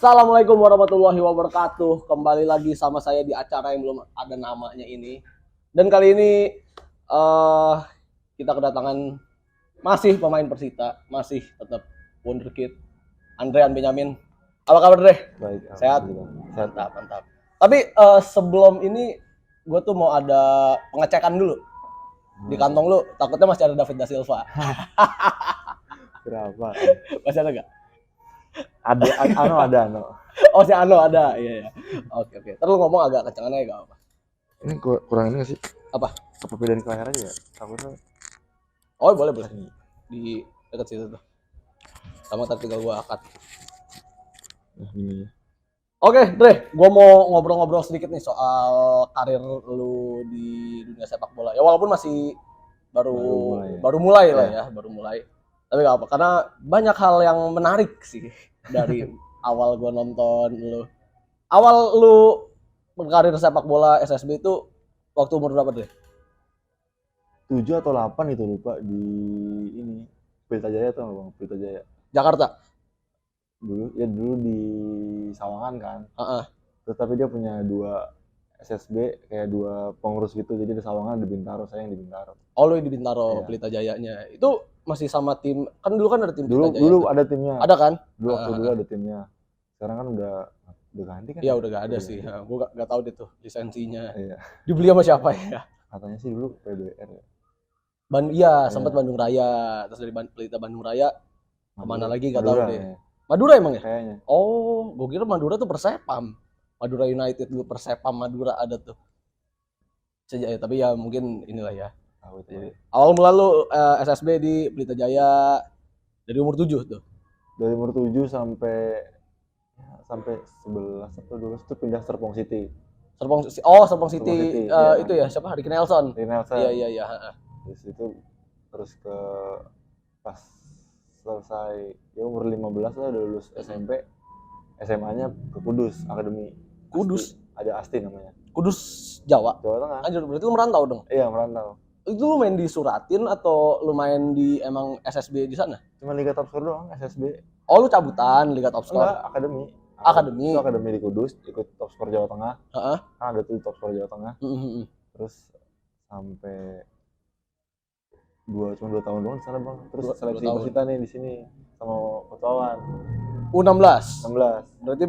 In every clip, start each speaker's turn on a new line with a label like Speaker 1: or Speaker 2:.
Speaker 1: Assalamualaikum warahmatullahi wabarakatuh. Kembali lagi sama saya di acara yang belum ada namanya ini. Dan kali ini eh kita kedatangan masih pemain Persita, masih tetap wonderkid Andrean Benyamin. Apa kabar Dre?
Speaker 2: Baik,
Speaker 1: Sehat?
Speaker 2: sehat.
Speaker 1: Mantap, mantap. Tapi sebelum ini gue tuh mau ada pengecekan dulu di kantong lu. Takutnya masih ada David da Silva.
Speaker 2: Berapa?
Speaker 1: Masih ada gak?
Speaker 2: Ada.
Speaker 1: Oh si Ano ada, iya. Oke. Terus ngomong agak kencengan aja gak apa.
Speaker 2: Ini kurang ini nggak sih?
Speaker 1: Apa?
Speaker 2: Apa beda di layar aja ya? Takutnya.
Speaker 1: Oh boleh. Di dekat situ tuh. Sama tadi tinggal gua angkat.
Speaker 2: Ini.
Speaker 1: Oke, Dre, gua mau ngobrol-ngobrol sedikit nih soal karir lu di dunia sepak bola. Ya walaupun masih baru mulai lah ya, baru mulai. Tapi gak apa, karena banyak hal yang menarik sih dari awal gua nonton lu. Awal lu berkarir sepak bola SSB itu waktu umur berapa, Dre?
Speaker 2: 7 atau 8 itu lupa di ini. Pelita Jaya tuh Bang, Pelita Jaya.
Speaker 1: Jakarta.
Speaker 2: Dulu di Sawangan kan.
Speaker 1: Heeh.
Speaker 2: Terus tapi dia punya 2 SSB kayak 2 pengurus gitu. Jadi di Sawangan di Bintaro, saya yang di Bintaro.
Speaker 1: Oh, lu di Bintaro,
Speaker 2: Iya.
Speaker 1: Pelita Jayanya. Itu masih sama tim, kan dulu kan ada tim Pelita Jaya.
Speaker 2: Dulu
Speaker 1: tuh.
Speaker 2: ada timnya.
Speaker 1: Ada kan?
Speaker 2: Dulu ada timnya. Sekarang kan udah ganti kan?
Speaker 1: Iya udah gak ada sih. Nah, gue gak tahu deh tuh lisensinya.
Speaker 2: Iya.
Speaker 1: Dibeli sama siapa ya?
Speaker 2: Katanya sih dulu PBR ya.
Speaker 1: Iya, sempat Bandung Raya. Terus dari Pelita Bandung Raya kemana lagi gak tahu deh.
Speaker 2: Ya.
Speaker 1: Madura emang ya?
Speaker 2: Kayaknya.
Speaker 1: Oh, gue kira Madura tuh Persepam. Madura United dulu, Persepam Madura ada tuh. Sejak ya, tapi ya mungkin inilah ya.
Speaker 2: Jadi,
Speaker 1: awal mula lu SSB di Pelita Jaya dari umur 7 tuh.
Speaker 2: Dari umur 7 sampai 11 atau 12 itu pindah Serpong City.
Speaker 1: Serpong City,
Speaker 2: ya.
Speaker 1: itu ya siapa? Ricky Nelson. Iya.
Speaker 2: Terus itu terus ke pas selesai ya umur 15 lah udah lulus SMP. SMA-nya ke Kudus Akademi.
Speaker 1: Kudus.
Speaker 2: Ada Asti namanya.
Speaker 1: Kudus Jawa.
Speaker 2: Jawa Tengah.
Speaker 1: Anjir, berarti lu merantau dong?
Speaker 2: Iya, merantau.
Speaker 1: Itu lu main di Suratin atau lu main di emang SSB di sana?
Speaker 2: Cuma Liga Top Score doang, SSB.
Speaker 1: Oh, lu cabutan Liga Top Score?
Speaker 2: Enggak, akademi.
Speaker 1: Akademi.
Speaker 2: Itu akademi di Kudus, ikut Top Score Jawa Tengah.
Speaker 1: Heeh.
Speaker 2: Kan ada tuh Top Score Jawa Tengah. Terus sampai cuma 2 tahun doang di sana, Bang. Terus seleksi Persita nih di sini sama Petuawan.
Speaker 1: U16.
Speaker 2: 16.
Speaker 1: Berarti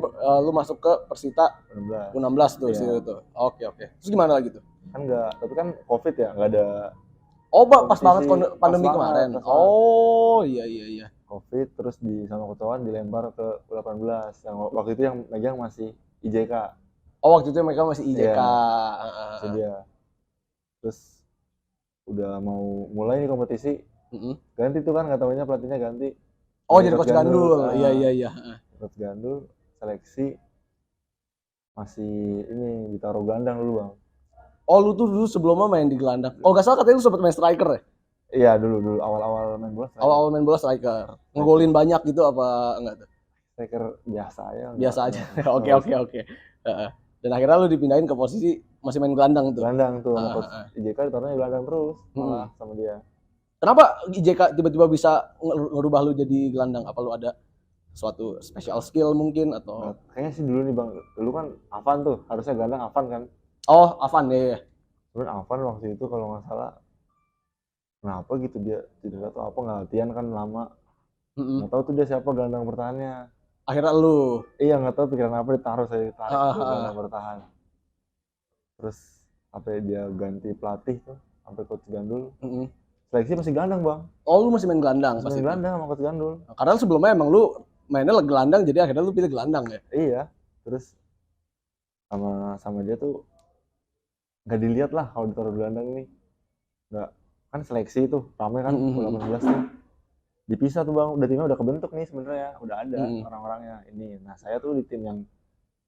Speaker 1: lu masuk ke Persita
Speaker 2: 16.
Speaker 1: U16 tuh situ tuh. Oke. Terus gimana lagi tuh?
Speaker 2: Kan tapi kan Covid ya, enggak ada.
Speaker 1: Oh, pas banget pandemi kemarin. Oh, iya.
Speaker 2: Covid terus sama Petuawan dilempar ke U18 yang waktu itu yang megang masih IJK.
Speaker 1: Oh, waktu itu mereka masih IJK.
Speaker 2: Itu dia. Terus udah mau mulai nih kompetisi. Ganti tuh kan, nggak tahunya pelatihnya ganti.
Speaker 1: Oh, jadi coach Gandul. Iya.
Speaker 2: Coach Gandul seleksi masih ini ditaruh gelandang dulu, Bang.
Speaker 1: Oh, lu tuh dulu sebelumnya main di gelandang. Oh, gak salah katanya lu sempat main striker ya?
Speaker 2: Iya, dulu awal-awal main bola.
Speaker 1: Awal-awal main bola striker. Ngegolin banyak gitu apa enggak tuh?
Speaker 2: Striker biasa aja.
Speaker 1: Biasa aja. Oke. Dan akhirnya lu dipindahin ke posisi masih main gelandang tuh.
Speaker 2: Gelandang tuh, coach IJK ditaruhnya gelandang terus malah sama dia.
Speaker 1: Kenapa IJK tiba-tiba bisa ngerubah lu jadi gelandang? Apa lu ada suatu special skill mungkin atau?
Speaker 2: Kayaknya sih dulu nih, Bang. Dulu kan Avan tuh, harusnya gelandang Avan kan.
Speaker 1: Oh, Avan ya.
Speaker 2: Sebenarnya Avan waktu itu kalau nggak salah kenapa gitu dia tidak tahu apa, nggak latihan kan lama. Nggak tahu tuh dia siapa gelandang bertahannya.
Speaker 1: Akhirnya lu?
Speaker 2: Iya, nggak tahu pikiran apa ditarik gelandang bertahan. Terus sampai dia ganti pelatih tuh, sampai coach Gandul. Seleksi masih gelandang, Bang.
Speaker 1: Oh, lu masih main gelandang?
Speaker 2: Masih main gelandang sama coach Gandul.
Speaker 1: Karena sebelumnya emang lu mainnya gelandang, jadi akhirnya lu pilih gelandang ya?
Speaker 2: Iya. Terus sama dia tuh nggak dilihat lah kalau ditaruh gelandang ini. Nggak, kan seleksi tuh ramai kan U18 tuh. Dipisah tuh, Bang. Timnya udah kebentuk nih sebenarnya, udah ada orang-orangnya ini. Nah, saya tuh di tim yang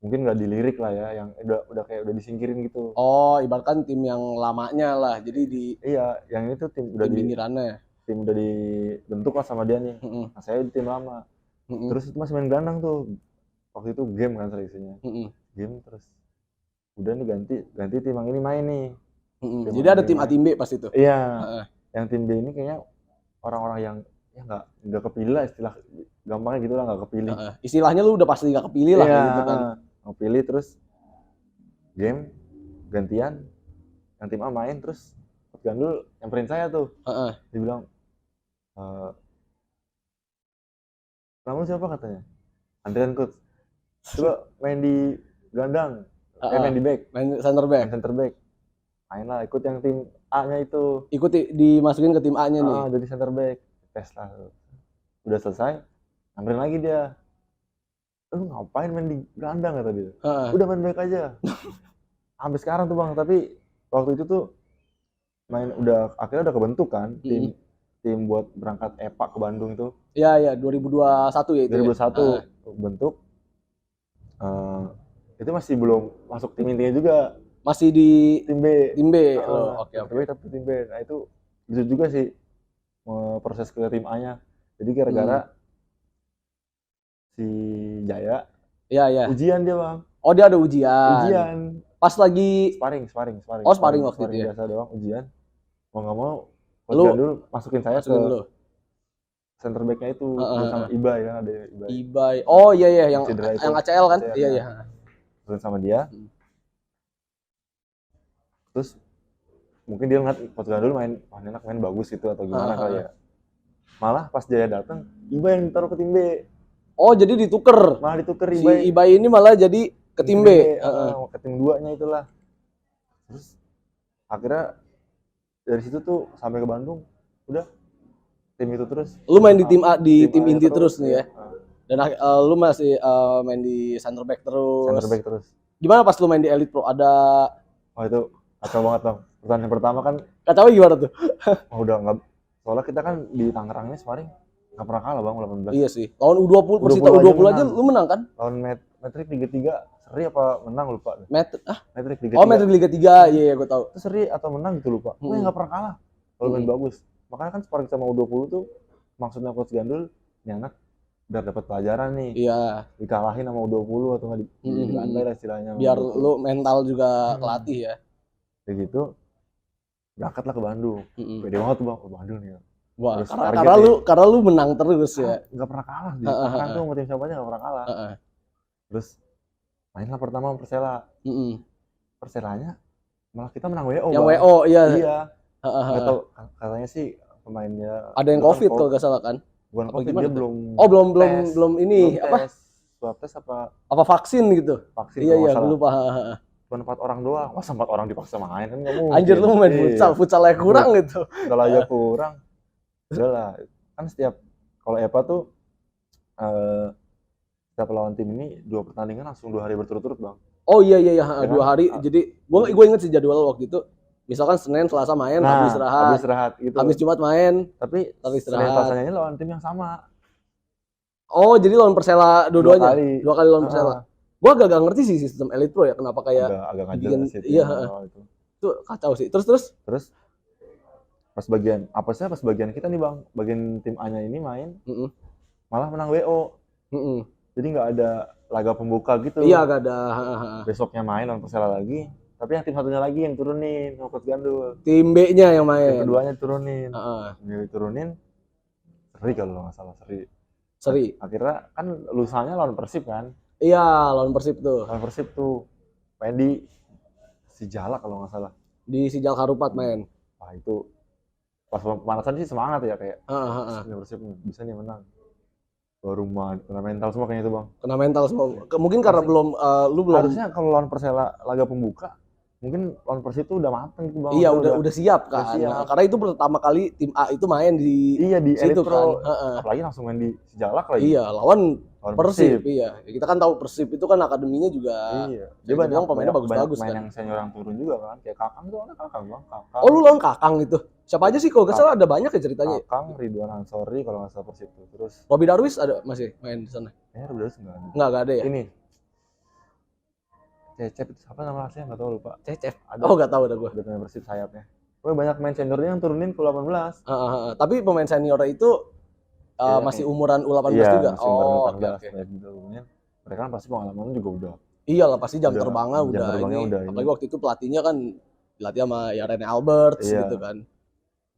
Speaker 2: mungkin nggak dilirik lah ya, yang udah kayak udah disingkirin gitu.
Speaker 1: Oh, ibaratkan tim yang lamanya lah. Jadi
Speaker 2: iya, yang itu tim udah
Speaker 1: pinggirannya.
Speaker 2: Tim udah dibentuk lah sama dia nih. Nah, saya di tim lama. Terus itu masih main gelandang tuh. Waktu itu game kan seleksinya. Game terus udah nih ganti tim yang ini main nih.
Speaker 1: Jadi ada tim A tim B pas itu.
Speaker 2: Iya. Yang tim B ini kayaknya orang-orang yang ya nggak kepilih lah, istilah gampangnya gitu lah, nggak kepilih.
Speaker 1: Istilahnya lu udah pasti nggak kepilih lah gitu kan.
Speaker 2: Nggak pilih, terus game gantian yang tim A main, terus Coach Gandul nyamperin saya tuh. Dia bilang, namun siapa katanya? Andrian Coach, coba main di gelandang, main di back,
Speaker 1: main center back.
Speaker 2: Main lah, ikut yang tim A-nya itu.
Speaker 1: Ikut dimasukin ke tim A-nya nih.
Speaker 2: Jadi center back, tes lah. Udah selesai, nyamperin lagi dia. Lu ngapain main di gelandang kata dia? Udah main back aja. Sampai sekarang tuh Bang, tapi waktu itu tuh akhirnya udah kebentuk kan tim buat berangkat EPA ke Bandung itu. Iya, 2021 ya itu. 2021 bentuk. Itu masih belum masuk tim intinya juga. Masih di tim B. Oke. Tapi tim B. Nah itu lucu juga sih proses ke tim A-nya. Jadi gara-gara si Jaya ujian dia Bang. Oh dia ada ujian. Pas lagi sparring. Oh sparring waktu itu ya. Biasa doang ujian. Mau nggak mau Coach Gandul masukin saya ke center back-nya itu sama Ibai kan, ada Ibai. Oh iya yang ACL kan? Iya. Terus sama dia. Terus mungkin dia ngeliat Coach Gandul main bagus gitu atau gimana kali ya. Malah pas Jaya datang, Ibai yang ditaruh ke tim B. Oh jadi dituker. Malah dituker Ibai. Si Ibai ini malah jadi ke tim B. Ke tim 2-nya itulah. Terus akhirnya dari situ tuh sampai ke Bandung udah tim itu terus. Lu main di tim A, di tim inti terus nih ya. Dan lu masih main di center back terus. Gimana pas lu main di Elite Pro? Ada itu kacau banget Bang. Pertandingan pertama kan kacau gimana tuh? Udah enggak, soalnya kita kan di Tangerang ini sparring enggak pernah kalah Bang, 18. Iya sih. Lawan U20, Persita U20 aja lu menang kan? Lawan Metrik Liga 3 seri apa menang lupa. Metrik Liga 3. Oh, Metrik Liga 3. Iya, gue tahu. Itu seri atau menang gitu lupa. Enggak pernah kalah. Kalau main bagus. Makanya kan sparring sama U20 tuh maksudnya Coach Gandul, ini anak biar dapat pelajaran nih. Iya. Dikalahin sama U20 atau enggak dibantai lah istilahnya. Biar lu mental juga kelatih ya. Kayak gitu. Berangkatlah ke Bandung. Pede banget tuh Bang, ke Bandung nih. Wah, karena lu menang terus ya. Enggak pernah kalah di Tangerang tuh, sama tim siapanya enggak pernah kalah. Terus mainlah pertama sama Persela. Perselanya malah kita menang WO. Yang WO, iya. Nggak tahu, katanya sih pemainnya ada yang COVID kalau nggak salah kan? Bukan COVID, dia belum. Oh belum ini belum apa? Swab tes apa vaksin gitu? Vaksin. Iya gue lupa. Cuma 4 orang doang. Masa 4 orang dipaksa main kan nggak mungkin. Anjir lu main futsalnya kurang gitu. Futsalnya kurang. Udah lah. Kan setiap kalau EPA tuh setiap lawan tim ini 2 pertandingan langsung 2 hari berturut-turut Bang. Oh iya 2 hari. Jadi gue inget sih jadwal waktu itu. Misalkan Senin, Selasa main, habis istirahat gitu. Habis Jumat main, tapi istirahat. Senin Selasanya lawan tim yang sama. Oh, jadi lawan Persela dua-duanya? 2 kali lawan Persela. Gua agak ngerti sih sistem Elite Pro ya, kenapa kayak agak bikin itu kacau sih. Terus pas bagian kita nih Bang, bagian tim A-nya ini main, malah menang WO. Jadi nggak ada laga pembuka gitu. Iya, nggak ada. Besoknya main lawan Persela lagi. Tapi yang tim satunya lagi yang turunin, Coach Gandul. Tim B-nya yang main. Tim keduanya turunin. Turunin. Seri kalau nggak salah, seri. Akhirnya kan lusanya lawan Persib kan? Iya, lawan Persib tuh. Main di Sijala kalau nggak salah. Di Sijal Harupat main. Wah itu pas pemanasan sih semangat ya kayak. Persib bisa nih menang. Baru kena mental semua kayaknya itu Bang. Kena mental semua. Mungkin karena belum harusnya kalau lawan Persela laga pembuka mungkin lawan Persib itu udah mateng gitu Bang. Iya, udah siap kan. Karena itu pertama kali tim A itu main di Elite Pro. Apalagi langsung main di Sijalak lagi. Iya, lawan Persib. Iya. Kita kan tahu Persib itu kan akademinya juga. Iya. Dia banyak pemainnya bagus-bagus kan. Main yang senior yang turun juga kan. Kayak Kakang tuh ada Kakang Bang. Oh, lu lawan Kakang itu. Siapa aja sih kalau nggak salah ada banyak ya ceritanya. Kakang, Ridwan Ansori kalau nggak salah Persib tuh. Terus Robi Darwis ada masih main di sana. Robi Darwis enggak ada ya. Ini Cecep itu siapa nama aslinya nggak tahu lupa. Cecep. Oh nggak tahu ada gue. Udah main Persib sayapnya. Banyak main seniornya yang turunin ke U18. Tapi pemain senior itu masih umuran U18 juga. Masih umuran U18 gitu. Mereka kan pasti pengalamannya juga udah. Iyalah pasti jam terbangnya udah ini. Apalagi waktu itu pelatihnya kan dilatih sama Rene Albert gitu kan.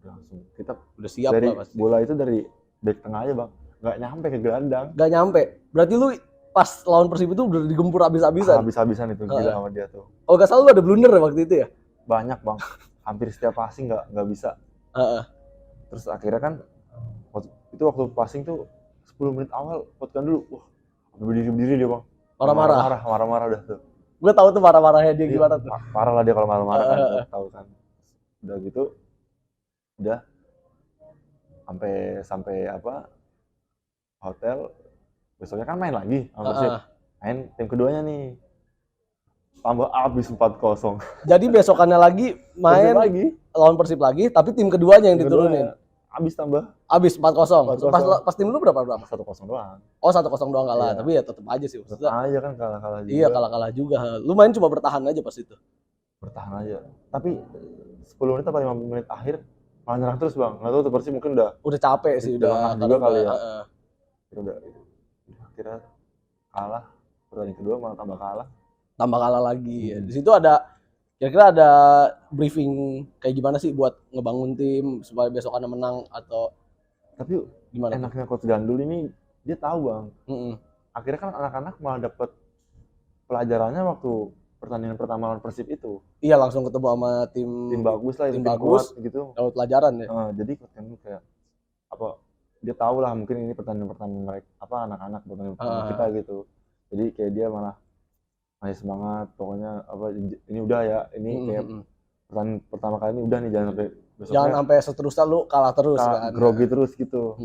Speaker 2: Langsung kita udah siap lah pasti. Bola itu dari back tengah aja bang, nggak nyampe ke gelandang.
Speaker 1: Gak nyampe. Berarti lu pas lawan Persib itu udah digempur abis-abisan.
Speaker 2: Habis-habisan itu gila sama dia tuh.
Speaker 1: Oh gak salah lu ada blunder ya waktu itu ya?
Speaker 2: Banyak bang, hampir setiap passing nggak bisa. Terus akhirnya kan waktu passing tuh 10 menit awal potkan dulu, wah berdiri dia bang. Marah-marah udah tuh.
Speaker 1: Gue tahu tuh marah-marahnya dia gimana tuh.
Speaker 2: Parah lah dia kalau marah-marah kan, tahu kan. Udah gitu, udah sampai apa hotel, besoknya kan main lagi sama Persib. Main tim keduanya nih, tambah abis 4-0.
Speaker 1: Jadi besokannya lagi main
Speaker 2: lagi
Speaker 1: lawan Persib lagi, tapi tim keduanya yang diturunin.
Speaker 2: Abis 4-0.
Speaker 1: Pas tim lu berapa?
Speaker 2: 1-0 doang.
Speaker 1: Oh 1-0 doang kalah,
Speaker 2: Iya.
Speaker 1: tapi ya tetap aja sih.
Speaker 2: Tetap aja kan kalah juga.
Speaker 1: Iya kalah juga. Lu main cuma bertahan aja pas itu.
Speaker 2: Bertahan aja. Tapi 10 menit apa 5 menit akhir malah nyerang terus bang. Nggak tahu tuh Persib mungkin udah
Speaker 1: capek sih udah
Speaker 2: juga kali ya. Udah kira kalah. Pertandingan kedua malah tambah kalah lagi. Di situ kira-kira ada briefing kayak gimana sih buat ngebangun tim supaya besokannya menang atau tapi gimana? Enaknya Coach Gandul ini dia tahu bang. Akhirnya kan anak-anak malah dapet pelajarannya waktu pertandingan pertama lawan Persib itu.
Speaker 1: Iya langsung ketemu sama tim
Speaker 2: bagus lah,
Speaker 1: tim bagus
Speaker 2: kuat, gitu.
Speaker 1: Dapat pelajaran ya.
Speaker 2: Jadi Coach Gandul kayak apa? Dia tahu lah mungkin ini pertandingan pertama mereka anak-anak pertandingan pertama kita gitu. Jadi kayak dia malah masih semangat, pokoknya ini udah ya, ini kayak pertandingan pertama kali ini udah nih, jangan sampai
Speaker 1: seterusnya lu kalah terus kan,
Speaker 2: grogi terus gitu.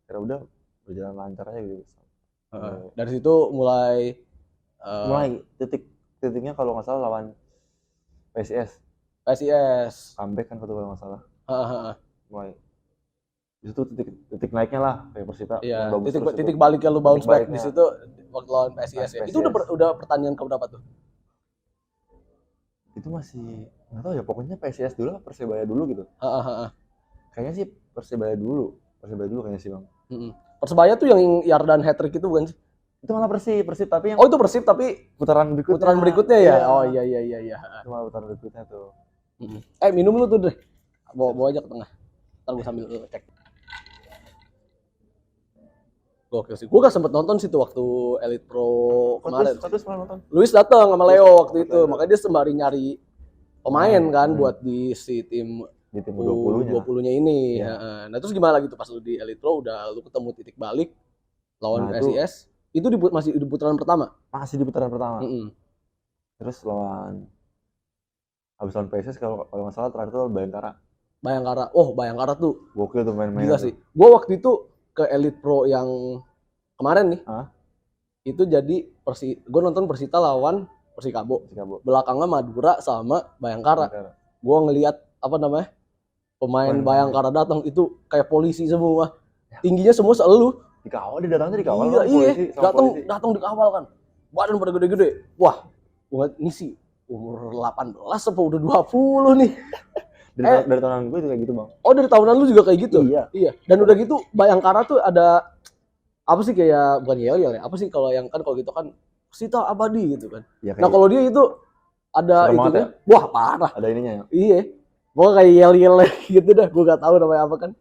Speaker 2: Kira udah berjalan lancar aja gitu.
Speaker 1: Dari situ mulai
Speaker 2: titiknya kalau nggak salah lawan PSIS comeback kan kalau nggak salah. Mulai itu titik naiknya lah kayak Persita.
Speaker 1: Iya, titik baliknya lu bounce back di situ waktu lawan PSIS ya. Itu udah pertandingan keberapa tuh?
Speaker 2: Itu masih nggak tahu ya, pokoknya PSIS dulu, Persebaya dulu gitu. Kayaknya sih Persebaya dulu kayaknya sih bang.
Speaker 1: Persebaya tuh yang Yardan hat-trick itu bukan sih?
Speaker 2: Itu malah Persib tapi yang
Speaker 1: itu Persib tapi
Speaker 2: putaran berikutnya
Speaker 1: ya. Oh iya.
Speaker 2: Itu malah putaran berikutnya tuh.
Speaker 1: Minum lu tuh deh, bawa aja ke tengah, ntar gue sambil cek. Gokil sih. Gue gak sempet nonton sih tuh waktu Elite Pro kemarin. Luis datang sama Leo waktu itu, makanya dia sembari nyari pemain kan buat di si tim U20-nya ini. Nah terus gimana lagi tuh pas lu di Elite Pro udah lu ketemu titik balik lawan PSIS? Itu masih di putaran pertama?
Speaker 2: Masih di putaran pertama. Terus habis lawan PSIS kalau nggak salah terakhir itu Bayangkara. Oh Bayangkara tuh gokil tuh main-main.
Speaker 1: Gila sih. Gue waktu itu ke Elite Pro yang kemarin nih, itu jadi gue nonton Persita lawan Persikabo. Belakangnya Madura sama Bayangkara. Gue ngelihat pemain Bayangkara datang itu kayak polisi semua, tingginya semua selalu
Speaker 2: dikawal, datang
Speaker 1: polisi. Datang dikawal kan, badan pada gede-gede. Wah, ini sih umur 18 apa udah 20 nih.
Speaker 2: Dari tahunan gue itu kayak gitu bang.
Speaker 1: Oh dari tahunan lu juga kayak gitu?
Speaker 2: Iya.
Speaker 1: Dan udah gitu Bayangkara tuh ada apa sih kayak bukan yel ya? Apa sih kalau yang kan kalau gitu kan Persita abadi gitu kan? Ya, nah kalau dia itu ada itunya, wah parah.
Speaker 2: Ada ininya ya?
Speaker 1: Iya. Gua kayak yel gitu dah. Gua gak tahu namanya apa kan.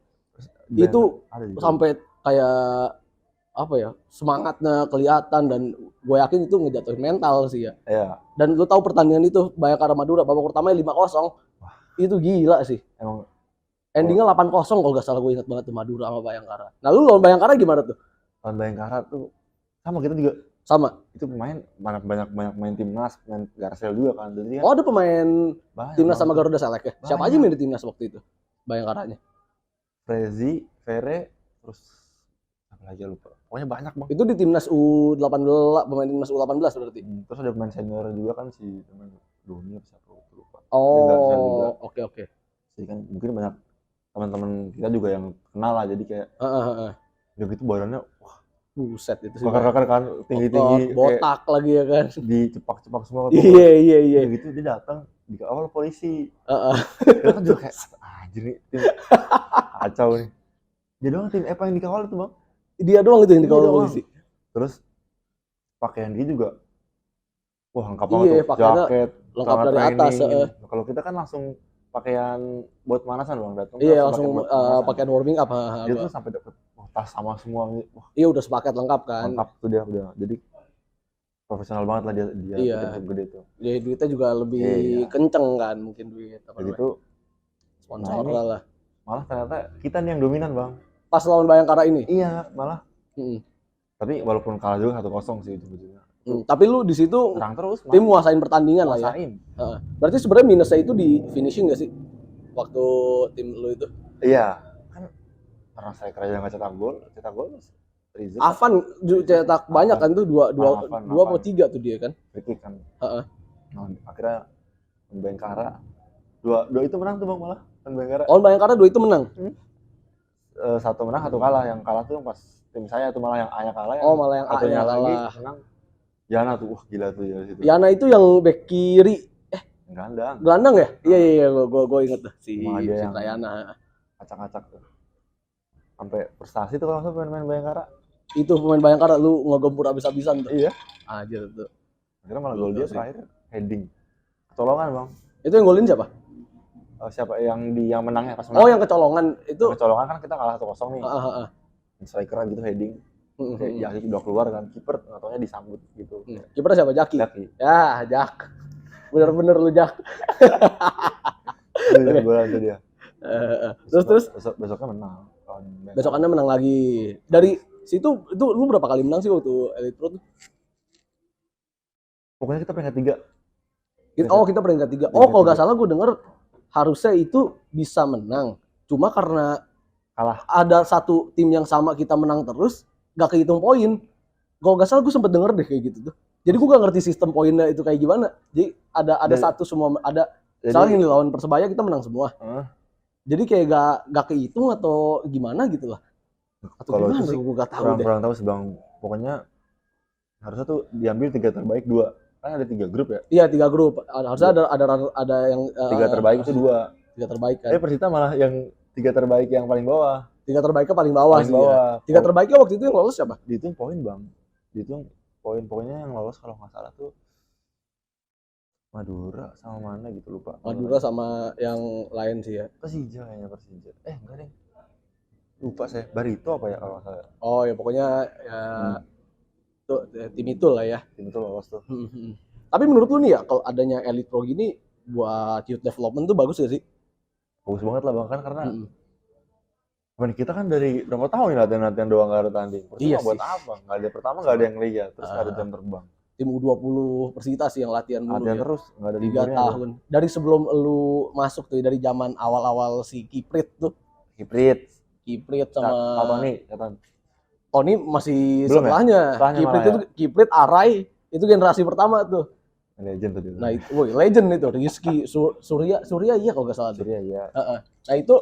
Speaker 1: Itu sampai kayak apa ya? Semangatnya kelihatan dan gue yakin itu ngejatuhin mental sih ya.
Speaker 2: Iya.
Speaker 1: Dan lu tahu pertandingan itu Bayangkara Madura babak pertama 5-0. Itu gila sih.
Speaker 2: Emang
Speaker 1: endingnya 8-0 kalau nggak salah, gue ingat banget tuh Madura sama Bayangkara. Nah lu lawan Bayangkara gimana tuh?
Speaker 2: Lawan Bayangkara tuh sama, kita juga
Speaker 1: sama.
Speaker 2: Itu pemain banyak main timnas, main Garsel juga kan. Jadi
Speaker 1: ada pemain timnas sama Garuda Select ya? Banyak. Siapa aja main di timnas waktu itu? Bayangkaranya.
Speaker 2: Rezi, Vere, terus apa lagi lupa. Pokoknya banyak bang.
Speaker 1: Itu di timnas U18, pemain timnas U18 berarti.
Speaker 2: Terus ada pemain senior juga kan si Doni siapa lupa.
Speaker 1: Oh, oke.
Speaker 2: Jadi kan mungkin banyak teman-teman kita juga yang kenal lah, jadi kayak udah gitu badannya wah
Speaker 1: buset itu sih.
Speaker 2: Kakak kan tinggi-tinggi
Speaker 1: botak lagi ya kan.
Speaker 2: Dicepak-cepak semua.
Speaker 1: Iya.
Speaker 2: Gitu dia datang di awal polisi. Kita kan juga kayak anjir nih tim kacau nih. Dia doang tim apa yang dikawal itu bang?
Speaker 1: Dia doang itu yang dikawal polisi.
Speaker 2: Terus pakaian dia juga wah lengkap banget tuh, jaket
Speaker 1: lengkap dari atas.
Speaker 2: Kalau kita kan langsung pakaian buat pemanasan bang, datang.
Speaker 1: Iya langsung pakaian warming up.
Speaker 2: Dia tuh sampai dapet tas sama semua. Wah,
Speaker 1: Iya udah sepaket lengkap kan.
Speaker 2: lengkap tuh dia udah. Jadi profesional banget lah dia
Speaker 1: Iya.
Speaker 2: tim gede tuh.
Speaker 1: Jadi duitnya juga lebih
Speaker 2: Iya.
Speaker 1: kenceng kan mungkin duit apa
Speaker 2: Jadi
Speaker 1: namanya,
Speaker 2: tuh
Speaker 1: sponsor
Speaker 2: nah ini-
Speaker 1: lah.
Speaker 2: malah ternyata kita nih yang dominan, Bang.
Speaker 1: Pas lawan Bayangkara ini.
Speaker 2: Iya, malah.
Speaker 1: Mm.
Speaker 2: Tapi walaupun kalah juga 1-0 sih ujung-ujungnya.
Speaker 1: Tapi lu di situ
Speaker 2: Serang terus,
Speaker 1: tim nguasain pertandingan lah ya.
Speaker 2: nguasain.
Speaker 1: Berarti sebenarnya minusnya itu di finishing gak sih? Waktu tim lu itu.
Speaker 2: Iya, kan karena saya kerja nggak cetak gol Rizal
Speaker 1: Avan cetak banyak kan tuh dua
Speaker 2: Avan.
Speaker 1: atau 3 tuh dia kan.
Speaker 2: free kick kan.
Speaker 1: Heeh.
Speaker 2: Nah, akhirnya Bayangkara dua itu menang tuh Bang malah. Bayangkara
Speaker 1: Oh Bayangkara 2 itu menang.
Speaker 2: satu menang satu kalah. Yang kalah tuh pas tim saya tuh malah yang A-nya kalah.
Speaker 1: Oh malah yang
Speaker 2: satunya
Speaker 1: A-nya
Speaker 2: lagi
Speaker 1: kalah.
Speaker 2: menang. Yana tuh, wah gila tuh ya situ.
Speaker 1: Yana itu yang bek kiri
Speaker 2: Gelandang
Speaker 1: ya? Iya gua inget dah si
Speaker 2: Emang dia yang
Speaker 1: Yana.
Speaker 2: acak-acak tuh. Sampai prestasi tuh kalau pemain Bayangkara.
Speaker 1: Itu pemain Bayangkara lu ngegempur abis-abisan tuh.
Speaker 2: Iya.
Speaker 1: Anjir tuh.
Speaker 2: Akhirnya malah gol dia terakhir heading. Kecolongan Bang.
Speaker 1: Itu yang golin siapa?
Speaker 2: Siapa yang menangnya pas menang?
Speaker 1: Oh yang kecolongan itu.
Speaker 2: Kecolongan kan kita kalah 1-0 nih.
Speaker 1: Heeh.
Speaker 2: Striker gitu heading. Jaki udah keluar kan, kiper ataunya disambut gitu.
Speaker 1: Kiper siapa? Jaki. Ya, Jak. Bener-bener lu Jak.
Speaker 2: Iya, bola itu dia.
Speaker 1: Terus
Speaker 2: besoknya menang.
Speaker 1: Besokannya menang lagi. Dari situ itu lu berapa kali menang sih waktu Elite Pro tuh?
Speaker 2: Pokoknya kita peringkat 3.
Speaker 1: Kita peringkat 3. Oh, kalau nggak salah gue denger harusnya itu bisa menang. Cuma karena
Speaker 2: kalah.
Speaker 1: Ada satu tim yang sama kita menang terus, gak kehitung poin. Kalau nggak salah gue sempet denger deh kayak gitu tuh. Jadi gue gak ngerti sistem poinnya itu kayak gimana. Jadi ada satu semua ada. Misalnya ini lawan Persebaya kita menang semua. Jadi kayak gak kehitung atau gimana gitu lah. Atau
Speaker 2: kalau
Speaker 1: gimana
Speaker 2: itu
Speaker 1: gue gak tahu deh.
Speaker 2: Kurang tahu sih Bang. Pokoknya harusnya tuh diambil 3 terbaik 2. Kan ada 3 grup ya?
Speaker 1: Iya 3 grup. Harusnya ada yang
Speaker 2: 3 terbaik itu 2.
Speaker 1: 3 terbaik kan.
Speaker 2: Persita malah yang 3 terbaik yang paling bawah.
Speaker 1: 3 terbaiknya paling bawah sih. Ya. 3 terbaiknya waktu itu yang lolos siapa?
Speaker 2: Dihitung poin Bang. Dihitung poin-poinnya yang lolos kalau nggak salah tuh Madura sama mana gitu lupa.
Speaker 1: Madura sama yang lain sih ya.
Speaker 2: Persija kayaknya Persija. Enggak deh. Lupa saya. Barito apa ya kalau saya.
Speaker 1: Oh ya pokoknya ya itu tim itu lah ya.
Speaker 2: Tim itu lolos tuh.
Speaker 1: Tapi menurut lu nih ya kalau adanya Elite Pro gini buat youth development tuh bagus gak sih?
Speaker 2: Bagus banget lah Bang kan karena kita kan dari berapa tahun ya latihan doang gak ada tanding.
Speaker 1: Iya
Speaker 2: buat apa? Gak ada pertama gak ada yang lihat, terus gak ada jam terbang.
Speaker 1: Tim U20 Persita sih yang latihan dulu.
Speaker 2: Latihan
Speaker 1: ya.
Speaker 2: terus, gak ada
Speaker 1: 3 tahun. Dari sebelum lu masuk tuh dari zaman awal-awal si Kiprit tuh. Kiprit sama Tony masih
Speaker 2: belum
Speaker 1: setelahnya.
Speaker 2: Ya?
Speaker 1: Kiprit itu Kiprit Arai itu generasi pertama tuh.
Speaker 2: Legend tuh.
Speaker 1: Nah itu, legend itu. Rizky Surya iya kalau nggak salah.
Speaker 2: Surya iya.
Speaker 1: Nah itu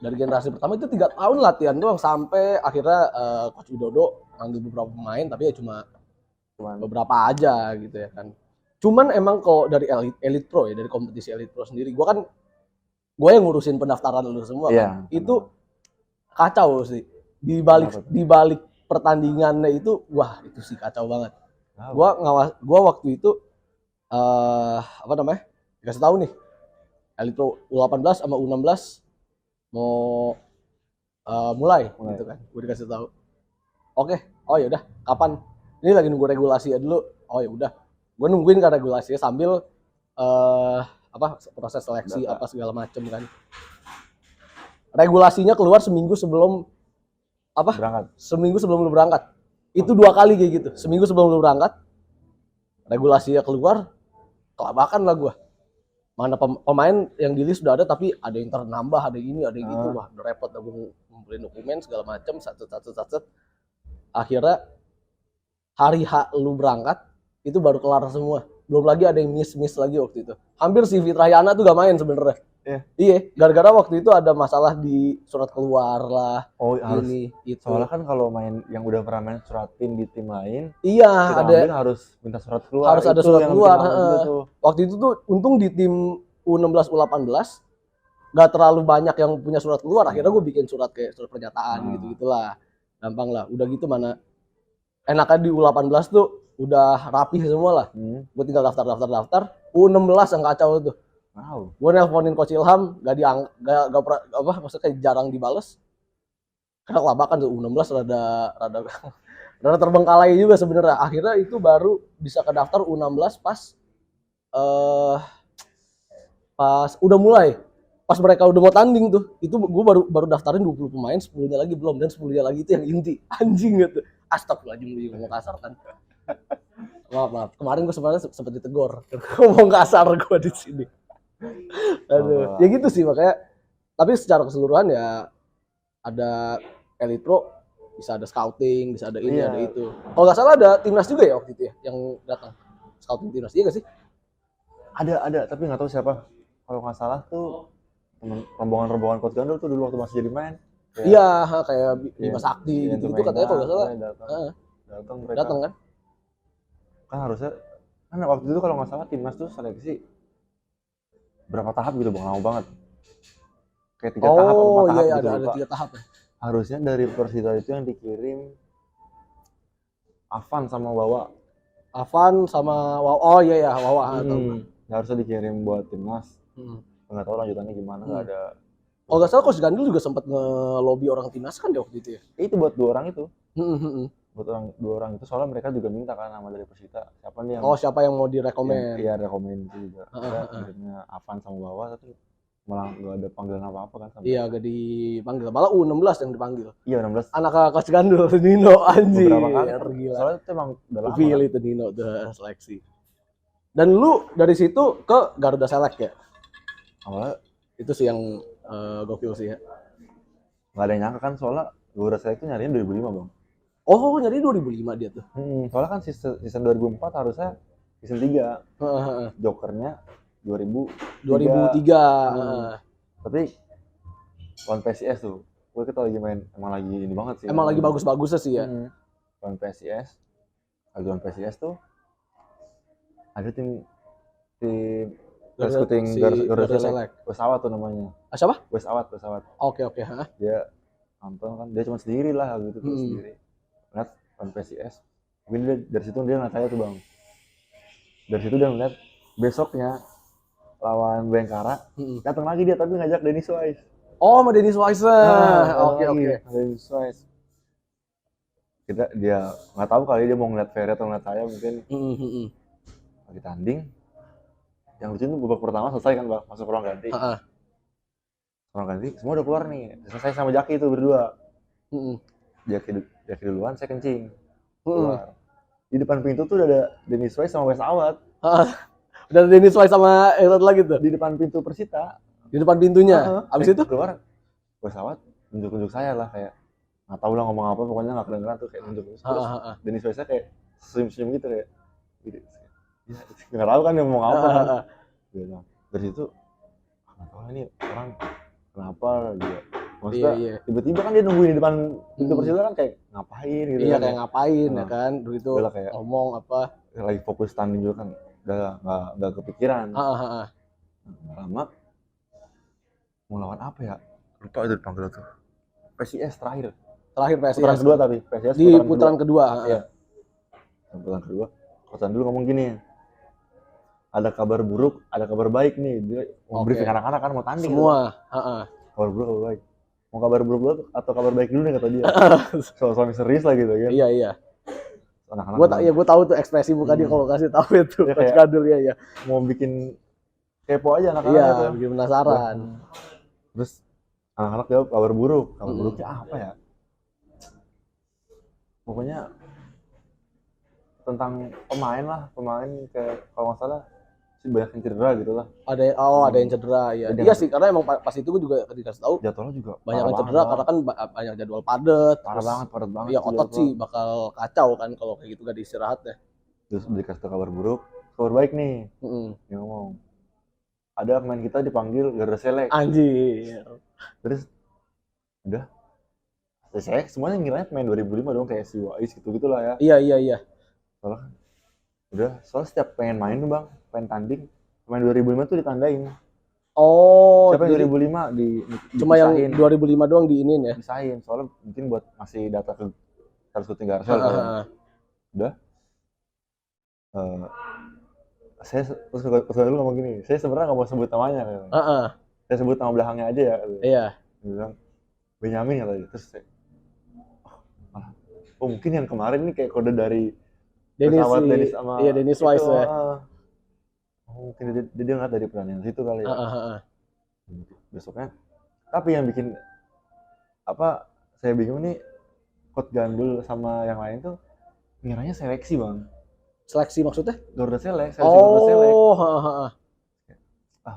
Speaker 1: dari generasi pertama itu 3 tahun latihan doang sampai akhirnya Coach Widodo ngambil beberapa pemain tapi ya cuma beberapa aja gitu ya kan. Cuman emang kalau dari Elite Pro ya dari kompetisi Elite Pro sendiri, gue yang ngurusin pendaftaran lu semua kan. Itu kacau sih. Di balik pertandingannya itu, wah itu sih kacau banget. Gua waktu itu dikasih tahu nih Elite Pro U18 sama U16 mau mulai gitu kan. Gue dikasih tahu. Oke. Oh ya udah, kapan? Ini lagi nunggu regulasi ya dulu. Oh ya udah. Gue nungguin kan regulasinya sambil proses seleksi apa segala macem kan. Regulasinya keluar seminggu sebelum
Speaker 2: berangkat.
Speaker 1: Seminggu sebelum lu berangkat. Itu 2 kali kayak gitu. Seminggu sebelum lu berangkat, regulasinya keluar, kelabakan lah gue. Mana pemain yang di list sudah ada tapi ada yang ternambah, ada yang ini, ada yang gitu. Wah, udah repot dah gue ngumpulin dokumen segala macam, satu. Akhirnya hari H lu berangkat itu baru kelar semua. Belum lagi ada yang miss lagi waktu itu. Hampir si Fitrayana tuh gak main sebenarnya. Iya, gara-gara waktu itu ada masalah di surat keluar lah.
Speaker 2: Oh, harus.
Speaker 1: Itu.
Speaker 2: Soalnya kan kalau main yang udah pernah main surat tim di tim lain,
Speaker 1: iya,
Speaker 2: harus minta surat keluar.
Speaker 1: Harus ada surat keluar. Waktu itu tuh untung di tim U16 U18 gak terlalu banyak yang punya surat keluar. Akhirnya gue bikin surat kayak surat pernyataan gitu-gitulah. Gampang lah. Udah gitu mana enaknya di U18 tuh udah rapih semua lah. Gue tinggal daftar. U16 yang kacau tuh.
Speaker 2: Wow.
Speaker 1: Gue nelponin Coach Ilham, maksudnya kayak jarang dibales. karena kelabakan tuh U16 rada rada terbengkalai juga sebenarnya. Akhirnya itu baru bisa ke daftar U16 eh pas udah mulai, pas mereka udah mau tanding tuh, itu gue baru daftarin 20 pemain, 10-nya lagi belum, dan 10-nya lagi itu yang inti. Anjing gitu. Astagfirullahaladzim, ngomong kasar kan. Maaf. Kemarin gue sebenarnya sempat ditegur. Ngomong kasar gue di sini. Aduh. Ya gitu sih makanya. Tapi secara keseluruhan ya ada Elite Pro, bisa ada scouting, bisa ada ini, ada itu. Kalau nggak salah ada timnas juga ya waktu itu ya yang datang. Scouting timnas, iya nggak sih?
Speaker 2: Ada, tapi nggak tahu siapa. Kalau nggak salah tuh rombongan Coach Gandul tuh dulu waktu masih jadi main.
Speaker 1: Iya, kayak Bima Sakti gitu-gitu katanya kalau nggak salah. Datang kan?
Speaker 2: Kan harusnya kan waktu itu kalau nggak salah timnas tuh seleksi berapa tahap gitu bang, lama banget. Kayak 3 tahap atau 4 tahap
Speaker 1: iya,
Speaker 2: gitu.
Speaker 1: ada 3 tahap ya.
Speaker 2: Harusnya dari Persita itu yang dikirim Avan sama Wawa.
Speaker 1: Avan sama Wawa. Oh iya Wawa.
Speaker 2: Harusnya dikirim buat timnas. Nggak tahu lanjutannya gimana, nggak ada.
Speaker 1: Oh nggak salah Coach Gandul juga sempat ngelobi orang timnas kan di waktu itu ya?
Speaker 2: Itu buat 2 orang itu. Buat 2 orang itu soalnya mereka juga minta kan nama dari Persita. Siapa nih yang?
Speaker 1: Siapa yang mau direkomend?
Speaker 2: Iya rekomend itu juga. Akhirnya Avan sama Wawa tapi malah nggak ada panggilan apa-apa kan.
Speaker 1: Iya gak dipanggil, malah U16 yang dipanggil.
Speaker 2: Iya 16.
Speaker 1: Anak Coach Gandul, Nino anjing.
Speaker 2: Beberapa kali.
Speaker 1: Gila.
Speaker 2: Soalnya itu emang udah lama.
Speaker 1: Pilih itu Nino udah seleksi. Dan lu dari situ ke Garuda Select ya?
Speaker 2: Awalnya
Speaker 1: itu sih yang gokil sih ya.
Speaker 2: Nggak ada yang nyangka kan soalnya Garuda Select itu nyariin 2005 bang.
Speaker 1: Oh nyari 2005 dia tuh.
Speaker 2: Soalnya kan season 2004 harusnya season 3. Jokernya 2003. Tapi lawan PSIS tuh, gue kita lagi main emang lagi ini banget sih.
Speaker 1: Emang lagi bagus-bagusnya sih ya.
Speaker 2: Lawan PSIS, lagi lawan PSIS tuh ada tim scouting Garuda Select. Pesawat tuh namanya.
Speaker 1: Siapa?
Speaker 2: Pesawat.
Speaker 1: Oke.
Speaker 2: Dia nonton kan, dia cuma sendiri lah gitu sendiri. Lihat lawan PSIS. Mungkin dia dari situ dia nggak saya tuh bang. Dari situ dia ngeliat besoknya lawan Bayangkara, datang lagi dia tapi ngajak Dennis Wise.
Speaker 1: Oh, sama Dennis Wise. Oke.
Speaker 2: Dennis Wise. Dia nggak tahu kali dia mau ngeliat Ferry atau ngeliat saya mungkin. Lagi tanding. Yang lucu itu babak pertama selesai kan bang, masuk ruang ganti. Ruang ganti, semua udah keluar nih. Selesai sama Jaki itu berdua. Jaki duluan, saya kencing. Keluar. Di depan pintu tuh udah ada Dennis Wise sama Wes Awad.
Speaker 1: Dan Dennis Wise sama yang satu lagi tuh
Speaker 2: di depan pintu Persita,
Speaker 1: di depan pintunya. Abis itu
Speaker 2: keluar pesawat nunjuk saya lah kayak nggak tahu lah ngomong apa, pokoknya nggak kedengeran tuh kayak nunjuk. Terus Dennis Wise kayak senyum gitu kayak nggak tahu kan dia ngomong apa kan. Dari situ nggak tahu ini orang kenapa gitu. Maksudnya tiba-tiba kan dia nungguin di depan pintu Persita kan kayak ngapain gitu.
Speaker 1: Iya kayak ngapain ya kan dulu itu ngomong apa
Speaker 2: lagi fokus tanding juga kan. Udah nggak kepikiran. Lama mau lawan apa ya? Lupa itu dipanggil tuh. PSIS terakhir PSIS. Putaran kedua tapi PSIS
Speaker 1: di putaran kedua.
Speaker 2: Iya. Putaran kedua. Kosan dulu ngomong gini. Ada kabar buruk, ada kabar baik nih. Dia mau briefing anak-anak kan mau tanding.
Speaker 1: Semua.
Speaker 2: Kabar buruk, kabar baik. Mau kabar buruk dulu atau kabar baik dulu nih kata dia. Soal serius lah gitu kan.
Speaker 1: Iya. Gue tahu tuh ekspresi muka dia kalau kasih tahu itu Coach Gandul ya.
Speaker 2: Mau bikin kepo aja anak-anak.
Speaker 1: Iya, bikin penasaran.
Speaker 2: Terus anak-anak jawab kabar buruk. Kabar buruknya apa ya? Pokoknya tentang pemain kayak kalau nggak salah sih banyak yang cedera gitu lah.
Speaker 1: Ada yang cedera ya. Iya sih karena emang pas itu gue juga dikasih tahu
Speaker 2: jadwalnya juga
Speaker 1: banyak yang cedera karena kan banyak jadwal padat.
Speaker 2: Padat banget.
Speaker 1: Iya otot sih bakal kacau kan kalau kayak gitu gak diistirahat ya.
Speaker 2: Terus dikasih kabar buruk, kabar baik nih. Dia ngomong ada pemain kita dipanggil Garuda Select.
Speaker 1: Anjir.
Speaker 2: Terus udah saya semuanya ngiranya pemain 2005 dong kayak si Wais gitu lah ya.
Speaker 1: Iya.
Speaker 2: Soalnya setiap pengen main tuh bang, pengen tanding, pemain 2005 tuh ditandain.
Speaker 1: Oh.
Speaker 2: Siapa yang 2005
Speaker 1: cuma yang 2005 doang diinin ya?
Speaker 2: Disahin, soalnya mungkin buat masih data ke scouting Garsel. Udah. Saya terus dulu ngomong gini, saya sebenarnya nggak mau sebut namanya. Saya sebut nama belakangnya aja ya.
Speaker 1: Iya.
Speaker 2: Dia bilang Benyamin katanya. Terus oh mungkin yang kemarin nih kayak kode dari
Speaker 1: Dennis
Speaker 2: pesawat
Speaker 1: si,
Speaker 2: Dennis sama
Speaker 1: iya Dennis
Speaker 2: itu,
Speaker 1: Wise ya.
Speaker 2: oh mungkin dia ngeliat dari peran yang situ kali ya.
Speaker 1: Heeh.
Speaker 2: Besoknya tapi yang bikin apa saya bingung nih, Coach Gandul sama yang lain tuh ngiranya seleksi bang,
Speaker 1: Seleksi maksudnya?
Speaker 2: Garuda Select, seleksi Garuda Select.
Speaker 1: Oh, heeh.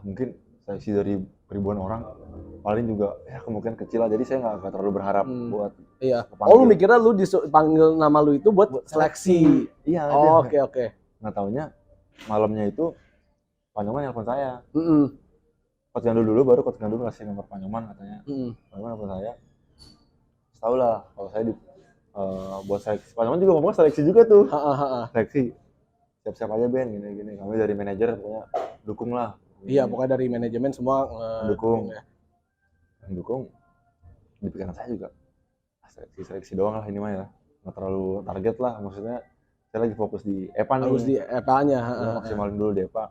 Speaker 2: Mungkin seleksi dari ribuan orang paling juga ya kemungkinan kecil lah, jadi saya nggak terlalu berharap buat
Speaker 1: iya.
Speaker 2: kepanggil.
Speaker 1: Oh lu mikirnya lu dipanggil nama lu itu buat seleksi.
Speaker 2: Iya.
Speaker 1: Oh, oke.
Speaker 2: Nggak taunya malamnya itu Panyoman nelfon saya.
Speaker 1: Heeh.
Speaker 2: Coach Gandul dulu, baru Coach Gandul ngasih nomor Panyoman katanya. Panyoman nelfon saya. Tahu lah kalau saya buat seleksi. Panyoman juga ngomong seleksi juga tuh. Seleksi. Siap-siap aja Ben, gini. Kami dari manajer pokoknya dukung lah.
Speaker 1: Iya, pokoknya dari manajemen semua
Speaker 2: dukung. Yang dukung di pikiran saya juga seleksi doang lah ini mah ya. Nggak terlalu target lah, maksudnya saya lagi fokus di EPA nih.
Speaker 1: Fokus di EPA-nya.
Speaker 2: Maksimalin dulu di EPA.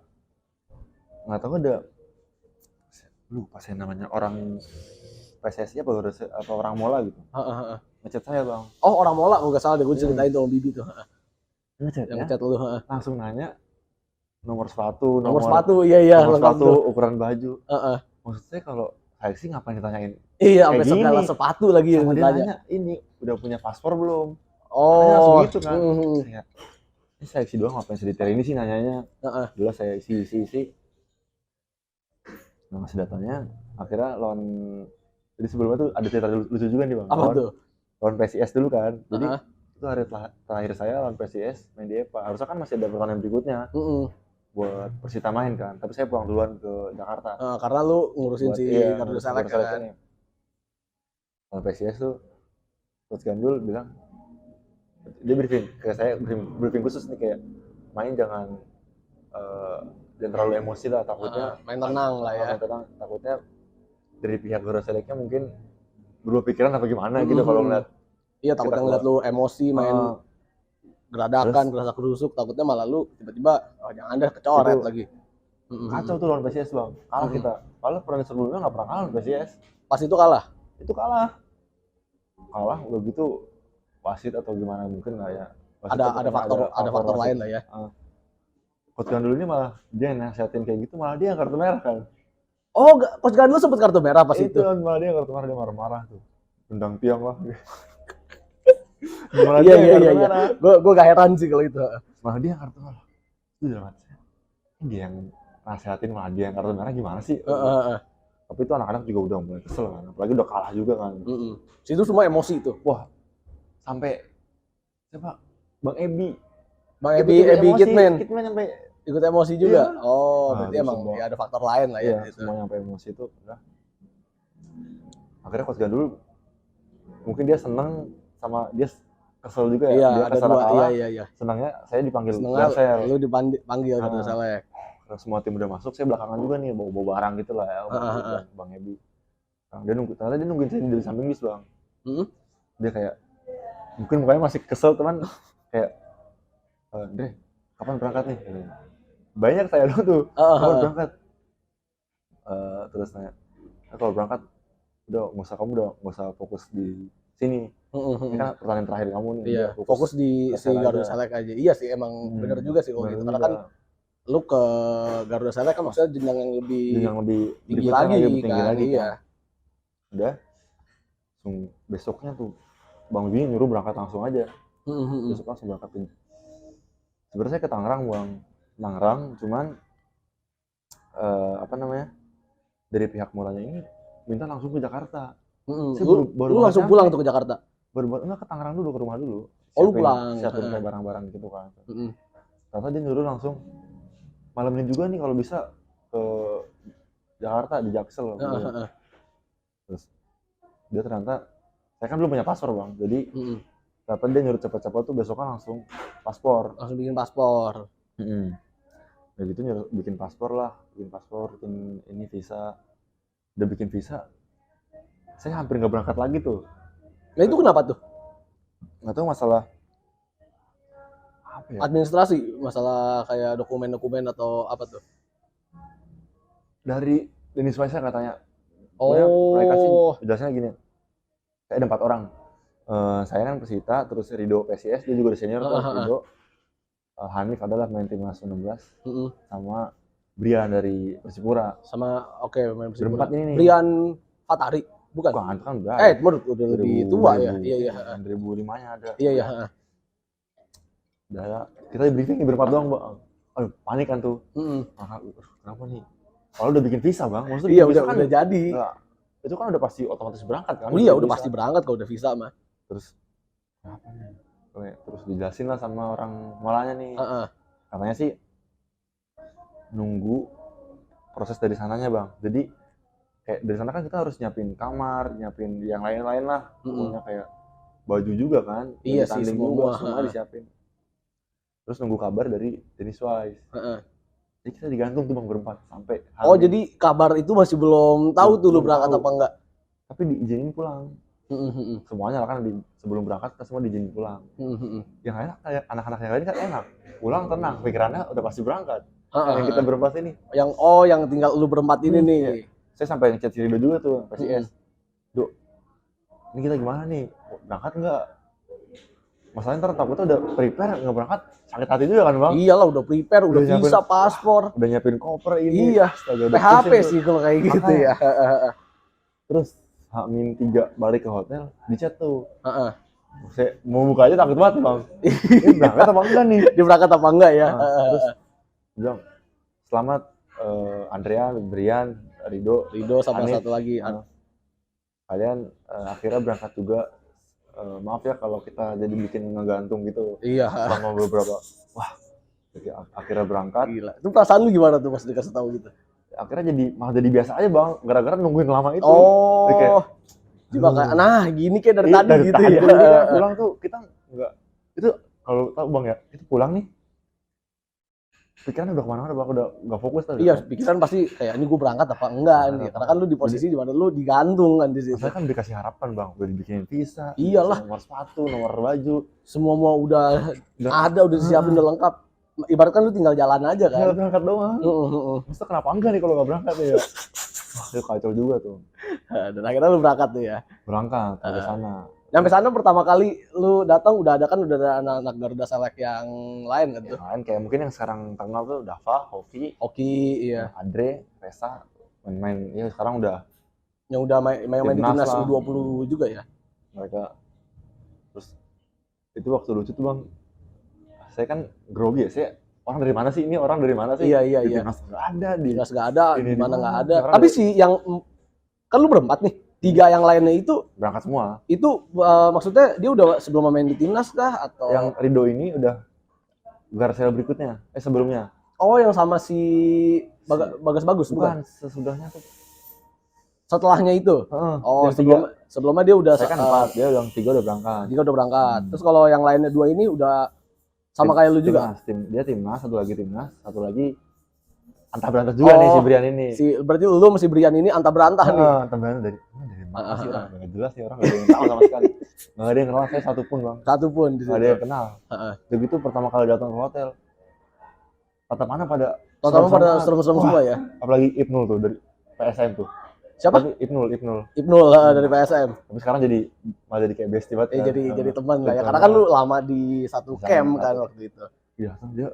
Speaker 2: Nggak tahu ada lupa saya namanya orang PSSI apa orang Mola gitu. Ngechat saya bang. Oh
Speaker 1: orang Mola, nggak salah deh, gue ceritain tuh Bibi tuh.
Speaker 2: Ngechat lu. Langsung nanya nomor sepatu,
Speaker 1: iya,
Speaker 2: nomor sepatu, ukuran baju. Maksudnya kalau seleksi ngapain ditanyain?
Speaker 1: Iya, sampai segala sepatu lagi yang
Speaker 2: ditanya. Ini udah punya paspor belum?
Speaker 1: Oh,
Speaker 2: gitu kan. Ini seleksi doang, ngapain sedetail ini sih nanyanya? Dulu saya isi. Nah, masih datanya akhirnya lawan, jadi sebelumnya tuh ada cerita lucu juga nih bang.
Speaker 1: Apa tuh?
Speaker 2: Lawan PSIS dulu kan. Jadi itu hari terakhir saya lawan PSIS main di EPA. Harusnya kan masih ada pertandingan berikutnya. Buat Persita main kan, tapi saya pulang duluan ke Jakarta.
Speaker 1: Karena lu ngurusin si Garuda Select kan.
Speaker 2: Lawan PSIS tuh Coach Gandul bilang, dia briefing ke saya, briefing khusus nih kayak main jangan terlalu emosi lah, takutnya
Speaker 1: main tenang lah ya.
Speaker 2: Main tenang, takutnya dari pihak Garuda Selectnya mungkin berubah pikiran apa gimana gitu kalau ngeliat.
Speaker 1: Iya, takutnya ngeliat lu emosi main geradakan, gerasa kerusuk, takutnya malah lu tiba-tiba jangan ada kecoret lagi.
Speaker 2: Kacau tuh lawan PSIS bang, kalah kita. Kalau pertandingan sebelumnya nggak pernah kalah lawan PSIS.
Speaker 1: Pas itu kalah?
Speaker 2: Itu kalah, udah gitu wasit atau gimana mungkin nggak ya.
Speaker 1: Ada faktor lain lah ya.
Speaker 2: Coach Gandul ini malah dia nasihatin kayak gitu, malah dia yang kartu merah kan.
Speaker 1: Oh, Coach Gandul sempet kartu merah pas itu?
Speaker 2: Kan malah dia kartu merah, dia marah-marah tuh. Tendang tiang lah.
Speaker 1: Iya. Gue gak heran sih kalau itu.
Speaker 2: Malah dia yang kartu merah. Itu udah mati. Dia yang nasihatin malah dia yang kartu merah gimana sih? Tapi itu anak-anak juga udah mulai kesel kan. Apalagi udah kalah juga kan.
Speaker 1: Itu semua emosi tuh.
Speaker 2: Wah, sampai siapa? Bang Ebi
Speaker 1: Kitman
Speaker 2: sampai
Speaker 1: ikut emosi juga.
Speaker 2: Iya.
Speaker 1: Berarti emang ya ada faktor lain lah ya.
Speaker 2: Semua sampai emosi itu udah. Akhirnya Coach Gandul mungkin dia seneng sama dia kesel juga ya. Dia kesel kalah. Iya. Senangnya saya dipanggil Garsel.
Speaker 1: Lu dipanggil Garuda Select.
Speaker 2: Karena semua tim udah masuk, saya belakangan juga nih bawa barang gitu lah ya. Bang Ebi. Dia nungguin saya di samping bis bang. Dia kayak mungkin mukanya masih kesel teman, kayak Dre, kapan berangkat nih? Banyak saya dulu tuh, kapan berangkat? Terus nanya, kalau berangkat, kamu udah nggak usah fokus di sini. Ini kan pertandingan terakhir kamu nih.
Speaker 1: Iya, fokus di si Garuda Select aja. Iya sih, emang bener juga sih kalau gitu. Karena kan lu ke Garuda Select kan maksudnya jenjang yang lebih tinggi lagi kan. Iya.
Speaker 2: Udah, besoknya tuh Bang Win nyuruh berangkat langsung aja. Besok langsung berangkat. Sebenarnya saya ke Tangerang, cuman dari pihak mulanya ini minta langsung ke Jakarta.
Speaker 1: Lu langsung pulang tuh ke Jakarta?
Speaker 2: Enggak, ke Tangerang dulu, ke rumah dulu.
Speaker 1: Lu pulang?
Speaker 2: Siapin kayak barang-barang gitu kan. Ternyata dia nyuruh langsung malam ini juga nih kalau bisa ke Jakarta di Jaksel. Terus dia ternyata, saya kan belum punya paspor bang, jadi ternyata dia nyuruh cepet-cepet tuh besoknya langsung bikin paspor. Udah gitu nyuruh bikin paspor, bikin ini visa. Udah bikin visa, saya hampir nggak berangkat lagi tuh.
Speaker 1: Nah itu kenapa tuh?
Speaker 2: Nggak tahu, masalah apa ya?
Speaker 1: Administrasi, masalah kayak dokumen atau apa tuh?
Speaker 2: Dari Dennis Wise katanya.
Speaker 1: Mereka
Speaker 2: sih jelasnya gini, kayak ada 4 orang. Saya kan Persita, terus Rido PSIS, dia juga udah senior tuh, Rido. Hanif adalah main timnas U16, sama Brian dari Persipura.
Speaker 1: Sama main Persipura.
Speaker 2: Berempat ini nih.
Speaker 1: Brian Fatari, bukan?
Speaker 2: Bukan, itu kan udah.
Speaker 1: Udah lebih tua ya. Iya.
Speaker 2: 2005-nya ada.
Speaker 1: Iya.
Speaker 2: Udah, kita di briefing berempat doang, Bang. Aduh, panik kan tuh. Kenapa nih? Kalau udah bikin visa, Bang. Maksudnya
Speaker 1: iya,
Speaker 2: udah
Speaker 1: jadi.
Speaker 2: Itu kan udah pasti otomatis berangkat kan?
Speaker 1: Iya, udah pasti berangkat kalau udah visa mah.
Speaker 2: Terus kenapa nih? Terus dijelasin lah sama orang malanya nih. Katanya sih nunggu proses dari sananya, Bang. Jadi kayak dari sana kan kita harus nyiapin kamar, nyiapin yang lain-lain lah. Pokoknya kayak baju juga kan.
Speaker 1: Iya sih, semua
Speaker 2: disiapin. Terus nunggu kabar dari Dennis Wise. Jadi kita digantung tuh, Bang, berempat sampai
Speaker 1: jadi kabar itu masih belum tahu tuh lu berangkat apa enggak.
Speaker 2: Tapi diizinin pulang. Semuanya lah kan sebelum berangkat kita semua diizinin pulang. Yang enak kayak anak-anak yang lain kan enak. Pulang tenang, pikirannya udah pasti berangkat. Yang kita berempat ini.
Speaker 1: Yang tinggal lu berempat ini nih.
Speaker 2: Iya. Saya sampai ngechat si Rido juga tuh, PSIS. Duk, ini kita gimana nih? Berangkat enggak? Masalahnya ntar takutnya udah prepare nggak berangkat, sakit hati juga kan, Bang?
Speaker 1: Iyalah, udah prepare, udah visa, paspor.
Speaker 2: Udah nyiapin koper ini.
Speaker 1: Iya, PHP sih kalau kayak gitu ya.
Speaker 2: Terus H-3 balik ke hotel, dicat tuh. Saya mau buka aja takut banget, Bang. Ini berangkat apa enggak nih?
Speaker 1: Dia berangkat apa enggak ya?
Speaker 2: Terus bilang, selamat Andrea, Brian, Rido
Speaker 1: sama Hanif. Satu lagi.
Speaker 2: Kalian akhirnya berangkat juga. Maaf ya kalau kita jadi bikin ngegantung gitu.
Speaker 1: Iya.
Speaker 2: Selama beberapa. Wah, jadi akhirnya berangkat.
Speaker 1: Gila. Itu perasaan lu gimana tuh pas dikasih tahu gitu?
Speaker 2: Akhirnya malah jadi biasa aja, Bang. Gara-gara nungguin lama itu.
Speaker 1: Coba kayak, gini kayak dari tadi gitu ya.
Speaker 2: Pulang tuh kita nggak. Itu kalau tahu, Bang ya, itu pulang nih. Pikiran udah kemana-mana, Bang, udah nggak fokus tadi.
Speaker 1: Iya, pikiran pasti kayak ini gue berangkat apa enggak nih. Karena kan lu di posisi di mana lu digantung kan di situ.
Speaker 2: Saya kan dikasih harapan, Bang, udah dibikinin visa.
Speaker 1: Iyalah.
Speaker 2: Nomor sepatu, nomor baju,
Speaker 1: semua udah ada, udah disiapin, udah lengkap. Ibaratkan lu tinggal jalan aja kan.
Speaker 2: Tinggal berangkat doang. Maksudnya kenapa enggak nih kalau nggak berangkat ya? Wah, itu kacau juga tuh.
Speaker 1: Dan akhirnya lu berangkat tuh ya.
Speaker 2: Berangkat ke sana.
Speaker 1: Sampai sana pertama kali lu datang udah ada anak-anak Garuda Select yang lain kan tuh.
Speaker 2: Lain kayak mungkin yang sekarang terkenal tuh Dava, Hoki,
Speaker 1: iya.
Speaker 2: Andre, Resa, main-main ya sekarang udah
Speaker 1: yang udah main di timnas U20 juga ya.
Speaker 2: Mereka terus itu waktu lucu tuh, Bang. Saya kan grogi ya, saya orang dari mana sih ini, orang dari mana sih?
Speaker 1: Iya.
Speaker 2: Timnas nggak ada, di
Speaker 1: timnas nggak ada, di mana nggak ada. Tapi sih yang kan lu berempat nih. 3 yang lainnya itu
Speaker 2: berangkat semua.
Speaker 1: Itu maksudnya dia udah sebelum main di timnas kah atau
Speaker 2: yang Rido ini udah Garcel berikutnya sebelumnya.
Speaker 1: Oh, yang sama si Bagas Bagus bukan?
Speaker 2: Sesudahnya tuh.
Speaker 1: Setelahnya itu. Oh, sebelumnya dia udah
Speaker 2: saya kan 4, dia yang 3 udah berangkat.
Speaker 1: 3 udah berangkat. Terus kalau yang lainnya 2 ini udah sama kayak lu juga.
Speaker 2: Dia timnas, satu lagi antah berantah juga nih si Brian ini.
Speaker 1: Berarti lu masih Brian ini antah berantah nih.
Speaker 2: Antah berantah dari mana sih orang? Nggak jelas nih orang, nggak ada yang tahu sama sekali. Nggak ada yang kenal saya satupun, Bang.
Speaker 1: Satupun di situ.
Speaker 2: Nggak ada yang kenal. Begitu pertama kali datang ke hotel, tatapannya pada
Speaker 1: serem-serem semua ya.
Speaker 2: Apalagi Ibnul tuh dari PSM tuh.
Speaker 1: Siapa? Ibnul dari PSM.
Speaker 2: Tapi sekarang malah jadi kayak bestie banget.
Speaker 1: Jadi teman lah ya. Karena kan lu lama di satu camp kan waktu itu.
Speaker 2: Iya, dia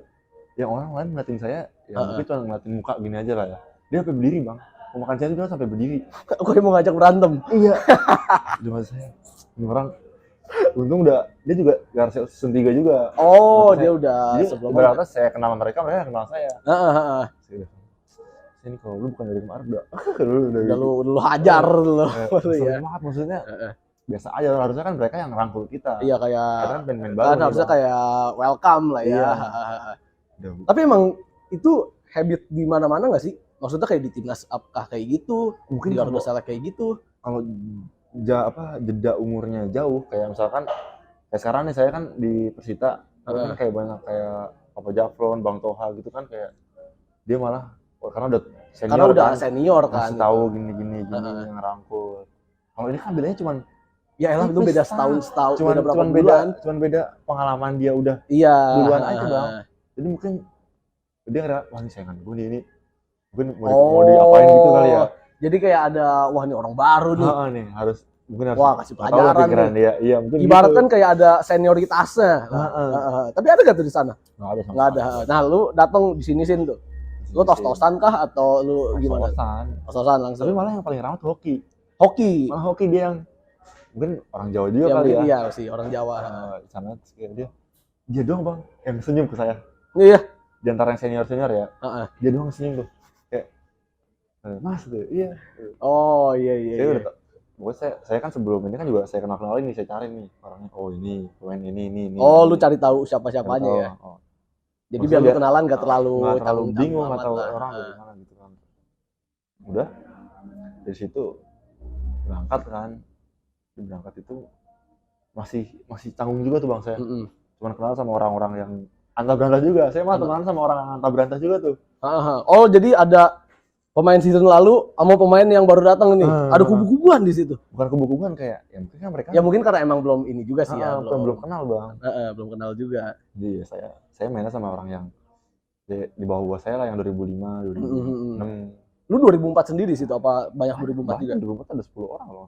Speaker 2: yang orang lain ngeliatin saya, ya mungkin cuma ngeliatin muka gini aja lah ya. Dia sampai berdiri, Bang. Mau makan siang juga sampai berdiri.
Speaker 1: Gue mau ngajak berantem.
Speaker 2: Iya. Cuma saya, ini orang untung dia juga Garcel season 3 juga.
Speaker 1: Oh, dia udah
Speaker 2: sebelumnya. Berarti saya kenal mereka kenal saya. Saya ini kalau lu bukan dari kemarin udah
Speaker 1: lu hajar lu.
Speaker 2: Iya. Maksudnya biasa aja, harusnya kan mereka yang ngerangkul kita.
Speaker 1: Iya, kayak
Speaker 2: kan main-main baru.
Speaker 1: Kan harusnya kayak welcome lah ya. Iya. Tapi emang itu habit di mana-mana nggak sih? Maksudnya kayak di timnas apakah kayak gitu? Mungkin di Garuda Select kayak gitu.
Speaker 2: Kalau jeda umurnya jauh, kayak misalkan kayak sekarang nih saya kan di Persita, kan kayak banyak kayak Papa Jafron, Bang Toha gitu kan, kayak dia malah karena udah senior kan
Speaker 1: kasih
Speaker 2: tahu gini yang ngerangkul. Kalau ini kan bedanya cuman
Speaker 1: ya elah, itu beda setahun
Speaker 2: cuman
Speaker 1: berapa bulan.
Speaker 2: Cuman beda pengalaman dia udah duluan aja, Bang. Jadi mungkin dia ngerasa, wah ini saingan gue ini mungkin mau diapain gitu kali ya.
Speaker 1: Jadi kayak ada, wah ini orang baru nih.
Speaker 2: Nih harus mungkin harus
Speaker 1: Wah, kasih
Speaker 2: nggak tahu lah
Speaker 1: pelajaran
Speaker 2: pikiran
Speaker 1: tuh.
Speaker 2: dia. Iya, mungkin
Speaker 1: Ibaratkan
Speaker 2: gitu.
Speaker 1: kayak ada senioritasnya.
Speaker 2: Heeh.
Speaker 1: Tapi ada gak tuh di sana?
Speaker 2: Nggak ada sama
Speaker 1: Nggak ada.
Speaker 2: sekali.
Speaker 1: Nah, lu datang di sini Sin tuh. Lu tos-tosan kah atau lu gimana?
Speaker 2: Tos-tosan.
Speaker 1: Tos-tosan langsung.
Speaker 2: Tapi malah yang paling ramah tuh hoki.
Speaker 1: Hoki.
Speaker 2: Malah hoki dia yang mungkin orang Jawa juga
Speaker 1: Ya,
Speaker 2: kali ya.
Speaker 1: iya sih, orang Jawa.
Speaker 2: Di sana terus kayak dia doang bang yang senyum ke saya.
Speaker 1: Iya.
Speaker 2: Di antara yang senior ya.
Speaker 1: Heeh.
Speaker 2: Dia doang senyum tuh. Kayak Mas tuh, iya.
Speaker 1: Oh, iya.
Speaker 2: Saya udah pokoknya saya kan sebelum ini kan juga saya kenal ini, saya cari nih orangnya. Oh ini pemain ini.
Speaker 1: Oh, lu cari tahu siapa-siapanya ya.
Speaker 2: Oh.
Speaker 1: Jadi biar lu kenalan gak terlalu
Speaker 2: bingung
Speaker 1: amat
Speaker 2: atau
Speaker 1: lah.
Speaker 2: orang gimana gitu kan. Udah dari situ berangkat kan. Berangkat itu masih tanggung juga tuh bang saya. Cuman kenal sama orang-orang yang antah berantah juga. Saya malah temenan sama orang yang antah berantah juga tuh.
Speaker 1: Oh, jadi ada pemain season lalu sama pemain yang baru datang nih. Ada kubu-kubuan di situ.
Speaker 2: Bukan kubu-kubuan kayak ya mungkin kan mereka.
Speaker 1: Ya mungkin karena emang belum ini juga sih ya.
Speaker 2: Belum kenal bang.
Speaker 1: Belum kenal juga.
Speaker 2: Jadi ya saya mainnya sama orang yang di bawah saya lah yang 2005, 2006.
Speaker 1: Lu 2004 sendiri situ apa banyak 2004 juga?
Speaker 2: 2004 ada 10 orang loh.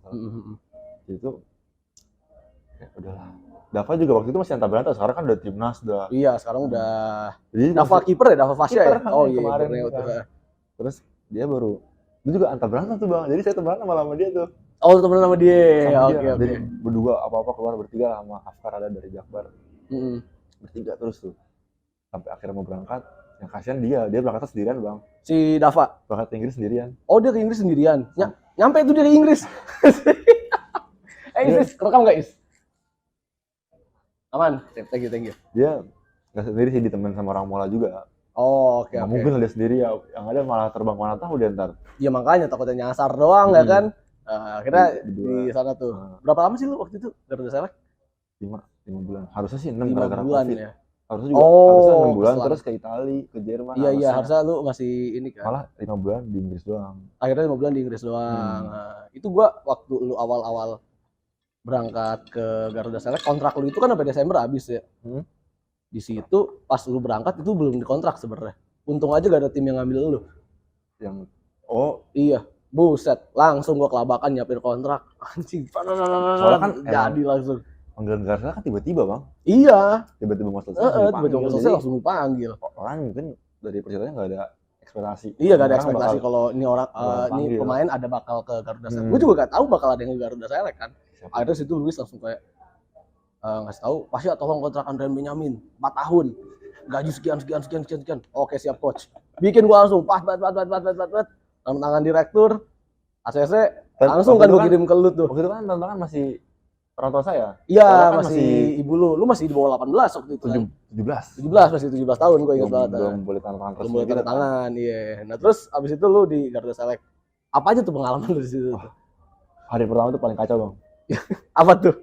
Speaker 2: Itu ya udahlah. Dava juga waktu itu masih antah berantah, sekarang kan udah timnas udah.
Speaker 1: Iya, sekarang udah.
Speaker 2: Jadi
Speaker 1: Dava kiper ya, Dava Fasya ya. Oh iya
Speaker 2: kemarin
Speaker 1: itu.
Speaker 2: Terus dia juga antah berantah tuh bang. Jadi saya temenan sama dia tuh.
Speaker 1: Oh, temenan sama dia. Oke.
Speaker 2: Jadi berdua apa-apa keluar bertiga sama Afkar ada dari Jakbar. Bertiga terus tuh. Sampai akhirnya mau berangkat. Yang kasihan dia berangkat sendirian bang.
Speaker 1: Si Dava
Speaker 2: berangkat ke Inggris sendirian.
Speaker 1: Oh, dia ke Inggris sendirian. Nyampe itu dia ke Inggris. Inggris, kerekam nggak Is? Aman, thank you.
Speaker 2: Dia nggak sendiri sih, ditemenin sama orang Mola juga.
Speaker 1: Oh, oke.
Speaker 2: Nggak mungkin dia sendiri ya, yang ada malah terbang mana tahu dia ntar.
Speaker 1: Iya makanya takutnya nyasar doang ya kan. Akhirnya di sana tuh. Berapa lama sih lu waktu itu Garuda Select?
Speaker 2: 5 bulan. Harusnya sih 6
Speaker 1: 5
Speaker 2: gara-gara
Speaker 1: bulan
Speaker 2: COVID.
Speaker 1: Ya.
Speaker 2: Harusnya juga harusnya 6 bulan terus ke Italia, ke Jerman.
Speaker 1: Iya, harusnya lu masih ini kan.
Speaker 2: Malah 5 bulan di Inggris doang.
Speaker 1: Akhirnya 5 bulan di Inggris doang. Itu gua waktu lu awal-awal berangkat ke Garuda Select, kontrak lu itu kan sampai Desember habis ya. Di situ pas lu berangkat itu belum dikontrak sebenarnya. Untung aja gak ada tim yang ngambil lu.
Speaker 2: Yang
Speaker 1: iya, buset, langsung gua kelabakan nyiapin kontrak. Anjing.
Speaker 2: Soalnya kan
Speaker 1: jadi langsung.
Speaker 2: Panggilan Garuda kan tiba-tiba, Bang.
Speaker 1: Iya.
Speaker 2: Tiba-tiba mau selesai.
Speaker 1: Tiba-tiba selesai langsung dipanggil.
Speaker 2: Orang mungkin dari persiapannya nggak ada ekspektasi.
Speaker 1: Iya, gak ada ekspektasi kalau ini orang ini pemain ada bakal ke Garuda Select. Gue juga gak tahu bakal ada yang ke Garuda Select kan. Akhirnya situ Luis langsung kayak ngasih tahu, pasti tolong kontrak Andrian Benyamin 4 tahun. Gaji sekian. Oke, siap coach. Bikin gua langsung pas. Tangan direktur ACC langsung kan gua kirim ke lu tuh.
Speaker 2: Waktu itu kan tantangan masih orang tua saya.
Speaker 1: Iya, kan masih ibu lu masih di bawah 18 waktu itu. 17 masih 17 tahun gua ingat banget.
Speaker 2: Belum boleh tanda tangan.
Speaker 1: Belum boleh tanda tangan, iya. Nah, terus abis itu lu di Garuda Select. Apa aja tuh pengalaman lu di situ?
Speaker 2: Hari pertama tuh paling kacau, Bang.
Speaker 1: Apa tuh?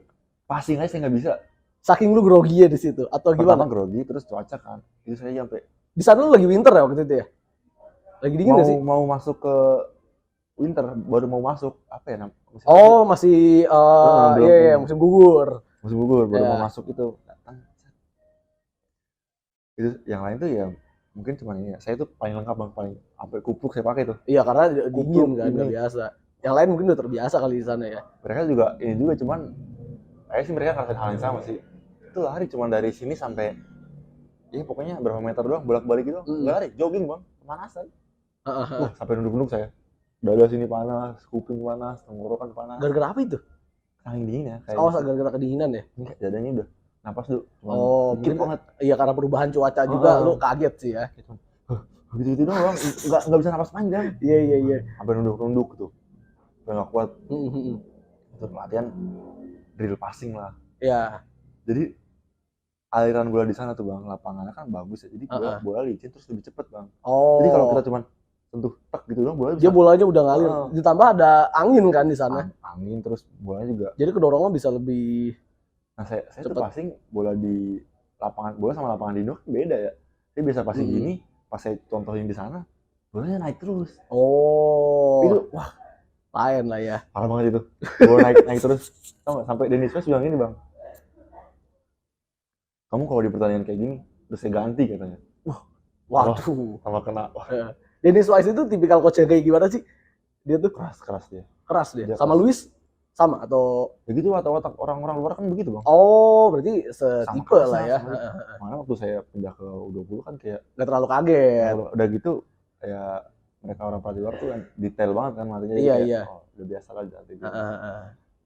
Speaker 2: Passing aja saya nggak bisa.
Speaker 1: Saking lu grogi ya di situ atau gimana?
Speaker 2: Pertama grogi, terus cuaca kan. Itu saya sampai.
Speaker 1: Di sana lu lagi winter ya waktu itu ya? Lagi dingin nggak sih?
Speaker 2: Mau masuk ke winter, baru mau masuk apa ya?
Speaker 1: Masih iya, musim gugur.
Speaker 2: Musim gugur, baru mau masuk itu. Datang. Itu yang lain tuh ya mungkin cuma ini ya. Saya tuh paling lengkap Bang, paling sampai kupluk saya pakai tuh.
Speaker 1: Iya, karena dingin kan, nggak biasa. Yang lain mungkin udah terbiasa kali di sana ya.
Speaker 2: Mereka juga ini juga cuman kayak sih mereka ngerasain hal yang sama sih. Itu lari cuma dari sini sampai ya pokoknya berapa meter doang bolak-balik gitu. Enggak lari, jogging Bang, pemanasan. Sampai nunduk-nunduk saya. Dada sini panas, kuping panas, tenggorokan panas.
Speaker 1: Gara-gara apa itu?
Speaker 2: Saking dingin ya kayak.
Speaker 1: Gara-gara kedinginan ya?
Speaker 2: Enggak, dadanya udah napas dulu.
Speaker 1: Mungkin banget. Iya, karena perubahan cuaca juga lu kaget sih ya.
Speaker 2: Gitu doang, enggak bisa napas panjang.
Speaker 1: Iya.
Speaker 2: Sampai nunduk-nunduk tuh. Udah enggak kuat. Itu latihan drill passing lah.
Speaker 1: Iya.
Speaker 2: Jadi aliran bola di sana tuh Bang, lapangannya kan bagus ya. Jadi bola licin terus lebih cepet Bang. Jadi kalau kita cuman sentuh tak gitu doang bola bisa. Dia
Speaker 1: bolanya udah ngalir. Ditambah ada angin kan di sana.
Speaker 2: Angin terus bolanya juga.
Speaker 1: Jadi kedorongnya bisa lebih.
Speaker 2: Nah, saya tuh passing bola di lapangan, bola sama lapangan di Indo kan beda ya. Saya biasa passing gini, pas saya contohin di sana, bolanya naik terus. Itu wah,
Speaker 1: lain lah ya.
Speaker 2: Parah banget itu. Bola naik terus. Tahu enggak sampai Dennis West bilang ini Bang. Kamu kalau di pertandingan kayak gini, terus saya ganti katanya.
Speaker 1: Waduh.
Speaker 2: Sama kena.
Speaker 1: Dennis Wise itu tipikal coach yang kayak gimana sih? Dia tuh
Speaker 2: keras dia.
Speaker 1: Keras dia. Sama Luis? Sama atau
Speaker 2: Ya gitu watak orang-orang luar kan begitu bang.
Speaker 1: oh berarti
Speaker 2: Sama
Speaker 1: setipe lah
Speaker 2: kasar,
Speaker 1: ya.
Speaker 2: Makanya waktu saya pindah ke U20 kan kayak
Speaker 1: Nggak terlalu kaget.
Speaker 2: udah gitu kayak mereka orang pelatih luar tuh kan detail banget kan latihannya, jadi
Speaker 1: Iya
Speaker 2: kayak
Speaker 1: iya.
Speaker 2: oh, udah biasa lah jadi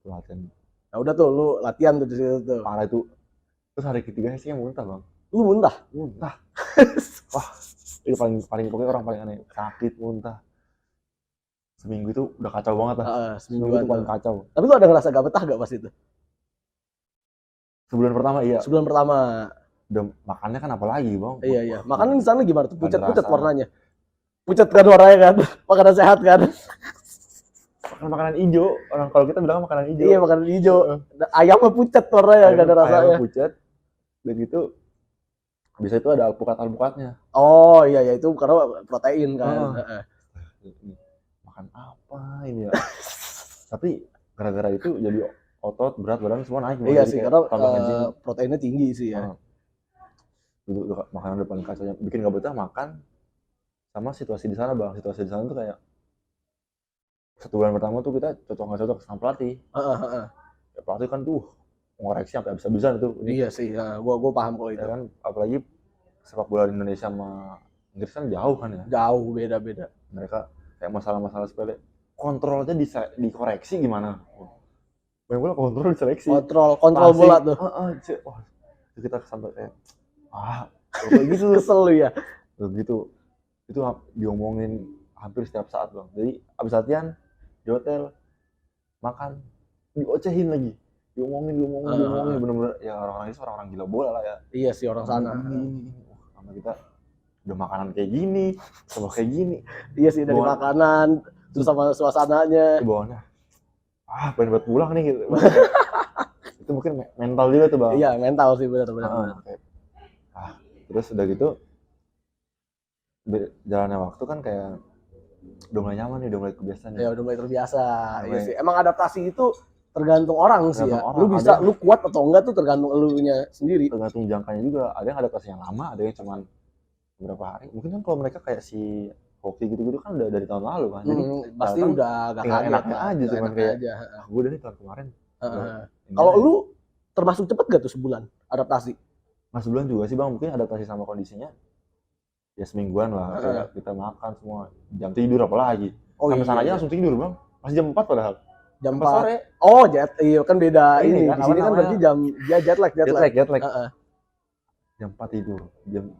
Speaker 2: latihan
Speaker 1: Nah udah tuh lu latihan tuh di situ tuh.
Speaker 2: parah itu. Terus hari ketiga sih yang muntah bang.
Speaker 1: Lu muntah.
Speaker 2: Wah itu paling paling pokoknya orang paling aneh, sakit muntah. Seminggu itu udah kacau banget lah. Seminggu
Speaker 1: Semingguan
Speaker 2: itu paling
Speaker 1: tuh.
Speaker 2: kacau.
Speaker 1: Tapi lu ada ngerasa gak betah gak pas itu?
Speaker 2: Sebulan pertama iya.
Speaker 1: Sebulan pertama.
Speaker 2: Udah makannya kan apalagi bang.
Speaker 1: Iya iya. Makanan di sana gimana tuh? Pucat-pucat
Speaker 2: rasa.
Speaker 1: warnanya. Pucat kan warnanya kan. Makanan sehat kan.
Speaker 2: Makanan hijau. Orang kalau kita bilang makanan hijau.
Speaker 1: Iya makanan hijau. Ayam mah pucat warnanya gak ada rasanya.
Speaker 2: Ayam pucat. Dan gitu bisa itu ada alpukat-alpukatnya.
Speaker 1: Oh iya iya itu karena protein kan.
Speaker 2: Makan apa ini ya? Tapi gara-gara itu jadi otot, berat badan semua naik.
Speaker 1: Iya sih karena proteinnya tinggi sih ya.
Speaker 2: Itu makanan udah paling kacau, bikin gak betah makan sama situasi di sana bang. Situasi di sana tuh kayak 1 bulan pertama tuh kita cocok nggak cocok sama pelatih. Pelatih kan tuh ngoreksi sampai habis-habisan itu.
Speaker 1: Iya sih, ya, gua paham kalau itu.
Speaker 2: Ya kan, apalagi sepak bola di Indonesia sama Inggris kan jauh kan ya.
Speaker 1: Jauh beda-beda.
Speaker 2: Mereka kayak masalah-masalah sepele, kontrolnya dikoreksi gimana? Main bola kontrol diseleksi.
Speaker 1: Kontrol bola tuh.
Speaker 2: Wah, itu kita sampai kayak kayak gitu.
Speaker 1: Kesel lu ya.
Speaker 2: Begitu. Itu diomongin hampir setiap saat bang. Jadi abis latihan di hotel makan diocehin lagi, diomongin bener-bener ya orang-orang itu orang-orang gila bola lah ya.
Speaker 1: Iya sih orang sana.
Speaker 2: Sama kita udah makanan kayak gini, sama kayak gini.
Speaker 1: Iya sih dari makanan, terus sama suasananya.
Speaker 2: Bawahnya, pengen buat pulang nih gitu. Itu mungkin mental juga tuh bang.
Speaker 1: Iya mental sih benar-benar.
Speaker 2: Terus udah gitu, jalannya waktu kan kayak udah mulai nyaman nih, udah mulai kebiasaan.
Speaker 1: Ya udah mulai terbiasa. Iya sih. Emang adaptasi itu tergantung orang sih ya. Lu bisa, lu kuat atau enggak tuh tergantung elunya sendiri.
Speaker 2: Tergantung jangkanya juga. Ada yang adaptasi yang lama, ada yang cuman beberapa hari. Mungkin kan kalau mereka kayak si hoki gitu-gitu kan udah dari tahun lalu kan. Jadi
Speaker 1: pasti udah gak kaget
Speaker 2: enaknya aja cuman kayak gue udah nih tahun kemarin.
Speaker 1: Kalau lu termasuk cepet gak tuh sebulan adaptasi?
Speaker 2: Mas sebulan juga sih bang, mungkin adaptasi sama kondisinya ya semingguan lah. Kayak kita makan semua, jam tidur apalagi. Sampai sana aja langsung tidur bang, masih jam 4 padahal.
Speaker 1: Jam 4 sore. Oh, iya kan beda ini. Di sini kan berarti jam dia jet lag.
Speaker 2: Jam 4 tidur. Jam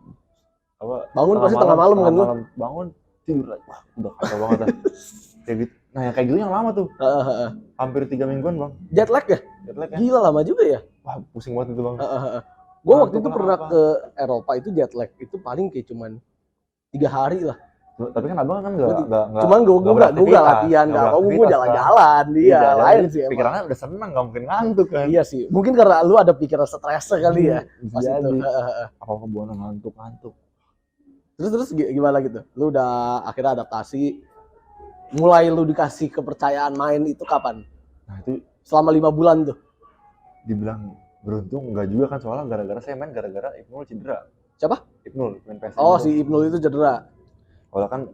Speaker 1: bangun pasti tengah malam kan lu?
Speaker 2: Bangun tidur lagi. Wah, udah kacau banget dah. Kayak gitu. Nah, yang kayak gitu yang lama tuh. Hampir 3 mingguan, Bang.
Speaker 1: Jet lag ya? Gila lama juga ya?
Speaker 2: Wah, pusing banget itu, Bang.
Speaker 1: Gua waktu itu pernah ke Eropa itu jet lag itu paling kayak cuman 3 hari lah.
Speaker 2: Tapi kan abang kan enggak
Speaker 1: cuman gue enggak latihan, enggak apa, gue jalan-jalan dia lain sih.
Speaker 2: Pikirannya udah seneng, enggak mungkin ngantuk kan.
Speaker 1: Iya sih, mungkin karena lu ada pikiran stres kali ya pas itu.
Speaker 2: Apa buana ngantuk.
Speaker 1: Terus gimana gitu? Lu udah akhirnya adaptasi, mulai lu dikasih kepercayaan main itu kapan?
Speaker 2: Nah, itu
Speaker 1: selama 5 bulan tuh.
Speaker 2: Dibilang beruntung enggak juga kan, soalnya gara-gara saya main gara-gara Ibnul cedera.
Speaker 1: Siapa?
Speaker 2: Ibnul, main PS.
Speaker 1: Oh, si Ibnul itu cedera.
Speaker 2: Kalau kan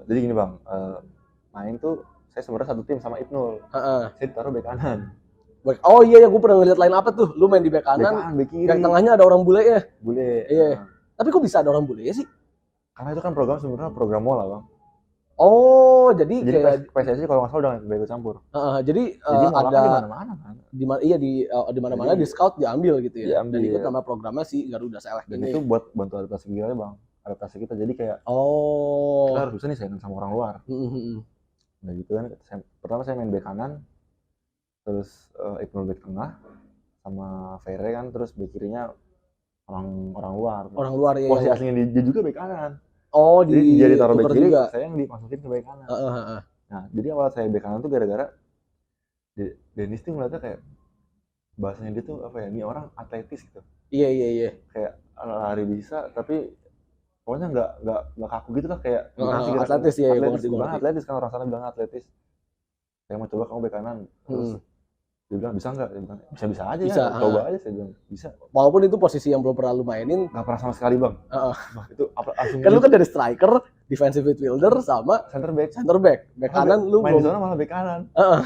Speaker 2: jadi gini bang, main tuh saya sebenarnya satu tim sama Ibnul. Saya ditaruh bek kanan.
Speaker 1: Oh iya ya, gue pernah ngeliat line apa tuh, lu main di bek kanan, bek kiri. Yang tengahnya ada orang bule ya. Iya. Tapi kok bisa ada orang bule ya sih?
Speaker 2: Karena itu kan program sebenarnya program mola bang.
Speaker 1: Oh, jadi kayak
Speaker 2: PSSI kalau nggak salah udah ikut campur.
Speaker 1: Jadi ada
Speaker 2: di mana-mana kan.
Speaker 1: Di mana-mana di scout diambil gitu ya.
Speaker 2: Diambil,
Speaker 1: dan ikut nama programnya si Garuda Select
Speaker 2: ini. Dan itu buat bantu adaptasi kita bang. Adaptasi kita jadi kayak kita harus bisa nih saingan sama orang luar. Nah gitu kan, pertama saya main bek kanan, terus Ibnul bek tengah sama Ferre kan, terus bek kirinya orang luar ya. Posisi aslinya dia juga bek kanan. Oh, jadi taruh bek kiri, saya yang dimasukin ke bek kanan. Nah jadi awal saya bek kanan tuh gara-gara Dennis tuh ngeliatnya kayak bahasanya dia tuh apa ya, ini orang atletis gitu.
Speaker 1: Iya.
Speaker 2: Kayak lari bisa tapi pokoknya nggak kaku gitu lah, kayak
Speaker 1: atletis ya,
Speaker 2: atletis kan, orang sana bilang atletis. Saya mau coba kamu bek kanan, terus dia bilang bisa nggak? Dia bilang bisa aja ya, coba aja. Saya bilang bisa. Walaupun
Speaker 1: itu posisi yang belum pernah lu mainin,
Speaker 2: nggak pernah sama sekali bang. Itu langsung.
Speaker 1: Kan lu kan dari striker defensive midfielder sama
Speaker 2: center back.
Speaker 1: Back kanan lu
Speaker 2: main di
Speaker 1: belum.
Speaker 2: zona malah back kanan.
Speaker 1: Heeh.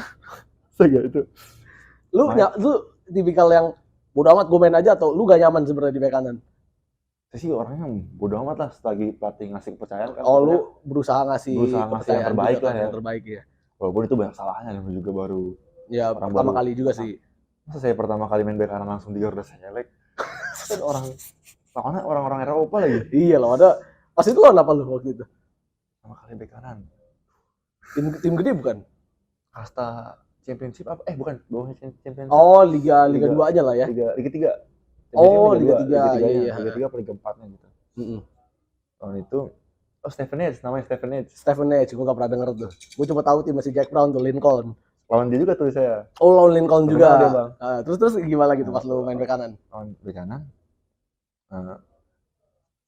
Speaker 2: Sega itu.
Speaker 1: Lu tipikal yang bodo amat gue main aja atau lu gak nyaman sebenarnya di back kanan?
Speaker 2: Saya sih orangnya bodo amat lah selagi pelatih ngasih kepercayaan kan.
Speaker 1: Oh lu berusaha ngasih
Speaker 2: yang terbaik
Speaker 1: gitu,
Speaker 2: lah ya.
Speaker 1: Yang terbaik ya.
Speaker 2: Walaupun itu banyak salahnya namanya juga baru.
Speaker 1: Ya pertama kali juga sih.
Speaker 2: Masa saya pertama kali main back kanan langsung di Garuda Select. Kan lawannya orang-orang Eropa lagi.
Speaker 1: Iya loh, ada pas itu lawan apa lu waktu itu?
Speaker 2: Pertama kali back kanan.
Speaker 1: Tim gede bukan?
Speaker 2: Kasta Championship apa? Bukan, bawahnya Championship.
Speaker 1: Oh, Liga 2 aja lah ya.
Speaker 2: Liga 3.
Speaker 1: Oh, Liga 3.
Speaker 2: Iya. Liga 3 apa Liga 4-nya gitu. Tahun itu Stephen Edge, namanya Stephen Edge,
Speaker 1: gue gak pernah denger tuh. Gue cuma tahu tim masih Jack Brown tuh, Lincoln.
Speaker 2: Lawan dia juga tuh saya.
Speaker 1: Oh, lawan Lincoln juga.
Speaker 2: Dia, Bang.
Speaker 1: Terus gimana gitu pas lu main bek kanan?
Speaker 2: Lawan bek kanan.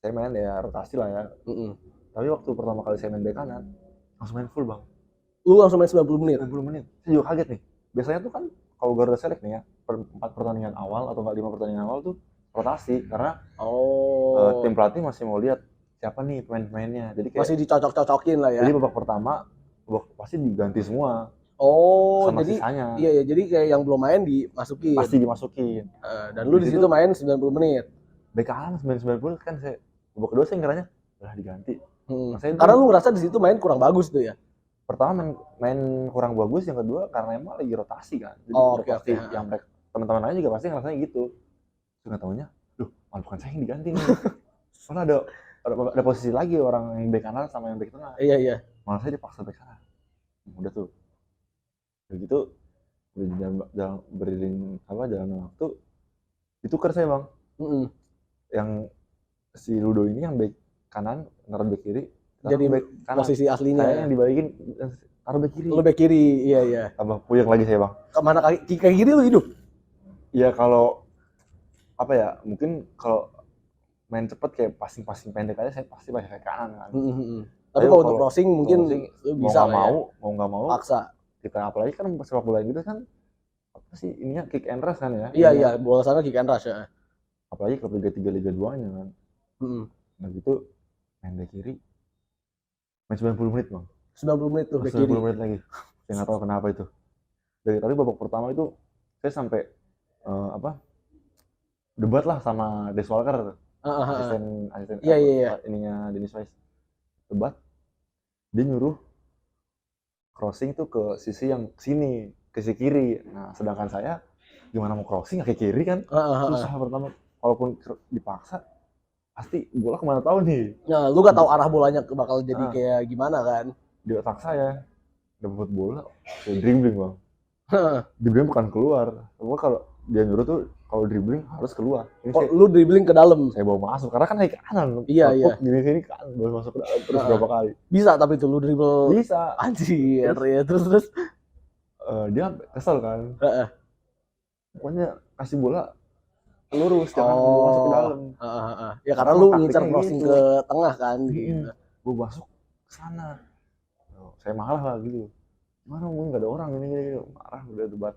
Speaker 2: Saya main ya rotasi lah ya. Tapi waktu pertama kali saya main bek kanan, langsung main full, Bang.
Speaker 1: Lu langsung main 90 menit?
Speaker 2: 90 menit. Saya juga kaget nih. Biasanya tuh kan kalau Garuda Select nih ya, 4 pertandingan awal atau 5 pertandingan awal tuh rotasi karena tim pelatih masih mau lihat siapa nih pemain-pemainnya. Jadi kayak
Speaker 1: masih dicocok-cocokin lah ya.
Speaker 2: Jadi babak pertama pasti diganti semua.
Speaker 1: Sama
Speaker 2: jadi sisanya.
Speaker 1: Iya, jadi kayak yang belum main dimasukin.
Speaker 2: Pasti dimasukin.
Speaker 1: Dan lu di situ main 90 menit.
Speaker 2: Bek kanan 90 kan saya babak kedua saya ngiranya udah diganti.
Speaker 1: Karena lu ngerasa di situ main kurang bagus tuh ya.
Speaker 2: Pertama main kurang bagus, yang kedua karena emang lagi rotasi kan. Jadi pasti yang teman-teman lain juga pasti ngerasanya gitu. Terus nggak taunya, malah bukan saya yang diganti nih. Soalnya ada posisi lagi orang yang bek kanan sama yang bek tengah.
Speaker 1: Iya.
Speaker 2: Malah saya dipaksa bek kanan. Udah tuh. Begitu udah beriring jalan waktu ditukar saya, Bang. Yang si Ludo ini yang bek kanan, naruh bek kiri.
Speaker 1: Jadi posisi aslinya.
Speaker 2: Saya yang dibalikin taruh bek kiri.
Speaker 1: Lu bek kiri, iya.
Speaker 2: Tambah puyeng lagi saya, Bang.
Speaker 1: Kemana kaki kiri lu hidup?
Speaker 2: Iya, kalau apa ya, mungkin kalau main cepet kayak passing pendek aja saya pasti pakai kanan kan.
Speaker 1: Tapi kalau untuk crossing mungkin lu bisa
Speaker 2: mau nggak mau
Speaker 1: paksa.
Speaker 2: Kita apalagi kan sepak bola gitu kan apa sih ininya kick and rush kan ya.
Speaker 1: Iya, bola sana kick and rush ya.
Speaker 2: Apalagi klub Liga 3 Liga 2-nya kan. Nah gitu main bek kiri main 90 menit, Bang.
Speaker 1: 90 menit tuh bek kiri.
Speaker 2: 90 menit lagi. Saya nggak tahu kenapa itu. Dari tadi babak pertama itu saya sampai debat lah sama Des Walker tuh. Asisten ininya Dennis Wise. Debat. Dia nyuruh crossing tuh ke sisi yang sini, ke sisi kiri. Nah, sedangkan saya gimana mau crossing ke kiri kan? Susah pertama. Walaupun dipaksa pasti bola kemana tahu nih.
Speaker 1: Nah, lu gak tahu arah bolanya bakal jadi kayak gimana kan?
Speaker 2: Di otak saya dapat bola, saya dribbling, Bang. Dribbling bukan keluar. Cuma kalau dia nyuruh tuh kalau dribbling harus keluar.
Speaker 1: Lu dribbling ke dalam.
Speaker 2: Saya bawa masuk karena kan naik ke kanan.
Speaker 1: Iya.
Speaker 2: Gini sini kan bawa masuk ke dalam terus berapa kali.
Speaker 1: Bisa tapi tuh lu dribble.
Speaker 2: Bisa.
Speaker 1: Anjir ya terus.
Speaker 2: Dia kesel kan. Pokoknya kasih bola lurus jangan masuk ke dalam.
Speaker 1: Ya karena lu ngincar crossing gitu. Ke tengah kan gitu.
Speaker 2: Gua masuk ke sana. Saya marah lah gitu. Mana enggak ada orang ini marah udah debat.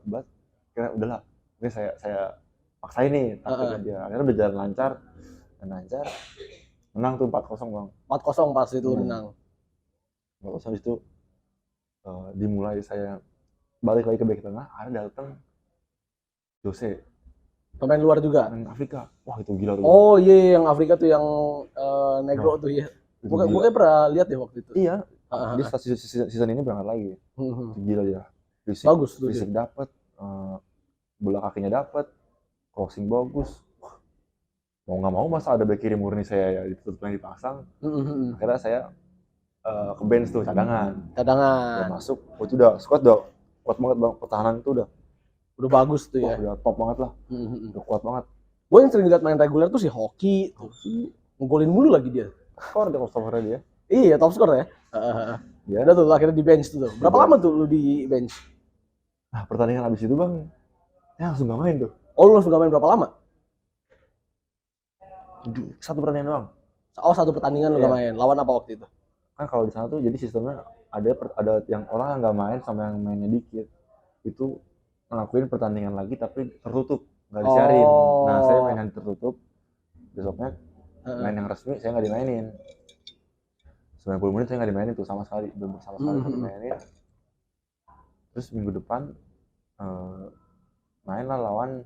Speaker 2: Kira udahlah. Oke saya paksain nih tapi dia akhirnya udah jalan lancar. Menang tuh 4-0, Bang.
Speaker 1: 4-0 pas itu menang.
Speaker 2: 4-0 itu dimulai saya balik lagi ke bek tengah, ada datang Jose.
Speaker 1: Pemain luar juga?
Speaker 2: Pemain Afrika. Wah, itu gila tuh.
Speaker 1: Oh iya, yang Afrika tuh yang negro tuh ya. Gue pernah lihat deh waktu itu.
Speaker 2: Iya. Dia season ini berangkat lagi. Gila ya.
Speaker 1: Bagus tuh.
Speaker 2: Fisik dapat, bola kakinya dapat, crossing bagus. Mau nggak mau masa ada bek kiri murni saya ya ditutupnya dipasang. Akhirnya saya ke bench tuh cadangan. Udah masuk. Itu udah squad kuat banget, Bang. Pertahanan itu udah
Speaker 1: bagus tuh ya.
Speaker 2: Udah top banget lah. Udah kuat banget.
Speaker 1: Gue yang sering lihat main reguler tuh si Hoki. Ngegolin mulu lagi dia.
Speaker 2: Skor dia top scornya dia.
Speaker 1: Iya, top skor ya. Ya. Udah tuh akhirnya di bench tuh. Berapa lama tuh lu di bench?
Speaker 2: Nah, pertandingan habis itu, Bang, saya langsung gak main tuh.
Speaker 1: Oh, lu langsung gak main berapa lama?
Speaker 2: Satu pertandingan doang.
Speaker 1: Oh, satu pertandingan lu gak main. Lawan apa waktu itu?
Speaker 2: Kan kalau di sana tuh jadi sistemnya ada yang orang yang gak main sama yang mainnya dikit. Itu ngelakuin pertandingan lagi tapi tertutup, nggak disiarin. Nah, saya main yang tertutup. Besoknya main yang resmi saya nggak dimainin. 90 menit saya nggak dimainin tuh sama sekali, bener sama sekali nggak dimainin. Terus minggu depan main lah lawan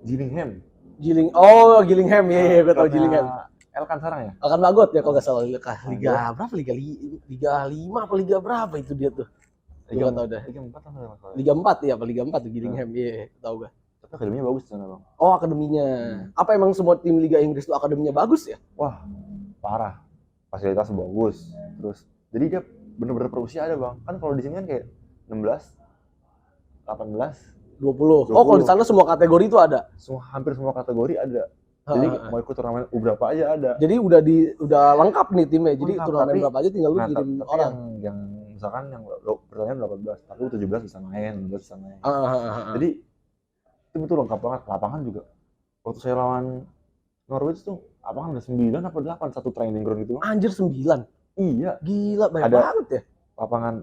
Speaker 2: Gillingham.
Speaker 1: Gillingham, iya, gue tau Gillingham.
Speaker 2: Elkan sekarang ya?
Speaker 1: Elkan Bagot ya kalau nggak salah. Liga berapa? Liga 5 apa Liga berapa itu dia tuh? Liga tau dah. Liga 4 ya, apa Liga 4 tuh Gillingham, iya, tau gak.
Speaker 2: Tapi akademinya bagus sana bang.
Speaker 1: Oh akademinya. Apa emang semua tim Liga Inggris tuh akademinya bagus ya?
Speaker 2: Wah parah. Fasilitas bagus. Terus jadi dia bener-bener per usia ada bang. Kan kalau di sini kan kayak 16, 18,
Speaker 1: 20. Oh kalau di sana semua kategori itu ada?
Speaker 2: Hampir semua kategori ada. Jadi mau ikut turnamen berapa aja ada.
Speaker 1: Jadi udah lengkap nih timnya. Jadi turnamen berapa aja tinggal lu kirim orang.
Speaker 2: Yang misalkan yang pertandingan 18, tapi 17 bisa main, 16 bisa main. Jadi itu betul lengkap banget. Lapangan juga. Waktu saya lawan Norwich tuh lapangan ada 9 apa 8 satu training ground gitu.
Speaker 1: Anjir 9. Iya. Gila banyak banget ya.
Speaker 2: Lapangan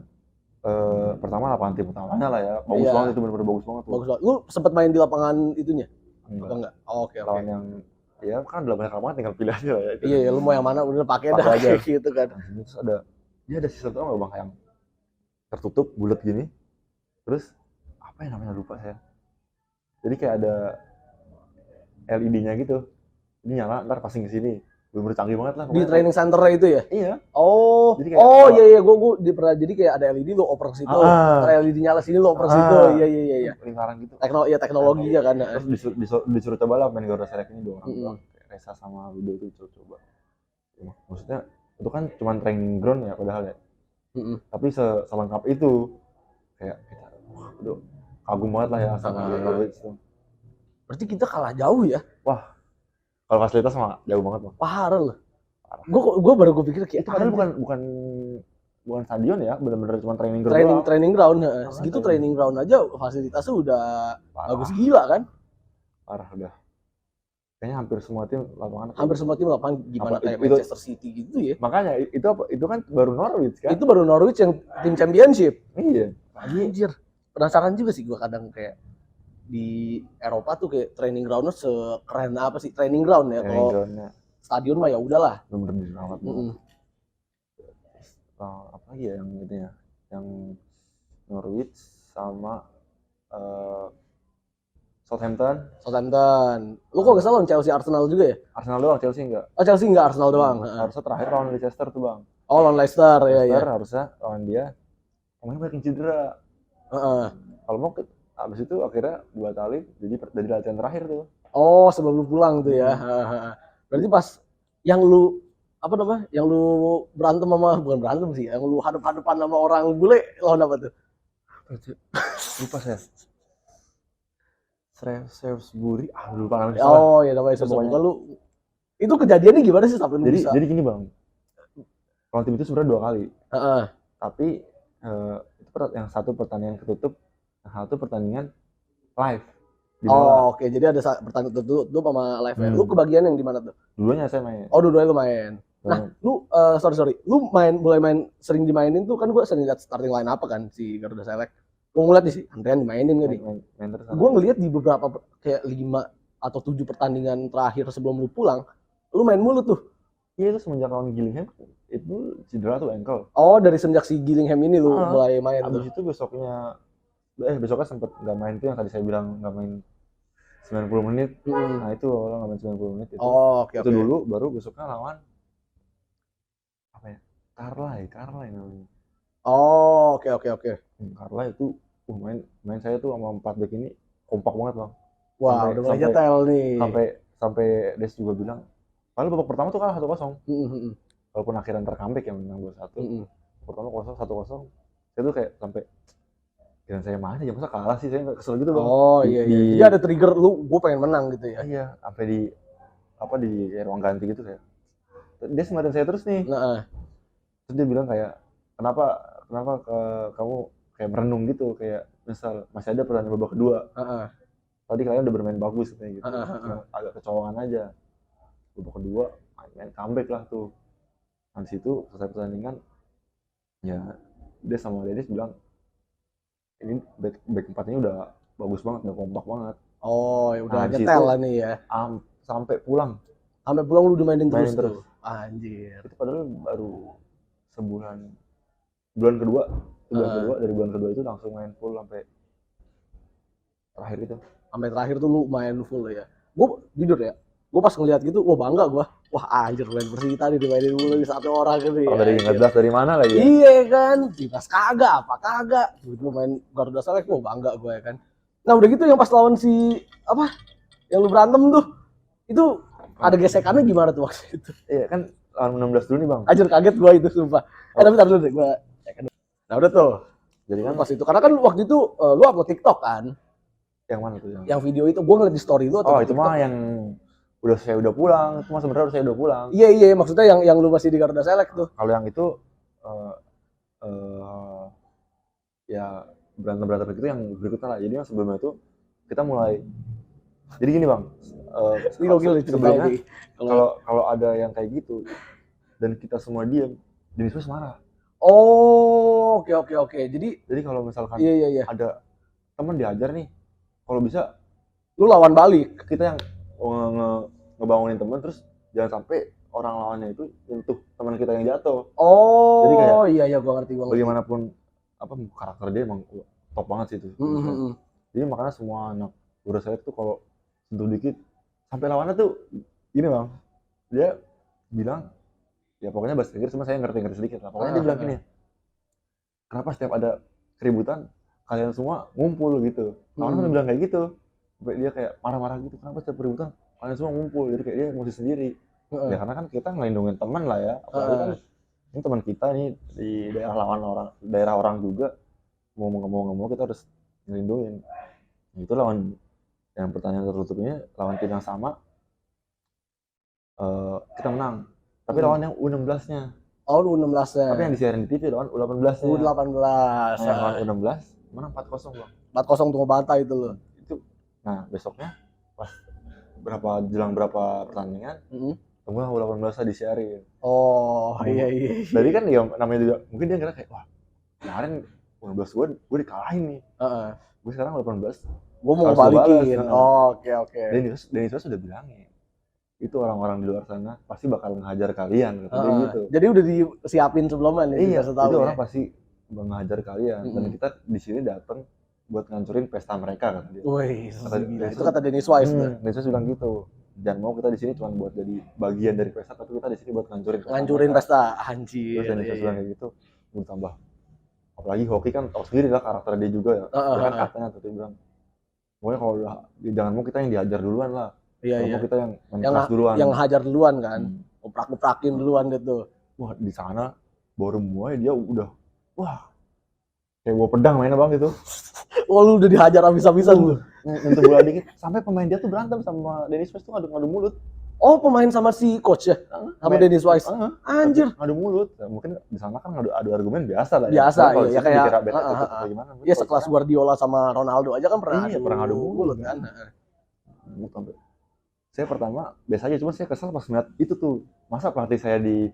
Speaker 2: pertama lapangan tim utamanya lah ya. Bagus banget itu, benar-benar bagus banget tuh.
Speaker 1: Bagus banget. Lu sempat main di lapangan itunya? Enggak. Oh, oke.
Speaker 2: Lawan yang ya kan udah banyak lapangan tinggal pilih aja lah ya.
Speaker 1: Iya, lu mau yang mana udah pakai dah aja gitu kan.
Speaker 2: Terus dia ada sistem tuh enggak bang yang tertutup bulat gini. Terus apa yang namanya lupa saya. Jadi kayak ada LED-nya gitu. Ini nyala ntar passing ke sini. Bener-bener canggih banget lah.
Speaker 1: Di training center itu ya?
Speaker 2: Iya.
Speaker 1: Oh, iya, gue pernah. Jadi kayak ada LED lu oper ke situ, LED nyala sini lu oper ke situ. Iya.
Speaker 2: Lingkaran gitu.
Speaker 1: Teknologinya kan.
Speaker 2: Terus disuruh coba lah main Garuda Select ini 2 orang doang. Reza sama Ludo itu coba. Maksudnya itu kan cuma training ground ya padahal ya. Tapi selengkap itu kayak kita, aduh, kagum banget lah ya sama Norwich itu.
Speaker 1: Berarti kita kalah jauh ya?
Speaker 2: Wah. Kalau fasilitas mah jauh banget bang.
Speaker 1: Parah loh. Gue baru pikir kayak
Speaker 2: itu padahal bukan stadion ya, benar-benar cuma training ground.
Speaker 1: Training ground. Segitu training ground aja fasilitasnya udah bagus gila kan?
Speaker 2: Parah udah. Kayaknya hampir semua tim lapangan.
Speaker 1: Gimana kayak Manchester City gitu ya?
Speaker 2: Makanya itu kan baru Norwich kan?
Speaker 1: Itu baru Norwich yang tim championship.
Speaker 2: Iya.
Speaker 1: Anjir. Penasaran juga sih gue kadang kayak di Eropa tuh kayak training groundnya sekeren apa sih training ground ya. Kalau stadion mah ya udahlah.
Speaker 2: Bener-bener banget. Apa lagi ya yang gitu ya? Yang Norwich sama Southampton. Lu kok gak salah lawan Chelsea, Arsenal juga ya? Arsenal doang, Chelsea enggak.
Speaker 1: Oh Chelsea enggak, Arsenal doang.
Speaker 2: Harusnya terakhir lawan Leicester tuh bang.
Speaker 1: Oh lawan Leicester ya.
Speaker 2: Harusnya lawan dia. Pemainnya banyak yang cedera. Kalau mau abis itu akhirnya dibatalin, jadi latihan terakhir tuh. Oh
Speaker 1: sebelum lu pulang tuh ya. Berarti pas yang lu berantem sama, bukan berantem sih, yang lu hadap-hadapan sama orang bule lawan apa tuh?
Speaker 2: Lupa saya. Shrewsbury, lupa namanya.
Speaker 1: Oh ya namanya semoga lu. Itu kejadiannya gimana sih sampai lu bisa?
Speaker 2: Jadi gini bang, kalau tim itu sebenarnya 2 kali. Tapi itu yang satu pertandingan ketutup, yang satu pertandingan live.
Speaker 1: Oke. Jadi ada pertandingan tertutup sama live. Lu kebagian yang di mana tuh?
Speaker 2: Dua-duanya saya main.
Speaker 1: Oh, dua-duanya lu main. Nah, lu sorry. Lu mulai main sering dimainin tuh kan gue sering lihat starting line apa kan si Garuda Select. Gue ngeliat sih, Andrean dimainin gak nih? Gue ngeliat di beberapa kayak 5 atau 7 pertandingan terakhir sebelum lu pulang, lu main mulu tuh.
Speaker 2: Iya, itu semenjak lawan Gillingham itu cedera tuh ankle.
Speaker 1: Oh, dari semenjak si Gillingham ini lu mulai main.
Speaker 2: Abis itu besoknya sempet nggak main tuh yang tadi saya bilang nggak main 90 menit. Nah itu awalnya nggak main 90 menit itu.
Speaker 1: Oke.
Speaker 2: Itu dulu, baru besoknya lawan apa ya? Carlisle namanya.
Speaker 1: Oh, oke.
Speaker 2: Carlisle itu main saya tuh sama 4 back ini kompak banget bang.
Speaker 1: Wah, udah mulai nyetel nih.
Speaker 2: Sampai Des juga bilang, kalau babak pertama tuh kalah 1-0. Walaupun akhirnya comeback yang menang 2-1. Pertama 1-0. Saya tuh kayak sampai kira saya mana ya, masa kalah sih, saya nggak kesel gitu bang.
Speaker 1: Oh iya. Jadi ada trigger gue pengen menang gitu ya.
Speaker 2: Iya, sampai di ruang ganti gitu kayak. Dia ngeliatin saya terus nih. Terus dia bilang kayak, kenapa kamu kayak merenung gitu, kayak misal masih ada pertandingan babak kedua. Tadi kalian udah bermain bagus kayak gitu. Agak kecolongan aja. Babak kedua main comeback lah tuh. Habis itu selesai pertandingan, ya dia sama Dennis bilang, ini back 4-nya udah bagus banget, udah kompak banget. Oh, ya udah nyetel lah nih ya. Sampai pulang. Lu dimainin terus tuh.
Speaker 1: Anjir.
Speaker 2: Itu padahal baru bulan kedua dari bulan kedua itu langsung main full sampai terakhir itu.
Speaker 1: Sampai terakhir tuh lu main full ya. Gue jujur ya, gue pas ngeliat gitu, bangga gue. Wah anjir, main Persita nih dimainin mulu di satu orang gitu ya.
Speaker 2: Dari ngedas dari mana lagi ya?
Speaker 1: Iya kan, timnas kagak, apa kagak. Gue main Garuda Select, bangga gue ya kan. Nah udah gitu yang pas lawan si apa, yang lu berantem tuh, itu ada gesekannya gimana tuh waktu itu?
Speaker 2: Iya kan lawan 16 dulu nih bang.
Speaker 1: Anjir kaget gue itu sumpah. Tapi tar dulu deh gue. Nah udah tuh.
Speaker 2: Jadi kan
Speaker 1: pas itu, karena kan waktu itu lu upload TikTok kan?
Speaker 2: Yang mana tuh?
Speaker 1: Yang video itu gue ngeliat di story lu.
Speaker 2: Oh itu mah yang saya udah pulang, itu mah sebenarnya saya udah pulang.
Speaker 1: Iya maksudnya yang lu masih di Garuda Select tuh.
Speaker 2: Kalau yang itu ya berantem itu yang berikutnya lah. Jadi yang sebelumnya itu kita mulai. Jadi gini bang, sebelumnya kalau ada yang kayak gitu dan kita semua diam, Denis West marah.
Speaker 1: Oh, oke. Jadi
Speaker 2: kalau misalkan
Speaker 1: iya.
Speaker 2: ada teman diajar nih, kalau bisa
Speaker 1: lu lawan balik.
Speaker 2: Kita yang ngebangunin teman, terus jangan sampai orang lawannya itu nyentuh teman kita yang jatuh.
Speaker 1: Oh, jadi kayak iya
Speaker 2: gua ngerti. Bagaimanapun apa karakter dia emang top banget sih itu. Jadi makanya semua anak Garuda Select tuh kalau sentuh dikit sampai lawannya tuh gini bang, dia bilang ya pokoknya bahasa Inggris, cuma saya ngerti sedikit lah. Pokoknya dia bilang gini, kenapa setiap ada keributan kalian semua ngumpul gitu. Lawannya kan bilang kayak gitu, sampai dia kayak marah-marah gitu, kenapa setiap keributan kalian semua ngumpul. Jadi kayak dia emosi sendiri. Ya karena kan kita ngelindungin teman lah ya, apalagi kan ini teman kita nih di daerah orang juga, mau nggak mau kita harus ngelindungin. Itu lawan yang pertanyaan tertutupnya, lawan tim yang sama kita menang, tapi lawan yang U16-nya.
Speaker 1: Oh, U16-nya.
Speaker 2: Tapi yang disiarin di TV lawan U18-nya.
Speaker 1: U18.
Speaker 2: Yang lawan U16 menang 4-0 bang.
Speaker 1: 4-0 untuk ngebantai itu loh.
Speaker 2: Itu. Nah besoknya pas jelang berapa pertandingan, kemudian U18-nya disiarin.
Speaker 1: Oh iya.
Speaker 2: Jadi kan ya namanya juga, mungkin dia ngira kayak wah kemarin U16 gue dikalahin nih. Gue sekarang U18
Speaker 1: gue mau balikin. Oke.
Speaker 2: Denis West sudah bilangin, itu orang-orang di luar sana pasti bakal ngehajar kalian gitu.
Speaker 1: Jadi udah disiapin sebelumnya nih.
Speaker 2: Iya, itu orang pasti ngehajar kalian. Dan kita di sini datang buat ngancurin pesta mereka kan dia.
Speaker 1: Wih, itu kata Denis Wise.
Speaker 2: Denis Wise bilang gitu. Jangan mau kita di sini cuma buat jadi bagian dari pesta, tapi kita di sini buat ngancurin
Speaker 1: pesta. Anjir.
Speaker 2: Terus Denis Wise bilang kayak gitu, gue tambah. Apalagi hoki kan tahu sendiri lah karakter dia juga ya. Dia kan katanya tuh dia bilang, pokoknya kalau jangan mau kita yang diajar duluan lah. Iya. Kita yang menceras duluan.
Speaker 1: Yang hajar duluan kan. Uprak-uprakin duluan gitu.
Speaker 2: Wah, di sana baru mulai dia udah kayak bawa pedang mainnya bang gitu.
Speaker 1: Lu udah dihajar habis-habisan lu.
Speaker 2: Nyentuh bola dikit, sampai pemain dia tuh berantem sama Denis Wise tuh ngadu mulut.
Speaker 1: Oh, pemain sama si coach ya? Sama Denis Wise. Anjir.
Speaker 2: Ngadu mulut. Mungkin di sana kan adu argumen biasa lah
Speaker 1: ya. Biasa ya kayak
Speaker 2: gimana.
Speaker 1: Ya sekelas Guardiola sama Ronaldo aja kan pernah
Speaker 2: ngadu mulut
Speaker 1: kan.
Speaker 2: Saya pertama biasa aja, cuma saya kesel pas ngeliat itu tuh, masa pelatih saya di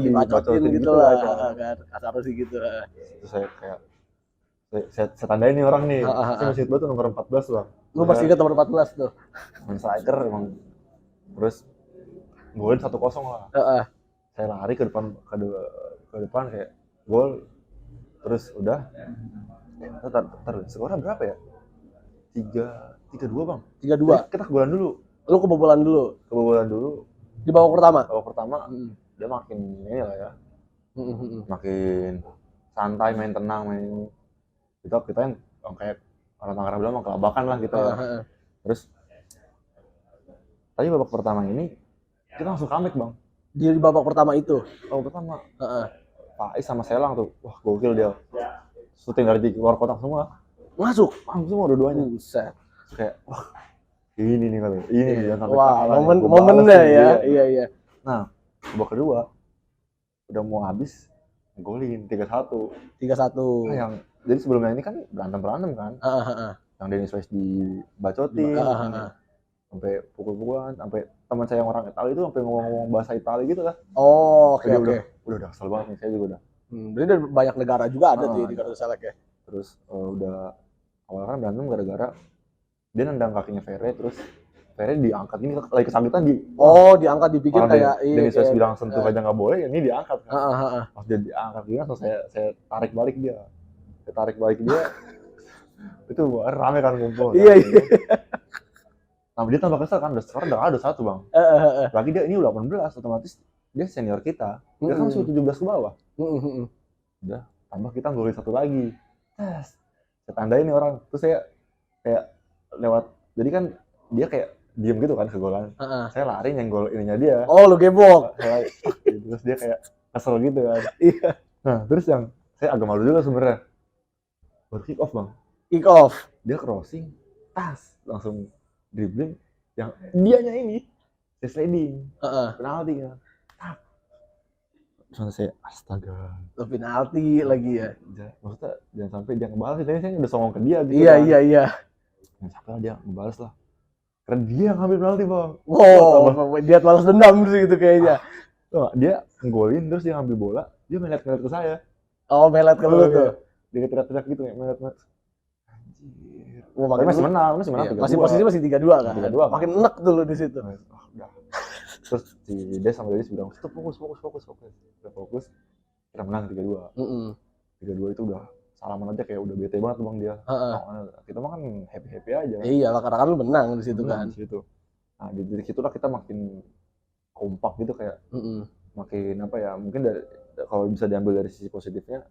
Speaker 1: dibacotin gitu lah kan, kasar sih gitu.
Speaker 2: Terus saya kayak saya tandain nih orang nih, saya masih ingat nomor 14 bang.
Speaker 1: Lu masih ingat nomor 14 tuh?
Speaker 2: Main striker emang. Terus golin 1-0 lah. Saya lari ke depan kayak gol, terus udah. Skornya berapa ya? 3-2 bang.
Speaker 1: 3-2.
Speaker 2: Kita kebobolan dulu.
Speaker 1: Lu kebobolan dulu. Di babak pertama.
Speaker 2: Dia makin ini lah ya. Makin santai, main tenang, main kita yang kayak orang Tangerang bilang kelabakan lah gitu ya. Terus tadi babak pertama ini kita langsung comeback bang.
Speaker 1: Di babak pertama itu.
Speaker 2: Babak pertama. Pak Is sama Selang tuh, wah gokil dia. Shooting dari luar kotak semua.
Speaker 1: Masuk
Speaker 2: semua dua-duanya.
Speaker 1: Buset.
Speaker 2: Kayak wah ini nih kali.
Speaker 1: Wah, momennya ya. Iya.
Speaker 2: Nah, babak kedua udah mau habis golin 3-1. Nah, jadi sebelumnya ini kan berantem kan. Yang Denis Wise dibacotin. Sampai pukul-pukulan, sampai teman saya yang orang Italia itu sampai ngomong bahasa Italia gitu lah.
Speaker 1: Oh, oke.
Speaker 2: Udah kesel banget nih, saya juga udah.
Speaker 1: Berarti dari banyak negara juga ada tuh di Garuda Select ya.
Speaker 2: Terus udah awalnya kan berantem gara-gara dia nendang kakinya Ferre, terus akhirnya diangkat ini lagi kesakitan
Speaker 1: diangkat dipikir
Speaker 2: orang
Speaker 1: kayak
Speaker 2: Denis Wise bilang sentuh aja nggak boleh, ini diangkat kan.
Speaker 1: Heeh.
Speaker 2: Pas dia diangkat dia langsung saya tarik balik dia. Itu rame kan ngumpul.
Speaker 1: Iya.
Speaker 2: Nah dia tambah kesel kan, sekarang udah ada satu bang. Lagi dia ini udah 18, otomatis dia senior kita. Dia kan masih 17 ke bawah. Udah, tambah kita golin satu lagi. Saya tandain nih orang. Terus saya kayak lewat, jadi kan dia kayak diem gitu kan ke golan. Saya lari nyenggol ininya dia.
Speaker 1: Oh, lu gebok.
Speaker 2: Terus dia kayak kesel gitu kan.
Speaker 1: Iya.
Speaker 2: Nah, terus yang saya agak malu juga sebenarnya. Baru kick off bang.
Speaker 1: Kick off.
Speaker 2: Dia crossing, langsung dribbling. Yang dianya ini, saya sliding. Penalti kan. Terus saya astaga.
Speaker 1: Penalti lagi ya.
Speaker 2: Maksudnya jangan sampai dia ngebalas. Tadi saya udah songong ke dia gitu.
Speaker 1: Iya.
Speaker 2: Sampai dia ngebalas lah. Karena dia ngambil penalti bang.
Speaker 1: Wow, dia balas dendam gitu kayaknya.
Speaker 2: Dia nggolin terus dia ngambil bola, dia melet ke saya.
Speaker 1: Oh, melet ke lu tuh.
Speaker 2: Dia teriak-teriak gitu ya, melet.
Speaker 1: Anjir.
Speaker 2: Masih menang.
Speaker 1: Iya, masih posisi masih 3-2 kan.
Speaker 2: 3-2.
Speaker 1: Makin enek dulu di situ.
Speaker 2: Udah. Terus si Des sama Dennis bilang, "Stop, fokus." Udah fokus. Kita menang 3-2. 3-2 itu udah salaman aja kayak udah bete banget bang dia. Kita mah kan happy aja.
Speaker 1: Iya lah, karena kan lu menang di situ kan.
Speaker 2: Di situ. Nah di situlah kita makin kompak gitu kayak makin apa ya, mungkin kalau bisa diambil dari sisi positifnya,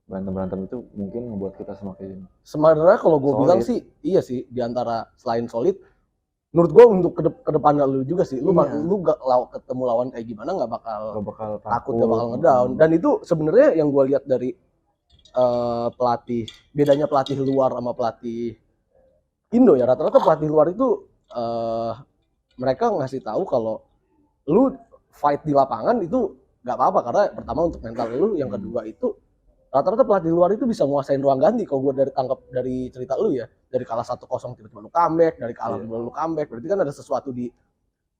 Speaker 2: berantem itu mungkin membuat kita semakin
Speaker 1: sebenarnya kalau gue bilang sih iya sih, diantara selain solid menurut gue untuk kedepannya lu juga sih, lu gak ketemu lawan kayak gimana nggak bakal takut, gak bakal ngedown. Dan itu sebenarnya yang gue lihat dari bedanya pelatih luar sama pelatih Indo ya, rata-rata pelatih luar itu mereka ngasih tahu kalau lu fight di lapangan itu nggak apa-apa, karena pertama untuk mental lu, yang kedua itu rata-rata pelatih luar itu bisa nguasain ruang ganti. Kalau gue tangkap dari cerita lu ya, dari kalah 1-0 tiba-tiba lu comeback, dari kalah 2 lu comeback, berarti kan ada sesuatu di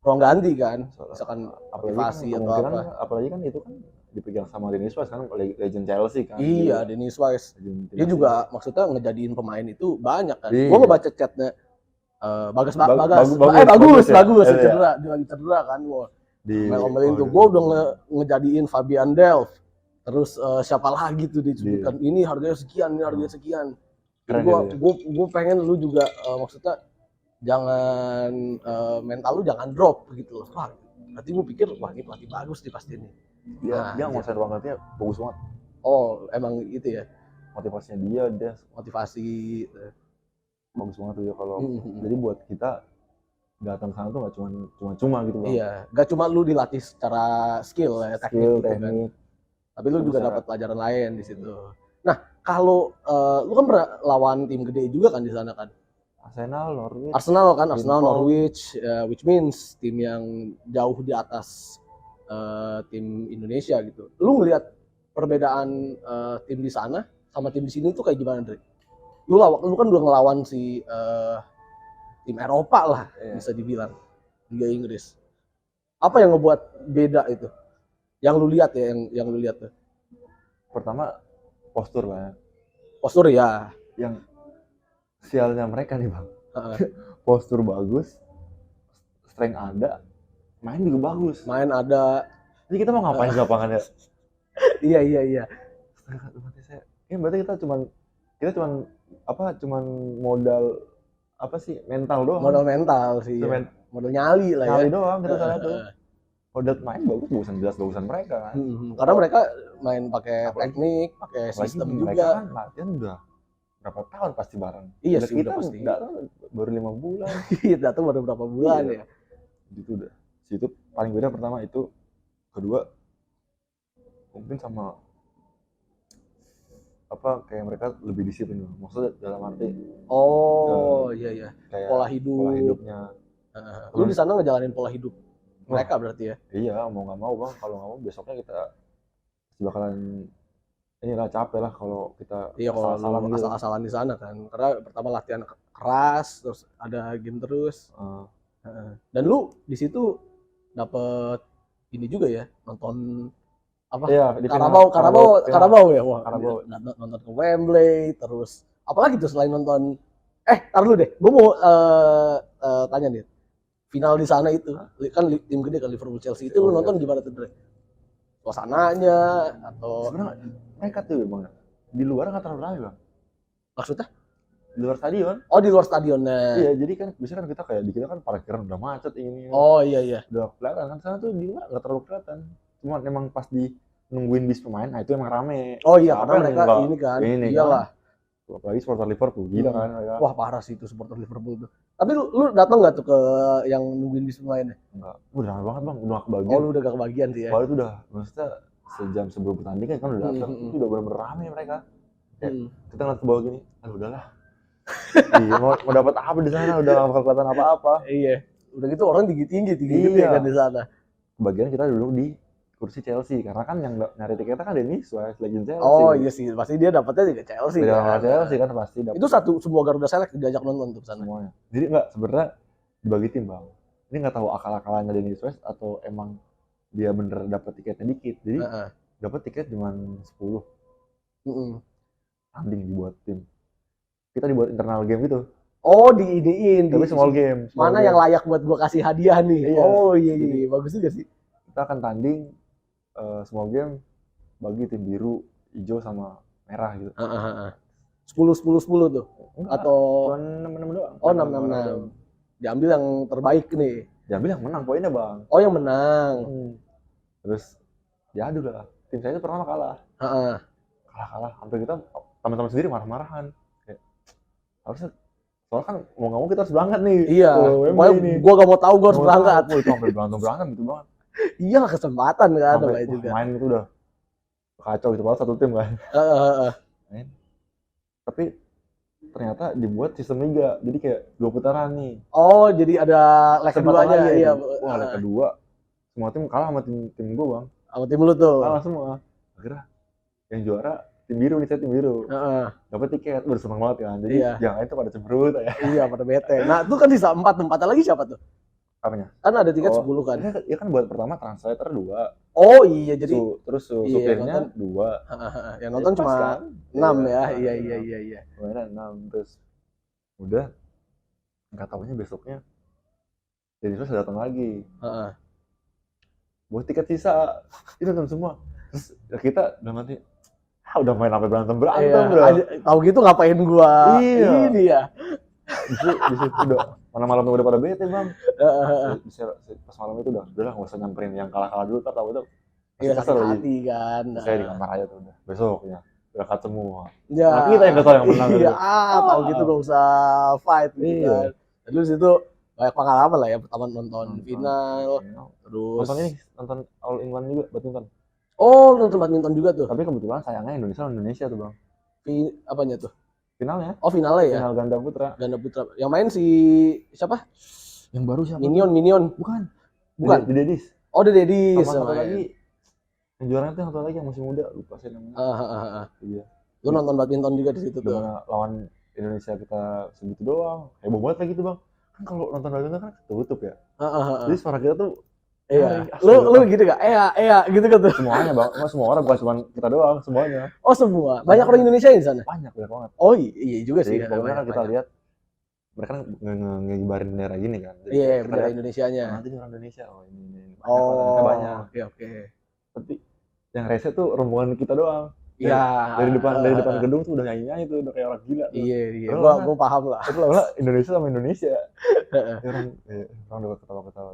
Speaker 1: ruang ganti kan, misalkan motivasi atau apa.
Speaker 2: Apalagi kan itu kan dipegang sama Dennis Wise kan, legend Chelsea kan.
Speaker 1: Iya, Dennis Wise. Dia juga maksudnya ngejadiin pemain itu banyak kan. Gue ngebaca chatnya bagus, cedera, dia lagi cedera kan. Ngomelin tuh, gue udah ngejadiin Fabian Delph. Terus siapa lagi tuh disebutkan, ini harganya sekian, ini harganya sekian. Gue pengen lu juga maksudnya jangan mental lu jangan drop gitu loh. Wah, nanti gue pikir wah ini pelatih bagus nih pasti ini.
Speaker 2: Dia nguasain ruang gantinya bagus banget.
Speaker 1: Oh, emang itu ya.
Speaker 2: Motivasinya dia
Speaker 1: motivasi
Speaker 2: bagus banget tuh ya kalau. Jadi buat kita datang sana tuh nggak cuma gitu bang.
Speaker 1: Iya, nggak cuma lu dilatih secara skill ya, teknik. Kan. Tapi lu juga dapat pelajaran lain di situ. Nah, kalau lu kan pernah lawan tim gede juga kan di sana kan? Arsenal, Norwich, which means tim yang jauh di atas tim Indonesia gitu. Lu ngelihat perbedaan tim di sana sama tim di sini tuh kayak gimana, Dre? Lu kan udah ngelawan si tim Eropa lah, bisa dibilang, Liga Inggris. Apa yang ngebuat beda itu? Yang lu lihat ya, yang lu lihat tuh.
Speaker 2: Pertama postur lah.
Speaker 1: Postur ya.
Speaker 2: Yang sialnya mereka nih bang. Postur bagus, strength ada, main juga bagus.
Speaker 1: Main ada.
Speaker 2: Jadi kita mau ngapain di lapangannya?
Speaker 1: Iya.
Speaker 2: Ya berarti kita cuman modal apa sih, mental doang.
Speaker 1: Modal mental sih. Ya. Modal nyali lah ya.
Speaker 2: Nyali doang kita sana tuh. Udah main bagusan mereka kan.
Speaker 1: Karena mereka main pakai teknik, pakai sistem juga.
Speaker 2: Mereka kan latihan udah berapa tahun pasti bareng.
Speaker 1: Iya sih, udah pasti.
Speaker 2: Baru 5 bulan.
Speaker 1: Iya, datang baru berapa bulan ya.
Speaker 2: Itu udah. Situ paling beda pertama itu. Kedua mungkin sama apa kayak mereka lebih disiplin. Maksudnya dalam arti
Speaker 1: iya. Pola hidupnya. Lu di sana ngejalanin pola hidup mereka berarti ya?
Speaker 2: Iya, mau nggak mau bang, kalau nggak mau besoknya kita bakalan inilah capek lah kalau kita
Speaker 1: asal-asalan di sana kan, karena pertama latihan keras, terus ada game terus. Dan lu di situ dapet ini juga ya, nonton apa?
Speaker 2: Iya,
Speaker 1: Carabao ya, wah.
Speaker 2: Carabao.
Speaker 1: Nonton ke Wembley, terus apalagi tuh selain nonton? Tar lu deh, gue mau tanya nih. final di sana itu. Kan tim gede kan Liverpool Chelsea itu lu nonton gimana tuh, Dre? Suasananya atau
Speaker 2: sebenarnya mereka tuh bang di luar nggak terlalu ramai bang.
Speaker 1: maksudnya?
Speaker 2: Di luar stadion.
Speaker 1: Oh, di luar stadionnya.
Speaker 2: Iya, jadi kan biasanya kan kita kayak di kita kan parkiran udah macet ini.
Speaker 1: Oh iya.
Speaker 2: Udah kelihatan kan sana tuh di luar nggak terlalu kelihatan. Cuma emang pas di nungguin bis pemain, nah itu emang rame.
Speaker 1: Oh iya,
Speaker 2: Siapa
Speaker 1: karena
Speaker 2: yang
Speaker 1: mereka
Speaker 2: nggak
Speaker 1: ini kan.
Speaker 2: ini
Speaker 1: Iyalah.
Speaker 2: Kan? Apalagi supporter Liverpool, gila kan mereka.
Speaker 1: Wah, parah sih itu supporter Liverpool tuh. Tapi lu datang nggak tuh ke yang nungguin bis pemainnya?
Speaker 2: Enggak, udah lama banget bang, udah kebagian.
Speaker 1: Oh, lu udah gak kebagian sih ya.
Speaker 2: Kalau itu udah, maksudnya sejam sebelum pertandingan kan udah datang, itu udah bener-bener rame mereka. Kita ngeliat ke bawah gini, aduh udahlah. Iya, mau dapat apa di sana udah gak bakal kelihatan apa-apa.
Speaker 1: Iya. Udah gitu orang tinggi gede kan di sana.
Speaker 2: Kebagian kita dulu di kursi Chelsea karena kan yang nyari tiketnya kan Denny Suarez legend Chelsea.
Speaker 1: Oh iya sih, pasti dia dapatnya juga Chelsea.
Speaker 2: Tidak
Speaker 1: kan?
Speaker 2: Chelsea kan pasti dapat.
Speaker 1: Itu semua Garuda Select diajak nonton tuh sana.
Speaker 2: Semuanya. Jadi enggak sebenarnya dibagi tim bang. Ini nggak tahu akal-akalannya Denny Suarez atau emang dia bener dapat tiketnya dikit. Jadi dapat tiket cuma 10. Tanding dibuat tim. Kita dibuat internal game gitu.
Speaker 1: Oh, diidein.
Speaker 2: Tapi small game.
Speaker 1: Mana yang layak buat gua kasih hadiah nih? Iya. Oh iya, bagus juga sih.
Speaker 2: Kita akan tanding small game bagi tim biru, hijau sama merah gitu.
Speaker 1: 10 tuh.
Speaker 2: Enggak,
Speaker 1: atau
Speaker 2: 6 doang.
Speaker 1: Oh, 6. Diambil yang terbaik nih.
Speaker 2: Diambil yang menang poinnya, Bang.
Speaker 1: Oh, yang menang.
Speaker 2: Terus diadu lah. Tim saya itu pertama kalah. Kalah. Hampir kita teman-teman sendiri marah-marahan. Kayak harusnya soalnya kan mau nggak mau kita harus berangkat nih.
Speaker 1: Iya. Pokoknya gua gak mau tahu gua harus berangkat.
Speaker 2: Itu sampai berantem gitu banget.
Speaker 1: Iya, kesempatan kan ada juga.
Speaker 2: Main itu udah kacau gitu, padahal satu tim kan. Main. Tapi ternyata dibuat sistem liga, jadi kayak 2 putaran nih.
Speaker 1: Oh, jadi ada leg keduanya. Iya.
Speaker 2: Wah, leg kedua semua tim kalah sama tim gua, Bang.
Speaker 1: Sama tim lu tuh.
Speaker 2: Kalah semua. Akhirnya yang juara tim biru nih, saya tim biru. Dapat tiket, udah seneng banget kan. Jadi jangan itu pada cemberut ya.
Speaker 1: Iya, pada bete. Nah, itu kan sisa 4 lagi siapa tuh?
Speaker 2: Apanya?
Speaker 1: Kan ada tiket 10 kan.
Speaker 2: Ya kan buat pertama translator 2.
Speaker 1: Oh iya, jadi
Speaker 2: terus supirnya 2.
Speaker 1: Yang nonton cuma 6 ya. Iya.
Speaker 2: Mainan 6 terus udah enggak tahunya besoknya jadi terus datang lagi. Buat tiket sisa. Itu nonton semua. Terus kita udah nanti udah main sampai berantem
Speaker 1: tahu gitu ngapain gua ini ya.
Speaker 2: Di situ udah malam-malam udah pada bete bang. Pas malam itu udah nggak usah nyamperin yang kalah dulu, tahu itu.
Speaker 1: Iya, sakit hati kan.
Speaker 2: Saya di kamar aja tuh udah. Besoknya berangkat semua.
Speaker 1: Ya.
Speaker 2: Nah, kita yang kesal yang menang.
Speaker 1: Iya, tahu gitu gak usah fight gitu kan. Terus itu banyak pengalaman lah ya, pertama nonton final, terus
Speaker 2: nonton All England juga badminton.
Speaker 1: Oh, nonton badminton juga tuh.
Speaker 2: Tapi kebetulan sayangnya Indonesia tuh bang.
Speaker 1: Apanya tuh?
Speaker 2: Finalnya?
Speaker 1: Oh, finalnya ya?
Speaker 2: Final ganda putra.
Speaker 1: Yang main si siapa?
Speaker 2: Yang baru siapa?
Speaker 1: Minion.
Speaker 2: Bukan.
Speaker 1: The
Speaker 2: Dedis.
Speaker 1: Oh, The Dedis.
Speaker 2: Sama satu lagi. Yang juaranya tuh satu lagi yang masih muda, lupa saya namanya. Iya.
Speaker 1: Lu nonton badminton juga di situ tuh.
Speaker 2: Lawan Indonesia kita segitu doang. Heboh banget lagi tuh, Bang. Kan kalau nonton badminton kan tutup ya. Jadi suara kita tuh
Speaker 1: iya. Lu gitu gak? Gitu kan tuh.
Speaker 2: Semuanya, Bang. Semua orang, bukan cuma kita doang, semuanya.
Speaker 1: Oh, semua. Banyak orang Indonesia di sana?
Speaker 2: Banyak banget.
Speaker 1: Oh, iya juga sih.
Speaker 2: Pokoknya kita lihat mereka kan ngegibarin bendera gini kan.
Speaker 1: Iya, bendera Indonesianya.
Speaker 2: Nanti orang Indonesia. Oh, ini.
Speaker 1: Banyak. Oke.
Speaker 2: Tapi yang rese tuh rombongan kita doang.
Speaker 1: Iya.
Speaker 2: Dari depan gedung tuh udah nyanyi tuh, udah kayak orang gila tuh.
Speaker 1: Iya. Gua paham lah.
Speaker 2: Itu lah Indonesia sama Indonesia. Orang udah ketawa-ketawa.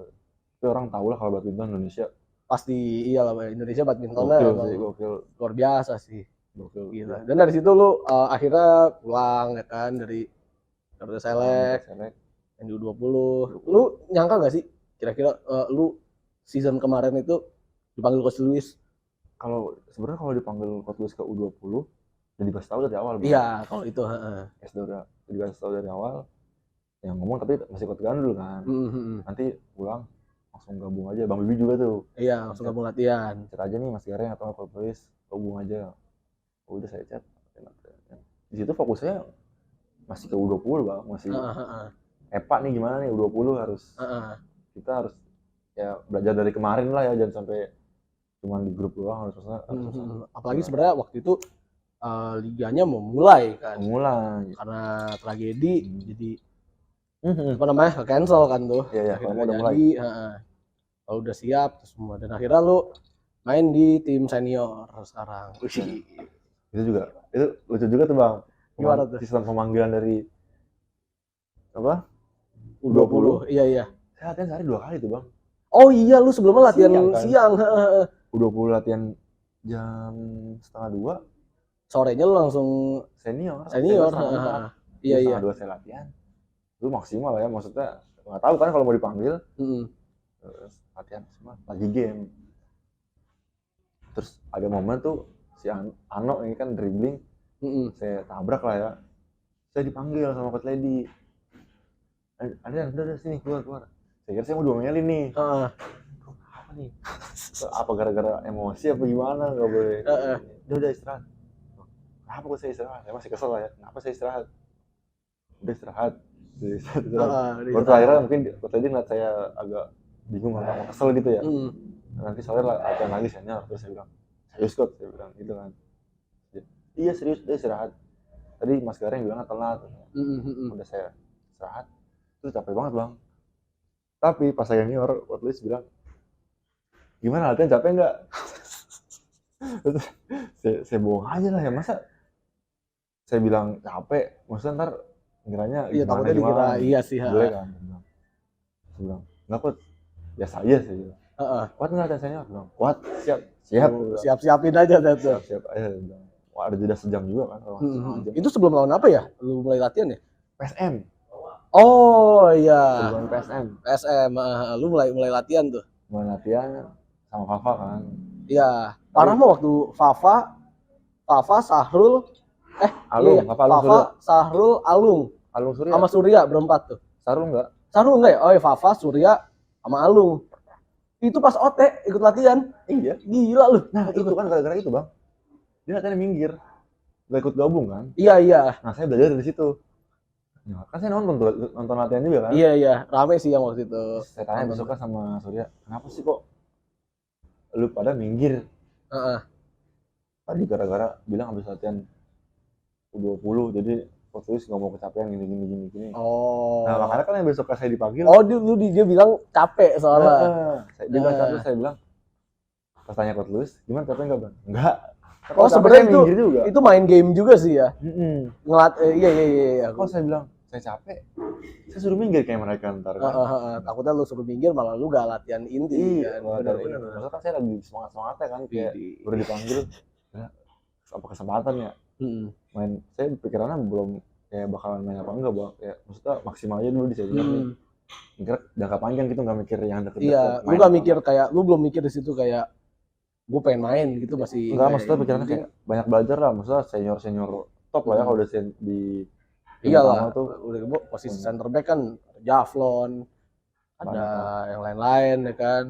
Speaker 2: Itu orang tahu lah kalau badminton Indonesia.
Speaker 1: Pasti iyalah, Indonesia badmintonnya
Speaker 2: gokil.
Speaker 1: Luar biasa sih.
Speaker 2: Gokil.
Speaker 1: Gila. Dan dari situ lu akhirnya pulang ya kan dari Garuda Select yang di U20. Lu nyangka gak sih kira-kira lu season kemarin itu dipanggil Coach Luis?
Speaker 2: Sebenarnya kalau dipanggil Coach Luis ke U20 udah dikasih tahu dari awal.
Speaker 1: Iya, kalau itu
Speaker 2: udah dikasih tahu dari awal. Yang ngomong tapi masih Coach Gandul kan. Nanti pulang langsung gabung aja. Bang Bibi juga tuh.
Speaker 1: Iya, langsung gabung latihan.
Speaker 2: Chat aja nih Mas Gareng atau Coach Luis, gabung aja. Udah saya chat. Di situ fokusnya masih ke U20 Bang, masih EPA nih gimana nih U20 harus kita harus ya belajar dari kemarin lah ya, jangan sampai cuma di grup doang harus
Speaker 1: apalagi sebenarnya waktu itu liganya mau mulai kan.
Speaker 2: Mulai
Speaker 1: Karena tragedi jadi apa namanya, cancel kan tuh.
Speaker 2: Iya,
Speaker 1: Akhirnya
Speaker 2: kalau udah
Speaker 1: nggak
Speaker 2: mulai.
Speaker 1: jadi, kalau udah siap terus semua, dan akhirnya lu main di tim senior sekarang. Wih,
Speaker 2: Itu juga, itu lucu juga tuh bang.
Speaker 1: gimana tuh?
Speaker 2: Sistem pemanggilan dari apa?
Speaker 1: U20. Iya.
Speaker 2: Saya latihan sehari 2 kali tuh bang.
Speaker 1: Oh iya, lu sebelumnya latihan siang.
Speaker 2: U20 latihan jam 1:30.
Speaker 1: Sorenya lu langsung
Speaker 2: Senior.
Speaker 1: Iya.
Speaker 2: Setengah 2 saya latihan. Itu maksimal ya, maksudnya nggak tahu kan kalau mau dipanggil. Terus latihan semua lagi game. Terus ada momen tuh si Ano ini kan dribbling, saya tabrak lah ya. Saya dipanggil sama coach Lady. Ada sini keluar. Saya kira saya mau diomelin nih. Apa nih? Apa gara-gara emosi apa gimana? Nggak boleh. Udah istirahat. Kenapa kok saya istirahat? Saya masih kesel lah ya. Kenapa saya istirahat? Udah istirahat. Baru akhirnya mungkin coach Lady ngeliat saya agak bingung atau kesel gitu ya. Nanti soalnya latihan lagi senior, terus saya bilang serius kok, saya bilang gitu kan. Iya serius, udah istirahat. Tadi Mas Gareng bilang telat. Udah saya istirahat. Terus capek banget bang. Tapi pas saya senior, waktu itu bilang gimana latihan capek nggak? saya bohong aja lah ya, masa saya bilang capek, maksudnya ntar kiranya
Speaker 1: iya, takutnya dikira iya sih.
Speaker 2: Boleh kan? Saya bilang nggak kok, biasa aja sih. Kuat nggak latihan senior? Bilang kuat,
Speaker 1: siapin aja tuh.
Speaker 2: Siap aja. Wah, ada jeda sejam juga kan.
Speaker 1: Itu sebelum lawan apa ya? Lu mulai latihan ya?
Speaker 2: PSM.
Speaker 1: Oh iya.
Speaker 2: Sebelum PSM.
Speaker 1: Lu mulai latihan tuh.
Speaker 2: Mulai latihan sama Fafa kan.
Speaker 1: Iya. Parah mah waktu Fafa, Sahrul,
Speaker 2: Alung,
Speaker 1: Fafa, Sahrul, Alung
Speaker 2: Surya.
Speaker 1: sama Surya berempat tuh.
Speaker 2: Sahrul enggak
Speaker 1: ya? Oh iya, Fafa, Surya sama Alung. Itu pas OT ikut latihan.
Speaker 2: Iya.
Speaker 1: Gila lu.
Speaker 2: Nah itu kan gara-gara itu bang. Dia latihan minggir. Gak ikut gabung kan.
Speaker 1: Iya.
Speaker 2: Nah saya belajar dari situ. Nah, kan saya nonton latihan juga kan.
Speaker 1: Iya. Rame sih yang waktu itu.
Speaker 2: Saya tanya besoknya sama Surya. Kenapa sih kok lu pada minggir? Tadi gara-gara bilang habis latihan U20. Jadi Coach nggak mau kecapean gini.
Speaker 1: Oh.
Speaker 2: Nah makanya kan yang besok saya dipanggil.
Speaker 1: Oh dia bilang capek soalnya.
Speaker 2: Dia bilang capek, saya bilang pas tanya Coach Luis, gimana capek nggak bang? Enggak.
Speaker 1: Oh sebenarnya itu main game juga sih ya. Iya.
Speaker 2: Kok saya bilang saya capek, saya suruh minggir kayak mereka ntar kan.
Speaker 1: Takutnya lu suruh minggir malah lu gak latihan inti.
Speaker 2: Iya. Benar. Maksudnya kan saya lagi semangatnya kan kayak udah dipanggil. Apa kesempatan ya? Main, saya pikirannya belum kayak bakalan main apa enggak bang, kayak maksudnya maksimal aja dulu di senior nih, mikir jangka panjang gitu, nggak mikir yang deket-deket.
Speaker 1: Iya, lu nggak mikir kayak, lu belum mikir di situ kayak gue pengen main gitu, masih
Speaker 2: enggak, maksudnya pikirannya kayak banyak belajar lah, maksudnya senior top lah ya kalau udah di
Speaker 1: iyalah tuh udah posisi center back kan Javlon, ada yang lain-lain ya kan.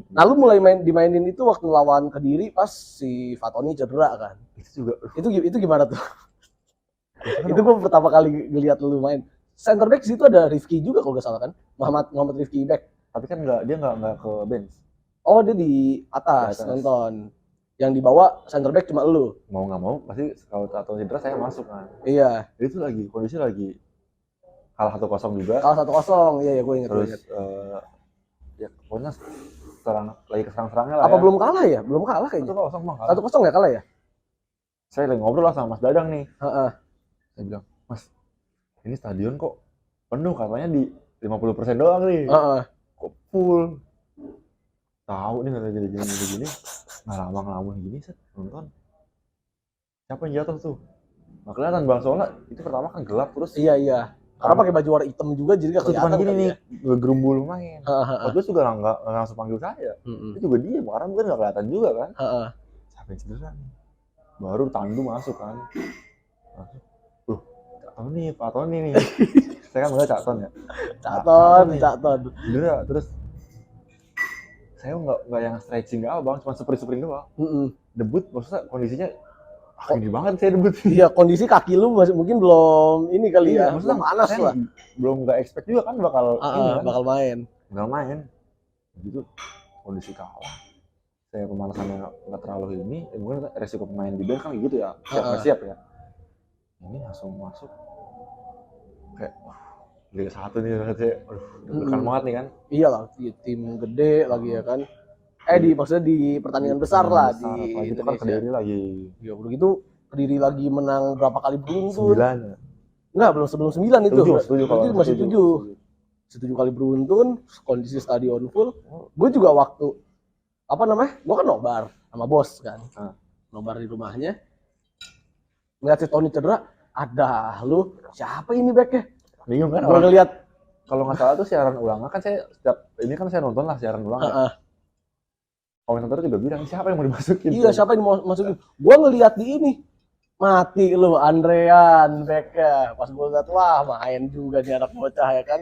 Speaker 1: Nah lu mulai dimainin itu waktu lawan Kediri pas si Fatoni cedera kan. Itu gimana tuh? Itu gue pertama kali ngeliat lu main. Center back situ ada Rifki juga kalau nggak salah kan, Muhammad Rifki back.
Speaker 2: Tapi kan dia nggak ke bench.
Speaker 1: Oh dia di atas nonton. Yang dibawa center back cuma lu.
Speaker 2: Mau nggak mau pasti kalau atau cedera saya masuk kan.
Speaker 1: Iya.
Speaker 2: Itu kondisi lagi kalah 1-0 juga.
Speaker 1: Kalah 1-0, iya gue ingat.
Speaker 2: Terus ya pokoknya lagi keserang-serangnya lah.
Speaker 1: Apa
Speaker 2: ya.
Speaker 1: Belum kalah ya? Belum kalah kayaknya.
Speaker 2: 1-0 bang.
Speaker 1: 1-0 ya kalah ya?
Speaker 2: Saya lagi ngobrol lah sama Mas Dadang nih.
Speaker 1: Saya
Speaker 2: bilang, Mas, ini stadion kok penuh, katanya di 50% doang nih. Kok full? Tahu nih nggak gini. Ngelamun gini, set nonton. Siapa yang jatuh tuh? Nggak kelihatan bang, soalnya itu pertama kan gelap terus.
Speaker 1: Iya. Karena pakai baju warna hitam juga jadi nggak kelihatan.
Speaker 2: Gini nih, gerumbul main. Terus juga nggak langsung panggil saya. Itu juga dia, karena mungkin nggak kelihatan juga kan. Siapa yang cedera nih? Baru Tandu masuk kan. Pak Tony nih. Saya kan mulai Cak Ton ya.
Speaker 1: Cak Ton.
Speaker 2: Udah, terus saya nggak yang stretching nggak bang, cuma sprint doang. Debut maksudnya kondisinya gini banget saya debut. Iya,
Speaker 1: kondisi kaki lu masih mungkin belum ini kali ya.
Speaker 2: Maksudnya panas lah. Belum nggak expect juga kan bakal
Speaker 1: main.
Speaker 2: Bakal main. Gitu kondisi kalah. Saya pemanasannya nggak terlalu ini, mungkin resiko pemain di bench kan gitu ya. Siap ya. Ini langsung masuk kayak Liga 1 nih saya, aduh, deg-degan banget nih kan.
Speaker 1: Iyalah, tim gede lagi ya kan. Maksudnya di pertandingan besar lah di
Speaker 2: apalagi itu kan
Speaker 1: Indonesia.
Speaker 2: Kediri lagi.
Speaker 1: Ya begitu Kediri lagi menang berapa kali beruntun?
Speaker 2: 9.
Speaker 1: Enggak, belum sebelum 9 itu.
Speaker 2: Setuju kalau
Speaker 1: itu masih 7. 7 kali beruntun, kondisi stadion full. Gue juga waktu gue kan nobar sama bos kan. Nobar di rumahnya. Ngeliat si Tony cedera, ada lu siapa ini backnya?
Speaker 2: Bingung kan?
Speaker 1: Gue ngeliat
Speaker 2: kalau nggak salah tuh siaran ulang kan saya ini kan saya nonton lah siaran ulang. Komentator juga bilang siapa yang mau dimasukin?
Speaker 1: Iya, siapa yang mau masukin? Gue ngeliat di ini mati lu Andrean backnya. Pas gue liat wah main juga nih anak bocah ya kan.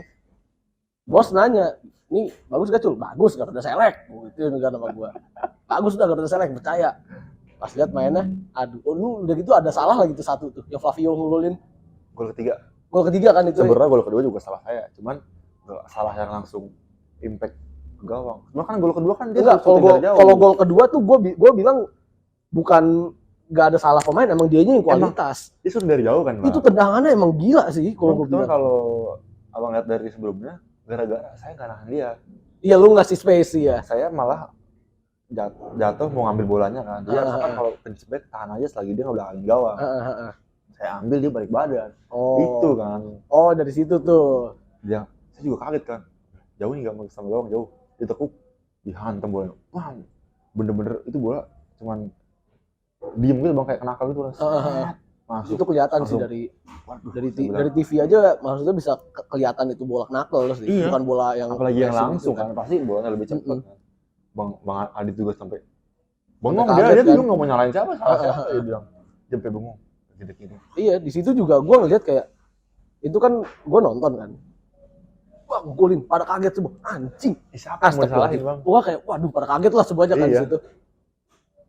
Speaker 1: Bos nanya, nih bagus gak Cul? Bagus, gak udah selek. Itu kan sama gue. Bagus udah gak udah selek, percaya. Pas lihat mainnya, aduh, udah gitu ada salah lagi tuh satu tuh, yang Flavio ngululin.
Speaker 2: Gol ketiga.
Speaker 1: Gol ketiga kan itu.
Speaker 2: Sebenarnya gol kedua juga salah saya, cuman gak salah yang langsung impact ke gawang. Cuma kan gol kedua kan dia
Speaker 1: enggak, kalau gol kedua tuh gue bilang bukan gak ada salah pemain, emang dianya yang kualitas.
Speaker 2: Dia sudah dari jauh kan, Bang.
Speaker 1: Itu tendangannya emang gila sih kalau gue bilang.
Speaker 2: Kalau abang lihat dari sebelumnya, gara-gara saya nggak nahan dia.
Speaker 1: Iya, lu ngasih space ya.
Speaker 2: Saya malah jatuh mau ngambil bolanya kan. Dia kan kalau pencet tahan aja selagi dia nggak belakangin gawang. Saya ambil dia balik badan. Itu kan.
Speaker 1: Oh, dari situ tuh.
Speaker 2: Saya juga kaget kan. Jauh nih nggak sama gawang jauh. Ditekuk, dihantam bolanya. Wah, bener-bener itu bola cuman diem gitu bang kayak kenakal gitu.
Speaker 1: Masuk. Itu kelihatan sih dari TV aja, maksudnya bisa kelihatan itu bola knuckle sih, bukan bola yang
Speaker 2: apalagi yang langsung kan pasti bolanya lebih cepat. Bang Adit juga sampai bengong dia bingung nggak mau nyalain siapa dia bilang dia sampai bengong gini.
Speaker 1: Iya, di situ juga gue ngeliat kayak itu kan gue nonton kan, wah golin pada kaget semua anjing
Speaker 2: siapa yang mau disalahin bang?
Speaker 1: Wah kayak waduh pada kaget lah semuanya kan di situ.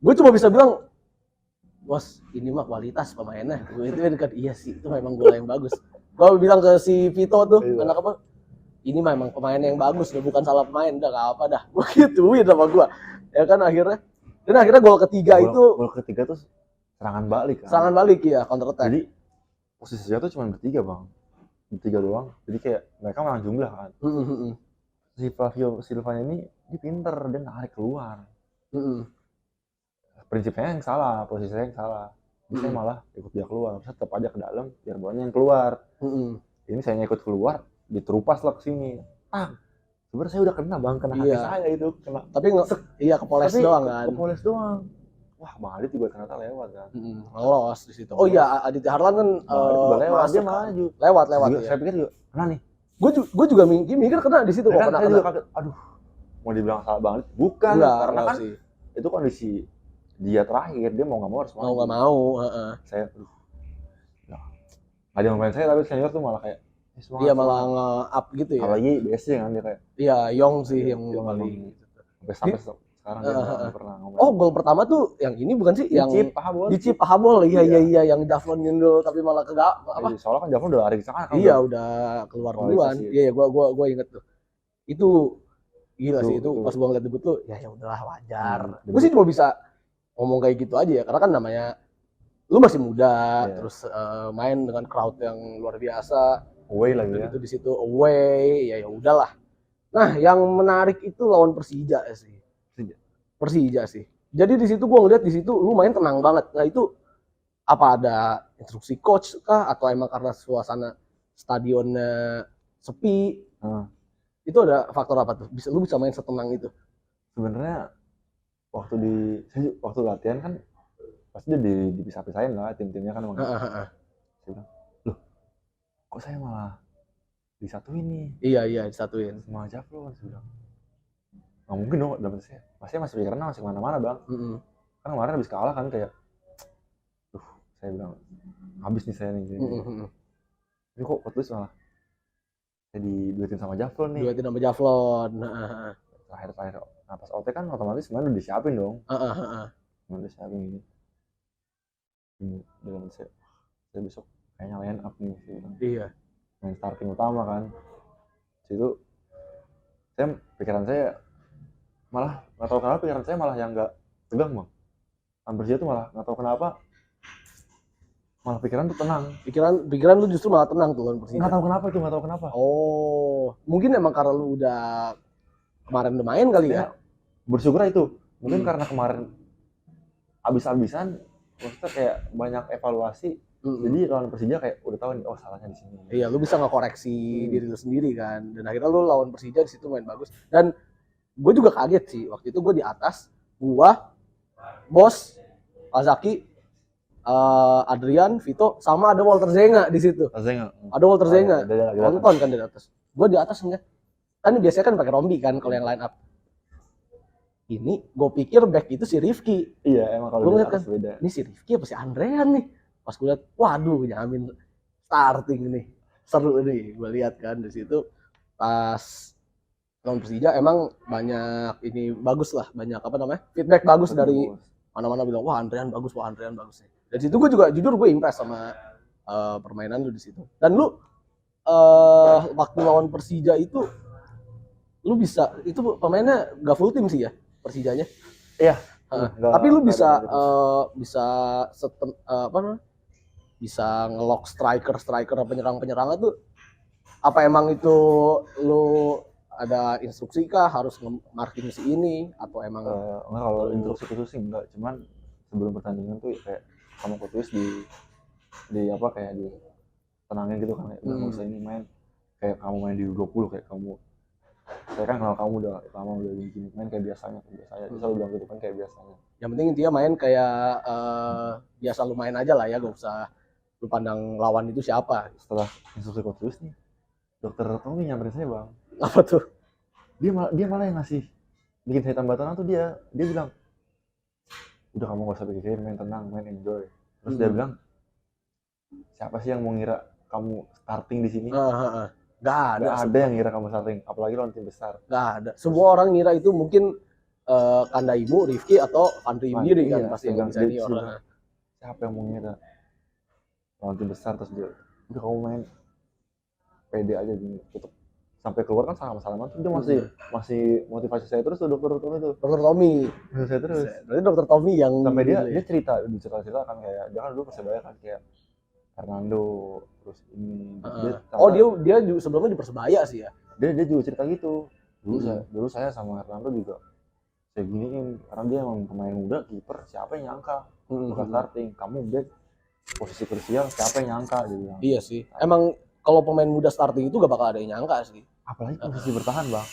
Speaker 1: Gue cuma bisa bilang bos ini mah kualitas pemainnya. Itu kan iya sih itu memang bola yang bagus. Gue bilang ke si Vito tuh anak apa ini memang pemain yang bagus udah bukan salah pemain udah gak apa dah gue gituin sama gue ya kan akhirnya gol ketiga
Speaker 2: tuh serangan balik
Speaker 1: ya counter attack.
Speaker 2: Jadi posisinya tuh cuma bertiga doang jadi kayak mereka menang jumlah kan. Si Flavio Silvanya ini dia pinter dia narik keluar. Prinsipnya yang salah, posisinya yang salah. Saya malah ikut dia keluar, tetap aja ke dalam biar bolanya yang keluar. Ini saya ikut keluar, diterupas lah ke sini. Sebenarnya saya udah kena bang, kena hati saya itu kena.
Speaker 1: Tapi kepoles doang kan.
Speaker 2: Kepoles doang. Wah, Bang Adit juga ternyata lewat kan.
Speaker 1: Lolos di situ. Oh iya, Aditya Harlan kan
Speaker 2: lewat dia maju.
Speaker 1: Lewat
Speaker 2: juga,
Speaker 1: ya.
Speaker 2: Saya pikir juga kena nih.
Speaker 1: Gue juga mikir kena di situ kok kena.
Speaker 2: Saya juga kaget. Aduh. Mau dibilang salah Bang Adit? Bukan, karena kan itu kondisi dia terakhir, dia mau nggak mau harus
Speaker 1: mau nggak mau.
Speaker 2: Saya nggak ada main saya tapi senior tuh malah kayak
Speaker 1: iya malah nge-up gitu ya.
Speaker 2: Apalagi BSC kan dia kayak
Speaker 1: iya Yong sih yang paling
Speaker 2: sampai sekarang dia nggak pernah ngomong.
Speaker 1: Oh gol pertama tuh yang ini bukan sih yang di Chip Pahabol iya yang Javlon nyundul tapi malah apa
Speaker 2: soalnya kan Javlon udah lari ke sana kan
Speaker 1: iya udah keluar duluan iya gua inget tuh itu gila sih itu pas gua ngeliat debut tuh ya udahlah wajar. Gua sih cuma bisa ngomong kayak gitu aja ya karena kan namanya lu masih muda terus main dengan crowd yang luar biasa
Speaker 2: away lagi ya
Speaker 1: itu di situ away ya udahlah. Nah yang menarik itu lawan Persija sih jadi di situ gua ngeliat di situ lu main tenang banget. Nah itu apa ada instruksi coach kah atau emang karena suasana stadionnya sepi itu ada faktor apa tuh lu bisa main setenang itu?
Speaker 2: Sebenarnya waktu latihan kan pasti dia dipisah-pisahin lah tim-timnya kan. Saya bilang, loh kok saya malah disatuin nih?
Speaker 1: Iya disatuin
Speaker 2: sama Javlon. Saya bilang nggak mungkin dong dapet saya. Masih pikirannya masih kemana-mana bang. Kan kemarin habis kalah kan kayak saya bilang habis nih saya nih. Ini kok terus malah saya diduetin sama Javlon nih. Terakhir nah pas OT kan otomatis semuanya udah disiapin dong. Udah disiapin gini. Dalam saya besok kayaknya line up nih sih.
Speaker 1: Iya.
Speaker 2: Main starting utama kan. Situ pikiran saya malah nggak tahu kenapa yang nggak tegang bang. Persija tuh malah nggak tahu kenapa malah pikiran tuh tenang.
Speaker 1: Pikiran lu justru malah tenang tuh lawan Persija.
Speaker 2: Nggak tahu kenapa.
Speaker 1: Oh, mungkin emang karena lu udah kemarin udah main kali ya.
Speaker 2: Bersyukur itu. Mungkin karena kemarin abis-abisan, maksudnya kayak banyak evaluasi. Jadi lawan Persija kayak udah tahu nih, oh salahnya di sini.
Speaker 1: Iya, lu bisa ngekoreksi diri lu sendiri kan. Dan akhirnya lu lawan Persija di situ main bagus. Dan gue juga kaget sih waktu itu gue di atas, gua, Bos, Azaki, Adrian, Vito, sama ada Walter Zenga di situ. Ada Walter Zenga. Nonton kan di atas. Gue di atas enggak. Kan biasanya kan pakai Rombi kan kalau yang line up. Ini gue pikir back itu si Rifki.
Speaker 2: Iya, emang kalau
Speaker 1: gue lihat kan
Speaker 2: beda.
Speaker 1: Ini si Rifki apa si Andrean nih. Pas gue lihat, waduh, nyamin starting nih. Seru nih, gue lihat kan di situ. Pas lawan Persija emang banyak ini bagus lah, banyak apa namanya? Feedback bagus dari mana-mana bilang, wah Andrean bagus nih. Dari situ gue juga jujur gue impress sama permainan lu di situ. Dan lu waktu lawan Persija itu lu bisa, itu pemainnya gak full tim sih ya Persijanya.
Speaker 2: Iya.
Speaker 1: Tapi lu bisa bisa ngelock striker penyerang tuh. Apa emang itu lu ada instruksi kah harus marking si ini atau emang
Speaker 2: enggak, kalau instruksi khusus sih enggak, cuman sebelum pertandingan tuh kayak kamu tulis di apa kayak di tenangin gitu kan, nggak usah ini main kayak kamu main di U20, kayak kamu, saya kan kalau kamu udah lama udah gini main kayak biasanya selalu bilang gitu kan, kayak biasanya.
Speaker 1: Yang penting intinya main kayak biasa lu main aja lah ya, gak usah lu pandang lawan itu siapa.
Speaker 2: Setelah instruksi coach Luis nih, dokter Tommy nyamperin saya, Bang.
Speaker 1: Apa tuh?
Speaker 2: Dia malah yang ngasih bikin saya tambah tenang tuh, dia bilang, udah kamu gak usah pikirin, main tenang, main enjoy. Terus dia bilang, siapa sih yang mau ngira kamu starting di sini?
Speaker 1: Gak
Speaker 2: ada yang ngira kamu starting, apalagi lawan tim besar.
Speaker 1: Gak ada. Semua orang ngira itu mungkin Kandaimu, Rifki atau Andri Indiri kan, pasti yang senior.
Speaker 2: Siapa yang mau ngira lawan tim besar, terus dia udah kamu main pede aja gini, tutup sampai keluar kan salam-salaman tuh, dia masih motivasi saya terus tuh dokter Tommy tuh.
Speaker 1: Dokter Tommy.
Speaker 2: Saya terus.
Speaker 1: Berarti dokter Tommy yang
Speaker 2: sampai dia cerita kan kayak dia kan dulu Persebaya kan, kayak Fernando terus ini.
Speaker 1: Dia juga sebelumnya di Persebaya sih ya.
Speaker 2: Dia juga cerita gitu. Dulu saya sama Fernando juga saya giniin karena dia emang pemain muda, kiper, siapa yang nyangka bakal starting, kamu back posisi krusial, siapa yang nyangka gitu.
Speaker 1: Iya sih. Emang kalau pemain muda starting itu gak bakal ada yang nyangka sih.
Speaker 2: Apalagi posisi bertahan, Bang.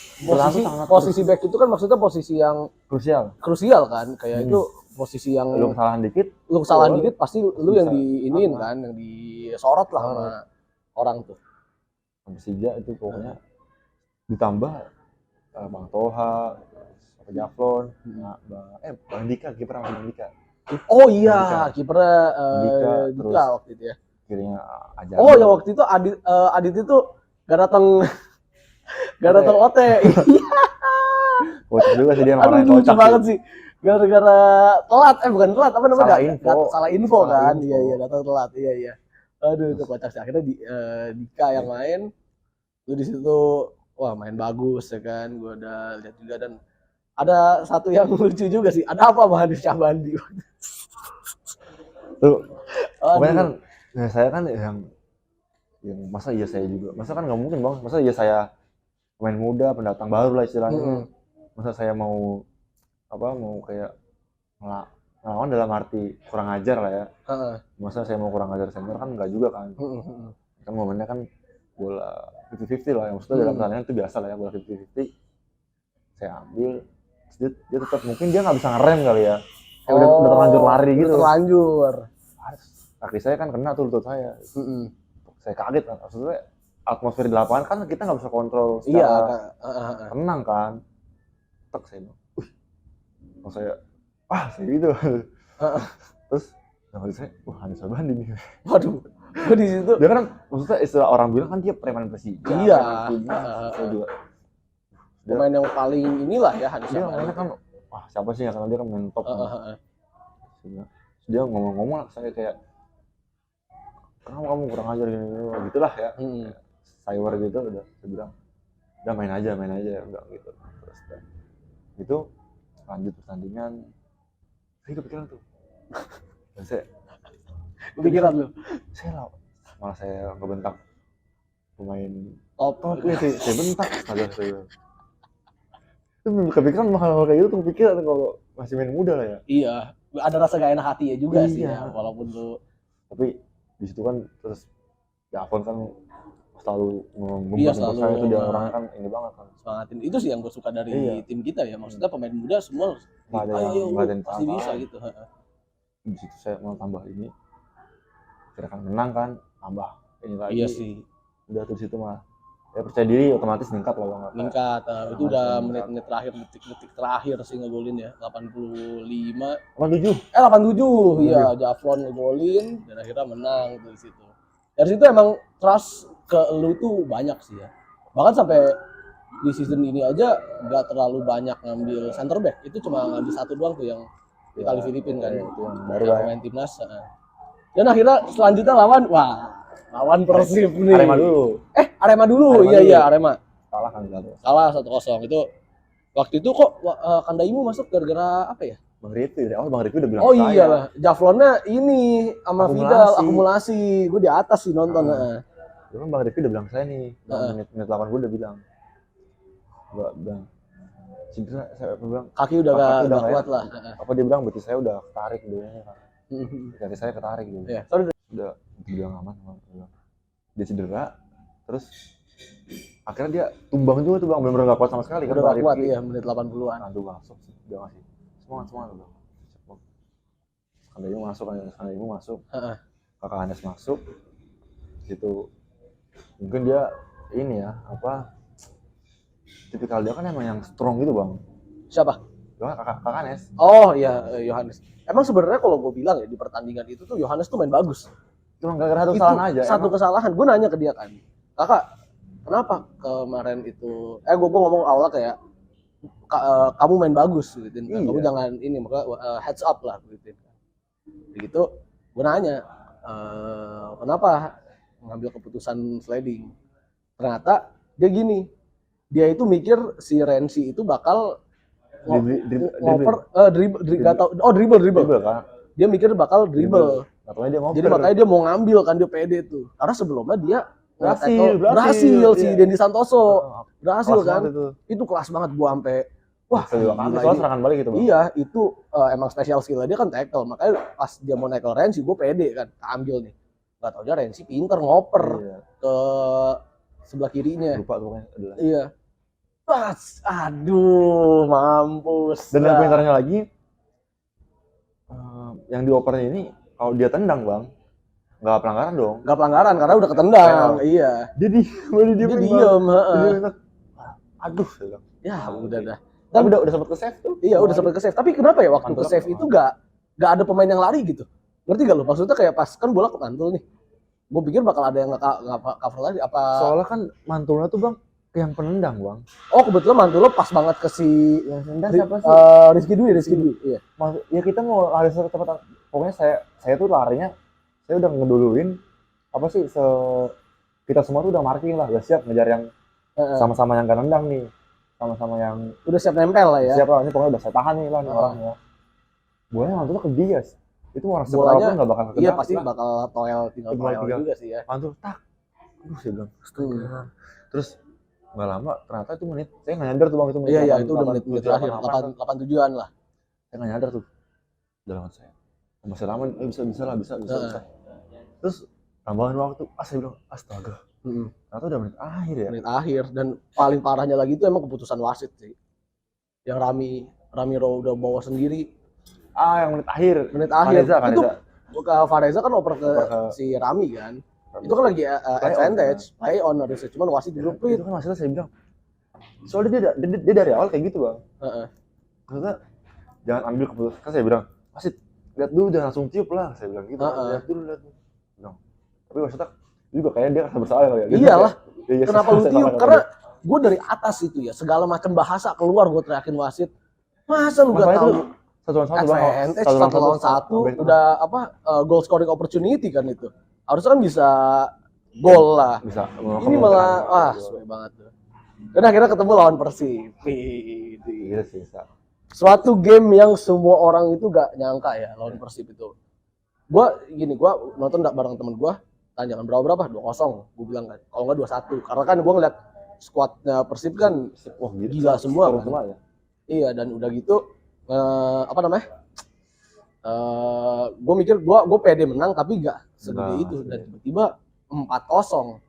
Speaker 1: Posisi back itu kan maksudnya posisi yang krusial kan, kayak itu posisi yang
Speaker 2: lu kesalahan dikit
Speaker 1: pasti lu yang diiniin kan, yang disorot lah sama orang tuh.
Speaker 2: Persija itu pokoknya ditambah Bang Toha, Jaflon, Bang Dika, kiper Bang Dika.
Speaker 1: Oh iya, kipernya Dika waktu itu ya.
Speaker 2: Kirinya aja.
Speaker 1: Oh ya waktu itu Adit itu gak datang OT.
Speaker 2: Kocak juga sih dia,
Speaker 1: aduh lucu banget sih. Gara-gara telat, bukan telat, apa namanya? Salah info kan. Iya, datang telat. Iya. Aduh, itu kocak sih. Akhirnya Dika yang main. Lu di situ wah main bagus ya kan. Gua udah lihat juga, dan ada satu yang lucu juga sih. Ada apa Bang Hadir Syahbandi?
Speaker 2: Tuh. Pokoknya kan saya kan yang masa iya saya juga. Masa kan nggak mungkin, Bang. Masa iya saya pemain muda, pendatang baru lah istilahnya. Masa saya mau kayak ngelawan dalam arti kurang ajar lah ya. Masa saya mau kurang ajar senior, kan enggak juga kan. Kan momennya kan bola 50-50 lah. Maksudnya dalam pertandingan itu biasa lah ya, bola 50-50. Saya ambil, dia tetap mungkin dia nggak bisa ngerem kali ya. Udah terlanjur lari gitu.
Speaker 1: Terlanjur.
Speaker 2: Kaki saya kan kena tuh lutut saya. Saya kaget kan. Maksudnya atmosfer di lapangan kan kita nggak bisa kontrol secara tenang kan. Tak saya bilang, saya gitu. Terus yang saya, Hanis Syahbandi nih.
Speaker 1: Waduh, gue di situ.
Speaker 2: Dia kan maksudnya istilah orang bilang kan dia preman Persija.
Speaker 1: Iya.
Speaker 2: Saya juga.
Speaker 1: Pemain yang paling inilah ya Hanis
Speaker 2: Syahbandi. Dia kan, siapa sih ya, karena dia kan main top. Dia ngomong-ngomong saya kayak, kamu kurang ajar gini gitulah ya. Cyber gitu udah saya bilang, udah main aja udah gitu. Terus itu lanjut pertandingan, saya kepikiran tuh. Dan saya
Speaker 1: Kepikiran lu.
Speaker 2: Malah saya ngebentak pemain
Speaker 1: Top.
Speaker 2: saya bentak astaga saya. Itu kepikiran hal-hal kayak gitu tuh kepikiran kalau masih main muda lah ya.
Speaker 1: Iya, ada rasa gak enak hati ya juga sih
Speaker 2: Iya.
Speaker 1: ya, walaupun lu.
Speaker 2: Tapi di situ kan terus ya Afon kan selalu
Speaker 1: Iya,
Speaker 2: membuat
Speaker 1: selalu
Speaker 2: saya itu dia orangnya kan ini banget kan.
Speaker 1: semangatin. Itu sih yang gue suka dari
Speaker 2: Iya.
Speaker 1: tim kita ya. Maksudnya pemain muda semua
Speaker 2: Nggak ada
Speaker 1: ayo
Speaker 2: yang-
Speaker 1: lu
Speaker 2: nggak ada yang
Speaker 1: pasti
Speaker 2: salah.
Speaker 1: bisa gitu.
Speaker 2: Di situ saya mau tambah ini. Kira kan menang kan, tambah ini lagi.
Speaker 1: Iya sih.
Speaker 2: Udah tuh situ mah. Ya percaya diri otomatis meningkat lah Bang.
Speaker 1: Meningkat. Itu
Speaker 2: Langsung
Speaker 1: udah
Speaker 2: meningkat.
Speaker 1: menit-menit terakhir, detik-detik terakhir sih ngegolin ya. 85.
Speaker 2: 87.
Speaker 1: 87. Iya, Javlon ngegolin dan akhirnya menang tuh di situ. Dari situ emang trust ke lu tuh banyak sih ya. Bahkan sampai di season ini aja nggak terlalu banyak ngambil center back. Itu cuma ngambil satu doang tuh yang di kali Filipina kan.
Speaker 2: Itu yang baru
Speaker 1: Yang
Speaker 2: lah.
Speaker 1: main timnas. Dan akhirnya selanjutnya lawan Persib nih.
Speaker 2: Arema dulu.
Speaker 1: Arema dulu.
Speaker 2: Arema
Speaker 1: Iya
Speaker 2: dulu.
Speaker 1: iya Arema.
Speaker 2: Kalah kan satu.
Speaker 1: Kalah 1-0 itu. Waktu itu kok Kandaimu masuk gara-gara apa ya?
Speaker 2: Bang Rifki dari awal Bang Rifki udah bilang
Speaker 1: Oh
Speaker 2: saya.
Speaker 1: iyalah, Javlonnya ini sama Vidal akumulasi. Gue di atas sih nonton.
Speaker 2: Cuma Bang Rifki udah bilang saya nih, menit 80 udah bilang. Gua bilang cedera, saya bilang
Speaker 1: Kaki udah gak kuat lah.
Speaker 2: apa dia bilang berarti saya udah ketarik dulunya kan. Berarti saya ketarik dulu.
Speaker 1: Iya, sorry.
Speaker 2: Udah bilang aman bilang. Dia cedera terus akhirnya dia tumbang juga tuh Bang, bener-bener gak kuat sama sekali kan.
Speaker 1: Udah
Speaker 2: Bang
Speaker 1: gak kuat
Speaker 2: Rifki.
Speaker 1: ya menit 80-an.
Speaker 2: Nanti masuk sih, dia ngasih semangat Bang. Kandaimu masuk, Kakak Anes masuk, itu mungkin dia ini ya apa tipikal dia kan emang yang strong gitu Bang.
Speaker 1: Siapa?
Speaker 2: Kakak Anes.
Speaker 1: Oh iya, Yohanes. Emang sebenarnya kalau gue bilang ya di pertandingan itu tuh Yohanes tuh main bagus.
Speaker 2: Cuma gara-gara satu
Speaker 1: Itu
Speaker 2: kesalahan aja.
Speaker 1: satu kesalahan. Gue nanya ke dia kan, kakak, kenapa kemarin itu? Gue ngomong awalnya kayak kamu main bagus, gitu.
Speaker 2: Iya.
Speaker 1: Kamu jangan ini, maka heads up lah, gitu. Begitu, gue nanya, kenapa ngambil keputusan sliding? Ternyata dia gini, dia itu mikir si Renzi itu bakal dribble
Speaker 2: kan.
Speaker 1: Dia mikir bakal dribble.
Speaker 2: Makanya dia ngoper.
Speaker 1: Jadi makanya dia mau ngambil kan, dia pede tuh. Karena sebelumnya dia berhasil si Dendi Santoso. Berhasil kan. Itu kelas banget gua sampai wah,
Speaker 2: soal serangan balik gitu Bang.
Speaker 1: Iya, itu emang spesial skill dia kan tackle. Makanya pas dia mau tackle Renzi, gue pede kan, ambil nih. Gak tau aja Renzi pinter ngoper ke sebelah kirinya.
Speaker 2: Lupa tuh pokoknya.
Speaker 1: Iya. Pas, aduh, mampus.
Speaker 2: Dan yang pintarnya lagi, yang diopernya ini kalau dia tendang Bang, nggak pelanggaran dong.
Speaker 1: Nggak pelanggaran karena udah ketendang. Iya.
Speaker 2: Dia
Speaker 1: diem.
Speaker 2: Aduh.
Speaker 1: Ya udah dah.
Speaker 2: Dan udah sempat ke save tuh.
Speaker 1: Iya udah sempat ke save. Tapi kenapa ya waktu ke save itu nggak ada pemain yang lari gitu? Ngerti gak lo? Maksudnya kayak pas kan bola ke mantul nih. Gue pikir bakal ada yang nggak cover lagi. Apa?
Speaker 2: Soalnya kan mantulnya tuh Bang ke yang penendang Bang.
Speaker 1: Oh kebetulan mantulnya pas banget ke si
Speaker 2: yang penendang siapa sih?
Speaker 1: Rizky Dwi. Iya.
Speaker 2: Ya kita mau lari secepat. Pokoknya saya tuh larinya, saya udah ngeduluin apa sih kita semua tuh udah marking lah, udah siap ngejar yang sama-sama yang gak nendang nih, sama-sama yang
Speaker 1: udah siap nempel lah ya.
Speaker 2: Siap lah, ini pokoknya udah saya tahan nih lah nih orangnya. Bolanya mantul ke dia, itu mau orang seberapa pun nggak bakal kena.
Speaker 1: Iya pasti bakal tinggal toel juga sih ya.
Speaker 2: Mantul tak, saya bilang. Terus nggak lama ternyata itu menit, saya nggak nyadar tuh Bang itu menit.
Speaker 1: Iya itu udah menit terakhir, 87-an lah.
Speaker 2: Saya nggak nyadar tuh, dalam saya. Masih lama, bisa. Terus tambahan waktu, saya bilang astaga. Ternyata udah menit akhir ya.
Speaker 1: Menit akhir dan paling parahnya lagi itu emang keputusan wasit sih. Yang Ramiro udah bawa sendiri.
Speaker 2: Yang menit akhir.
Speaker 1: Vanessa. Itu Vanessa kan oper ke si Rami kan. Itu kan lagi advantage, play on harusnya. Cuman wasit grup
Speaker 2: itu kan wasitnya saya bilang. Soalnya dia dari awal kayak gitu Bang. Maksudnya jangan ambil keputusan. Kan saya bilang, wasit lihat dulu jangan langsung tiup lah, saya bilang gitu. Lihat dulu. Tapi maksudnya juga kayaknya dia rasa bersalah kali ya.
Speaker 1: Iyalah. Kenapa lu tiup? Karena gue dari atas itu ya, segala macam bahasa keluar gue teriakin wasit. Masa lu gak tahu? Satu lawan satu udah goal scoring opportunity kan itu. Harusnya kan bisa gol lah.
Speaker 2: Bisa.
Speaker 1: Ini malah sesuai banget tuh. Dan akhirnya ketemu lawan Persib.
Speaker 2: Iya sih, bisa.
Speaker 1: Suatu game yang semua orang itu gak nyangka ya lawan Persib itu. Gua nonton bareng temen gua, tanya kan berapa 2-0, gua bilang kan. Kalau enggak 2-1. Karena kan gua ngeliat skuadnya Persib kan
Speaker 2: Wah,
Speaker 1: gila semua
Speaker 2: seru
Speaker 1: kan.
Speaker 2: semua ya.
Speaker 1: Iya, dan udah gitu apa namanya? Gue mikir gue pede menang tapi nggak segede
Speaker 2: Nah,
Speaker 1: itu, dan tiba-tiba 4-0.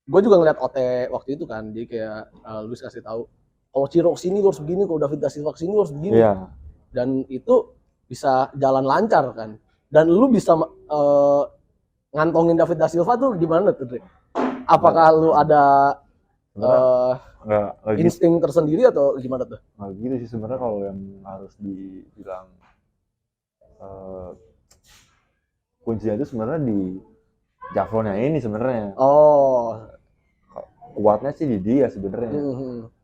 Speaker 1: Gue juga ngeliat OT waktu itu kan, dia kayak Luis kasih tahu kalau Ciro sini lu harus begini, kalau David da Silva sini lu harus begini.
Speaker 2: Iya.
Speaker 1: Dan itu bisa jalan lancar kan. Dan lu bisa ngantongin David da Silva tuh gimana tuh, Dre? Apakah lu ada
Speaker 2: nggak
Speaker 1: insting tersendiri atau gimana tuh?
Speaker 2: Nggak gitu sih sebenarnya. Kalau yang harus dibilang kuncinya itu sebenarnya di Javronnya ini sebenarnya.
Speaker 1: Oh,
Speaker 2: Kuatnya sih di dia sebenarnya.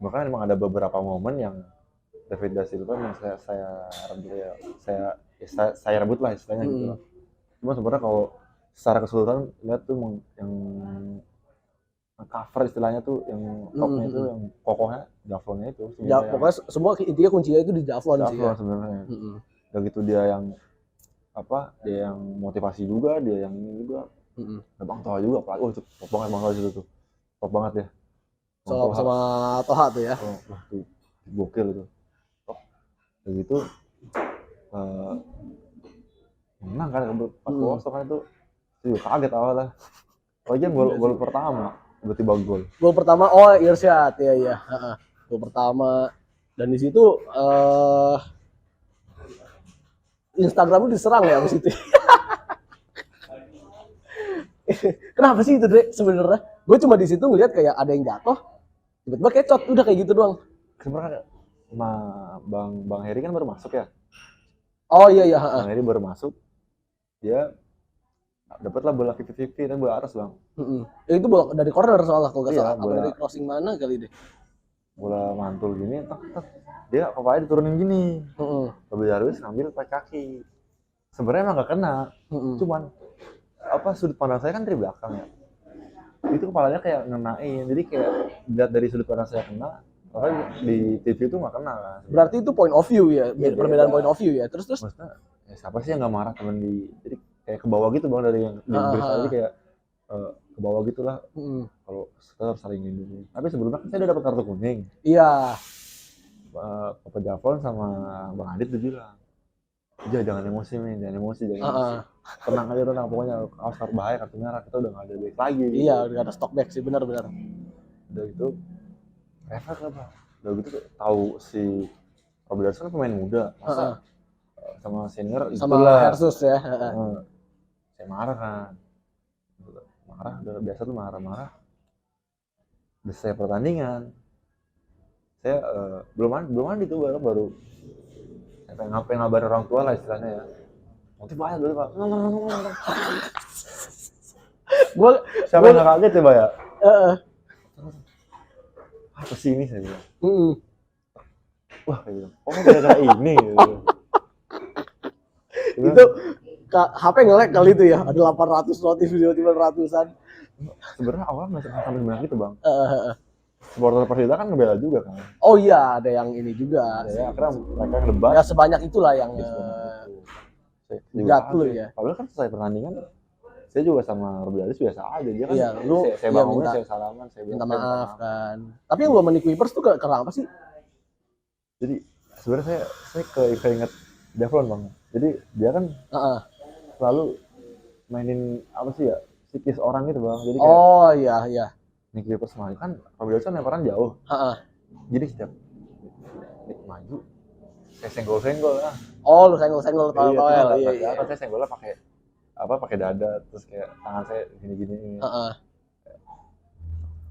Speaker 2: Bahkan emang ada beberapa momen yang David da Silva yang saya rebut lah istilahnya gitu lah. Cuma sebenarnya kalau secara keseluruhan lihat tuh yang cover istilahnya tuh, yang topnya itu, yang kokohnya Javronnya itu.
Speaker 1: Ya, pokoknya semua intinya kuncinya itu di Javron sih ya.
Speaker 2: Sebenarnya. Udah gitu dia yang dia yang motivasi juga, dia yang ini juga. Bang Toha juga, apalagi top banget Bang Toha itu tuh. Top banget ya.
Speaker 1: Sama Toha tuh ya.
Speaker 2: Wah, tuh gokil itu. Top. Udah gitu menang kan 4-0 kan itu. Juga kaget awalnya. Lagian gol pertama tiba-tiba gol.
Speaker 1: Gol pertama Irsyad ya. Gol pertama, dan di situ Instagram lu diserang ya abis itu. Kenapa sih itu, Dre? Sebenarnya gue cuma di situ ngeliat kayak ada yang jatuh, tiba-tiba kecot, udah kayak gitu doang.
Speaker 2: Sebenarnya Bang Heri kan baru masuk ya.
Speaker 1: Oh iya.
Speaker 2: Bang Heri baru masuk, dia dapatlah bola 50-50 dan bola atas Bang.
Speaker 1: Itu bola dari corner soalnya kalau nggak salah.
Speaker 2: Bola
Speaker 1: dari crossing mana kali deh.
Speaker 2: Bola mantul gini, dia kepalanya diturunin gini. Robby Darwis ngambil pakai kaki. Sebenarnya emang nggak kena, cuman sudut pandang saya kan dari belakang ya. Itu kepalanya kayak ngenain, jadi kayak lihat dari sudut pandang saya kena, karena di TV itu nggak kena kan.
Speaker 1: Berarti itu point of view ya, perbedaan point of view ya. Terus
Speaker 2: maksudnya siapa sih yang nggak marah temen jadi kayak ke bawah gitu Bang, dari yang di Inggris tadi kayak ke bawah gitulah. Kalau kita harus saling lindungi. Tapi sebelumnya kan saya udah dapat kartu kuning.
Speaker 1: Iya.
Speaker 2: Papa Javron sama Bang Adit tuh bilang, jangan emosi men, jangan emosi. Tenang aja, pokoknya awas bahaya kartu merah, kita udah nggak ada back lagi.
Speaker 1: Iya, udah ada stock back sih, benar.
Speaker 2: Udah gitu refleks lah Bang. Udah gitu tahu si Robby Darwis kan pemain muda, masa sama senior
Speaker 1: sama Hersus ya.
Speaker 2: Saya marah kan, udah biasa tuh marah. Udah saya pertandingan, saya belum mandi tuh, baru saya pengen ngabarin orang tua lah istilahnya ya. Nanti banyak dulu Pak. Siapa yang nggak kaget ya Pak ya? Apa sih ini saya bilang. Wah, gara-gara ini. Gitu.
Speaker 1: Itu HP nge-lag kali itu ya, ada 800 notif video 900-an.
Speaker 2: Sebenarnya awalnya nggak sampai sebanyak itu Bang. Supporter Persita kan ngebela juga kan.
Speaker 1: Oh iya, ada yang ini juga.
Speaker 2: Ya, akhirnya mereka yang debat.
Speaker 1: Ya sebanyak itulah yang jatuh ya.
Speaker 2: Padahal kan selesai pertandingan, saya juga sama Robby Darwis biasa aja. Dia kan saya bangunin, saya salaman, saya
Speaker 1: minta maaf kan. Tapi yang gua menik Kuipers tuh kenapa sih?
Speaker 2: Jadi sebenarnya saya keinget Javron Bang. Jadi dia kan selalu mainin apa sih ya, psikis orang gitu Bang. Jadi kayak,
Speaker 1: iya.
Speaker 2: Nick Kuipers maju kan, Robby Darwis kan lemparan jauh. Jadi setiap Nick maju, saya senggol lah. Oh, lu senggol towel. Iya. Saya senggolnya pakai dada, terus kayak tangan saya gini-gini.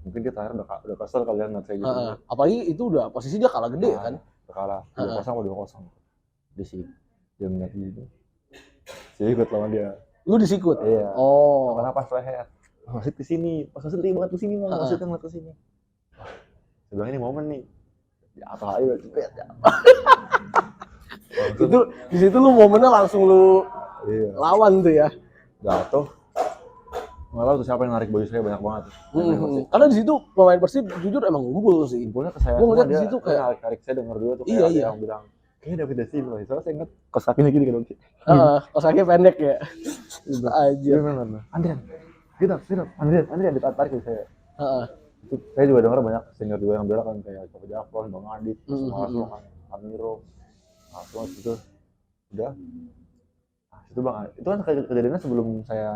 Speaker 2: Mungkin dia terakhir udah kesel kalian ngeliat saya gitu.
Speaker 1: Apalagi itu udah posisi dia kalah gede kan?
Speaker 2: Kalah 2-0 atau 2-0. Dia ngeliat gitu. Saya ikut lawan dia.
Speaker 1: Lu disikut?
Speaker 2: Iya.
Speaker 1: Oh.
Speaker 2: Karena pas leher. Wasit kesini, pas wasit lagi banget kesini, wasit yang ngeliat kesini. Sebelah ini momen nih. Ya apa aja cepet ya.
Speaker 1: Itu di situ lu momennya langsung lu lawan tuh ya.
Speaker 2: Jatuh. Nggak tahu tuh siapa yang narik baju saya, banyak banget.
Speaker 1: Karena di situ pemain Persib jujur emang ngumpul sih.
Speaker 2: Ngumpulnya ke saya.
Speaker 1: Gua ngeliat di situ kayak
Speaker 2: narik saya denger dulu tuh
Speaker 1: iya.
Speaker 2: yang bilang kayaknya David da Silva. Soalnya saya ingat kos kakinya gini kan.
Speaker 1: Kos kaki pendek ya. Aja.
Speaker 2: Benar. Andrian. Andrian ditarik saya.
Speaker 1: Heeh.
Speaker 2: Itu saya juga dengar banyak senior juga yang bilang kan kayak Coba Jafron, Bang Adit, langsung kan Amiro. Nah, terus itu udah. Nah, itu Bang, itu kan kejadiannya sebelum saya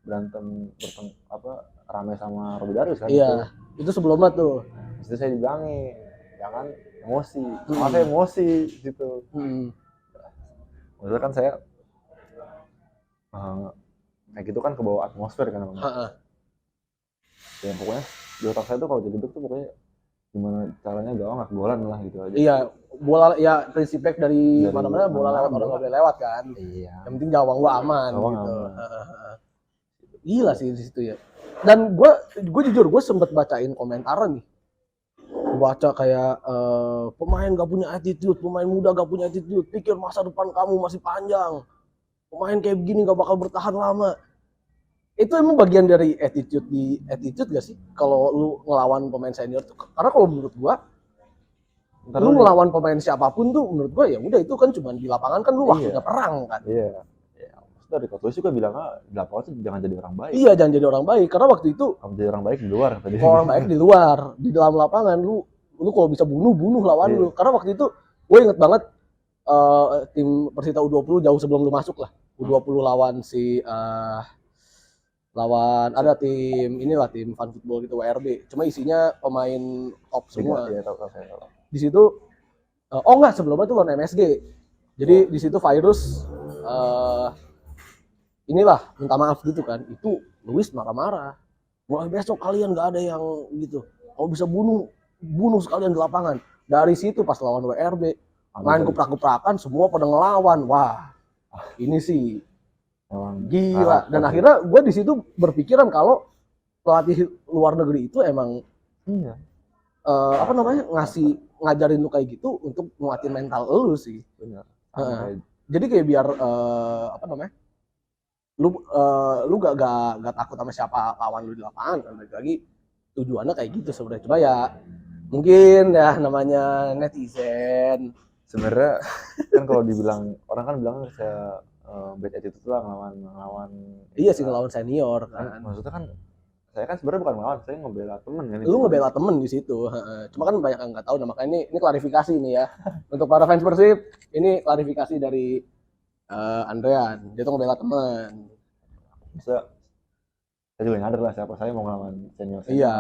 Speaker 2: berantem rame sama Robby Darius kan.
Speaker 1: Iya, itu sebelumnya tuh.
Speaker 2: Itu saya dibilangin, jangan emosi. Saya emosi gitu. Maksudnya kan saya kayak gitu kan kebawa atmosfer kan Bang. Ya pokoknya di otak saya tuh kalau jadi back tuh pokoknya gimana caranya gawang nggak golan lah gitu aja.
Speaker 1: Iya, bola ya prinsipnya dari mana-mana bola lewat orang nggak boleh lewat kan.
Speaker 2: Iya.
Speaker 1: Yang penting gawang gua aman
Speaker 2: Gawang
Speaker 1: gitu.
Speaker 2: aman.
Speaker 1: Gila sih di situ ya. Dan gue jujur gue sempet bacain komentar nih. Baca kayak pemain gak punya attitude, pemain muda gak punya attitude, pikir masa depan kamu masih panjang. Pemain kayak begini gak bakal bertahan lama. Itu emang bagian dari attitude gak sih? Kalau lu ngelawan pemain senior tuh, karena kalau menurut gua, lu ngelawan pemain siapapun tuh, menurut gua ya udah itu kan cuma di lapangan kan lu waktunya perang kan.
Speaker 2: Iya. Dari Coach Luis juga bilangnya di lapangan tuh jangan jadi orang baik.
Speaker 1: Iya, jangan jadi orang baik karena waktu itu
Speaker 2: kamu jadi orang baik di luar tadi.
Speaker 1: Kalau orang baik di luar, di dalam lapangan lu kalau bisa bunuh lawan lu. Karena waktu itu gue inget banget tim Persita U20 jauh sebelum lu masuk lah. U20 lawan ada tim tim Fun Football gitu WRB. Cuma isinya pemain top semua.
Speaker 2: Iya, tahu.
Speaker 1: Di situ enggak, sebelumnya tuh lawan MSG. Jadi di situ Virus minta maaf gitu kan. Itu Luis marah-marah. Mulai besok kalian gak ada yang gitu. Kalau bisa bunuh sekalian di lapangan. Dari situ pas lawan WRB, main kuprak-kuprakan, semua pada ngelawan. Wah, ini sih gila. Dan akhirnya gue di situ berpikiran kalau pelatih luar negeri itu emang ngajarin lu kayak gitu untuk nguatin mental lu sih.
Speaker 2: Benar.
Speaker 1: Jadi kayak biar lu gak takut sama siapa lawan lu di lapangan kan. Lagi tujuannya kayak gitu sebenarnya. Coba ya mungkin ya namanya netizen.
Speaker 2: Sebenarnya kan kalau dibilang orang kan bilang saya bad attitude lah ngelawan.
Speaker 1: Iya sih, ngelawan senior kan.
Speaker 2: Maksudnya kan saya kan sebenarnya bukan ngelawan, saya ngebela temen kan.
Speaker 1: Lu ngebela temen di situ. Cuma kan banyak yang nggak tahu. Nah, makanya ini klarifikasi nih ya untuk para fans Persib. Ini klarifikasi dari Andrean, dia tuh ngebela temen.
Speaker 2: Bisa, saya juga nyadar lah siapa saya mau ngelawan senior.
Speaker 1: Iya,